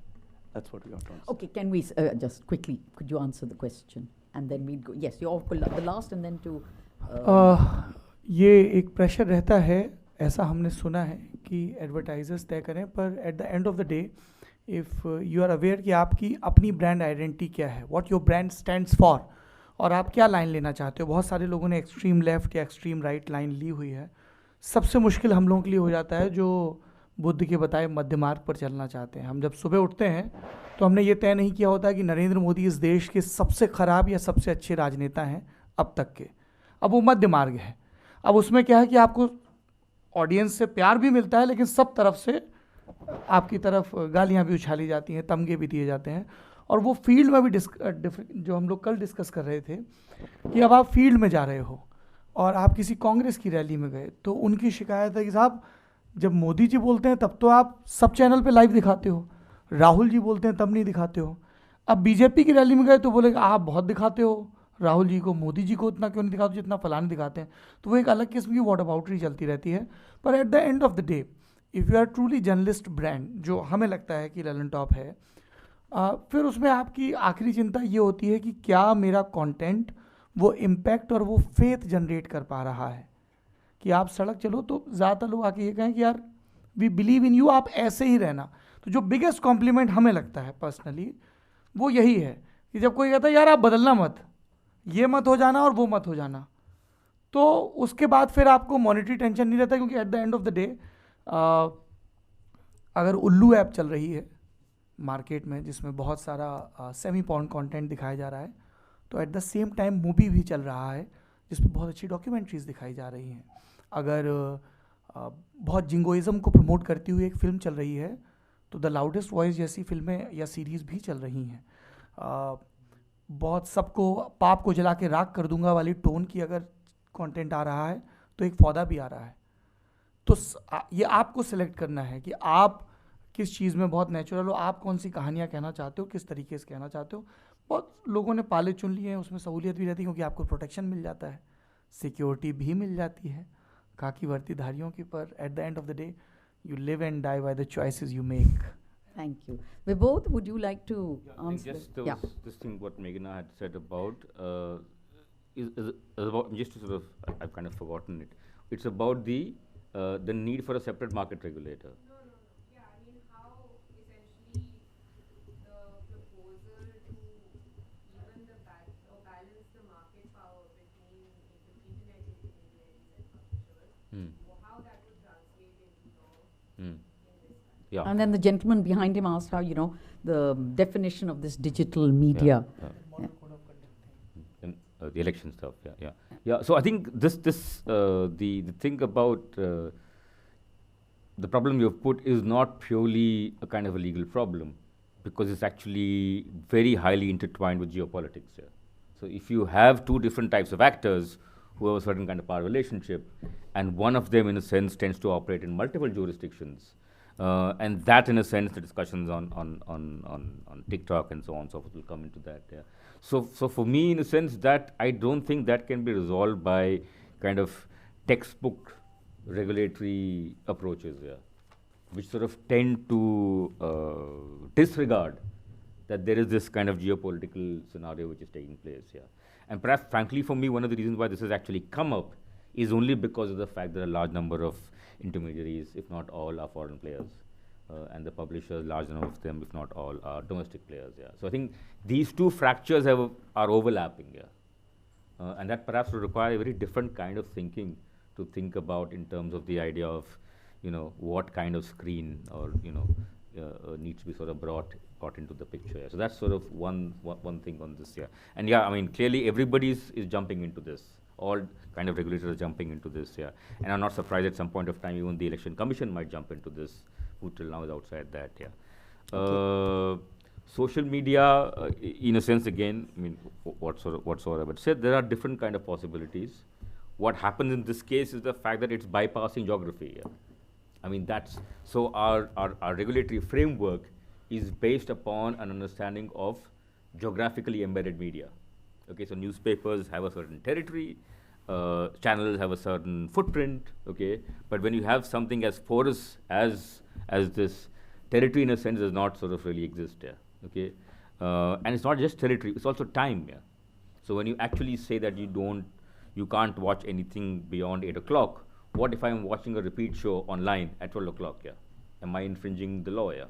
Speaker 11: That's what we are trying to say.
Speaker 2: Okay, can we just quickly, could you answer the question? And then we'd go, yes, you're the last, and then to...
Speaker 3: ये एक प्रेशर रहता है, ऐसा हमने सुना है कि एडवर्टाइजर्स तय करें, पर at the end of the day if you are aware कि आपकी अपनी ब्रांड आइडेंटिटी क्या है, what your brand stands for, और आप क्या लाइन लेना चाहते हो. बहुत सारे लोगों ने एक्सट्रीम लेफ्ट या एक्सट्रीम राइट लाइन ली हुई है. सबसे मुश्किल हम लोगों के लिए हो जाता है जो बुद्ध के बताए मध्य मार्ग पर चलना चाहते हैं. हम जब सुबह उठते हैं तो हमने ये तय नहीं किया होता कि नरेंद्र मोदी इस देश के सबसे ख़राब या सबसे अच्छे राजनेता हैं अब तक के. अब वो मध्य मार्ग है. अब उसमें क्या है कि आपको ऑडियंस से प्यार भी मिलता है, लेकिन सब तरफ से आपकी तरफ गालियाँ भी उछाली जाती हैं, तमगे भी दिए जाते हैं. और वो फील्ड में भी जो हम लोग कल डिस्कस कर रहे थे कि अब आप फील्ड में जा रहे हो और आप किसी कांग्रेस की रैली में गए, तो उनकी शिकायत है कि साहब जब मोदी जी बोलते हैं तब तो आप सब चैनल पे लाइव दिखाते हो, राहुल जी बोलते हैं तब नहीं दिखाते हो. अब बीजेपी की रैली में गए तो बोले आप बहुत दिखाते हो राहुल जी को, मोदी जी को उतना क्यों नहीं दिखाते जितना फलाने दिखाते हैं. तो वो एक अलग किस्म की वॉट अबाउटरी चलती रहती है. पर at the end of the day if you are truly journalist brand, जो हमें लगता है कि लल्लनटॉप है, फिर उसमें आपकी आखिरी चिंता ये होती है कि क्या मेरा कंटेंट वो इम्पैक्ट और वो फेथ जनरेट कर पा रहा है. कि आप सड़क चलो तो ज़्यादातर लोग आके ये कहें कि यार वी बिलीव इन यू, आप ऐसे ही रहना. तो जो बिगेस्ट कॉम्प्लीमेंट हमें लगता है पर्सनली वो यही है कि जब कोई कहता है यार आप बदलना मत, ये मत हो जाना और वो मत हो जाना, तो उसके बाद फिर आपको मॉनिटरी टेंशन नहीं रहता. क्योंकि eight the end of the day अगर उल्लू ऐप चल रही है मार्केट में जिसमें बहुत सारा सेमी पॉर्न कंटेंट दिखाया जा रहा है, तो at the same time movie भी चल रहा है जिसमें बहुत अच्छी डॉक्यूमेंट्रीज दिखाई जा रही हैं. अगर बहुत जिंगोइज़म को प्रमोट करती हुई एक फ़िल्म चल रही है तो द लाउडेस्ट वॉइस जैसी फिल्में या सीरीज़ भी चल रही हैं. बहुत सबको पाप को जला के राख कर दूंगा वाली टोन की अगर कंटेंट आ रहा है तो एक पौधा भी आ रहा है. तो ये आपको सिलेक्ट करना है कि आप किस चीज़ में बहुत नेचुरल हो, आप कौन सी कहानियाँ कहना चाहते हो, किस तरीके से कहना चाहते हो. बहुत लोगों ने पाले चुन लिए हैं, उसमें सहूलियत भी रहती है क्योंकि आपको प्रोटेक्शन मिल जाता है, सिक्योरिटी भी मिल जाती है खाकी वर्दीधारियों की. पर at the end of the day you live and die by the choices you make.
Speaker 2: Thank you. Vibodh, would you like to answer?
Speaker 4: Just this thing what Meghna had said about is about, just to sort of, I've kind of forgotten it. It's about the need for a separate market regulator.
Speaker 8: Yeah, I mean how essentially the proposal to even balance the market power between the internet intermediaries and publishers. How that would translate into law in this country.
Speaker 4: Yeah.
Speaker 2: And then the gentleman behind him asked how, the definition of this digital media.
Speaker 4: The election stuff, yeah. Yeah, so I think the thing about the problem you've put is not purely a kind of a legal problem, because it's actually very highly intertwined with geopolitics. Yeah. So if you have two different types of actors who have a certain kind of power relationship, and one of them in a sense tends to operate in multiple jurisdictions, and that in a sense the discussions on TikTok and so on and so forth will come into that. Yeah. So for me, in a sense, that I don't think that can be resolved by kind of textbook regulatory approaches, yeah, which sort of tend to disregard that there is this kind of geopolitical scenario which is taking place here. And perhaps, frankly, for me, one of the reasons why this has actually come up is only because of the fact that a large number of intermediaries, if not all, are foreign players. And the publishers, large number of them, if not all, are domestic players. Yeah. So I think these two fractures are overlapping. Yeah. And that perhaps will require a very different kind of thinking to think about in terms of the idea of, what kind of screen or needs to be sort of brought into the picture. Yeah. So that's sort of one thing on this. Yeah. And yeah, I mean, clearly everybody is jumping into this. All kind of regulators are jumping into this. Yeah. And I'm not surprised at some point of time even the Election Commission might jump into this, who till now is outside that. Yeah. Okay. Social media, in a sense, again, I mean, what Saurabh said, there are different kind of possibilities. What happens in this case is the fact that it's bypassing geography. Yeah. I mean, so our regulatory framework is based upon an understanding of geographically embedded media. Okay, so newspapers have a certain territory, channels have a certain footprint, okay, but when you have something as porous as this, territory in a sense does not sort of really exist there, okay, and it's not just territory, it's also time. Yeah. So when you actually say that you can't watch anything beyond 8 o'clock, what if I'm watching a repeat show online at 12 o'clock? Yeah. Am I infringing the law? Yeah.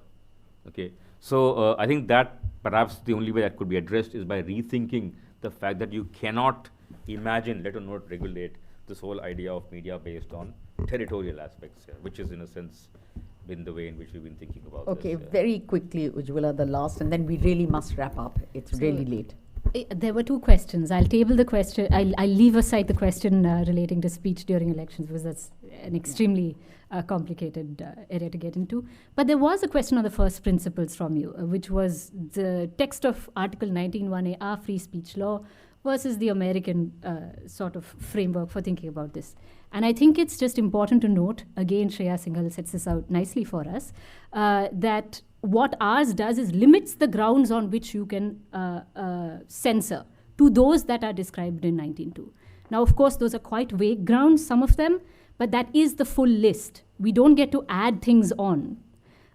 Speaker 4: Okay. So I think that perhaps the only way that could be addressed is by rethinking the fact that you cannot imagine, let alone regulate, this whole idea of media based on territorial aspects, yeah, which is in a sense been the way in which we've been thinking about this.
Speaker 2: Okay, very quickly, Ujwala, the last, and then we really must wrap up. It's really late.
Speaker 5: There were two questions. I'll table the question. I'll leave aside the question relating to speech during elections, because that's an extremely complicated area to get into. But there was a question on the first principles from you, which was the text of Article 19(1)(a), our free speech law, versus the American sort of framework for thinking about this. And I think it's just important to note, again, Shreya Singhal sets this out nicely for us, that what ours does is limits the grounds on which you can censor to those that are described in 19(2). Now, of course, those are quite vague grounds, some of them, but that is the full list. We don't get to add things on.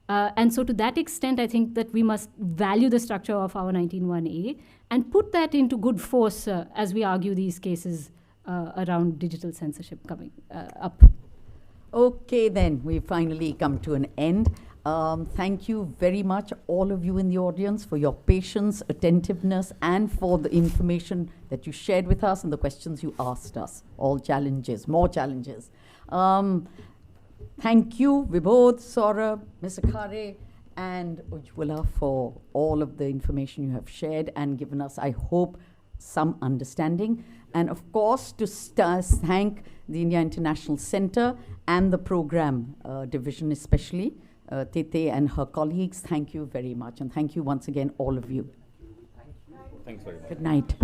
Speaker 5: And so to that extent, I think that we must value the structure of our 19(1)(a) and put that into good force as we argue these cases around digital censorship coming up.
Speaker 2: Okay, then, we finally come to an end. Thank you very much, all of you in the audience, for your patience, attentiveness, and for the information that you shared with us and the questions you asked us. All challenges, more challenges. Thank you, Vibodh, Saurabh, Mr. Khare, and Ujwala, for all of the information you have shared and given us, I hope, some understanding. And of course, to thank the India International Center and the program division especially, Tete and her colleagues. Thank you very much. And thank you once again, all of you.
Speaker 4: Thanks very much.
Speaker 2: Good night.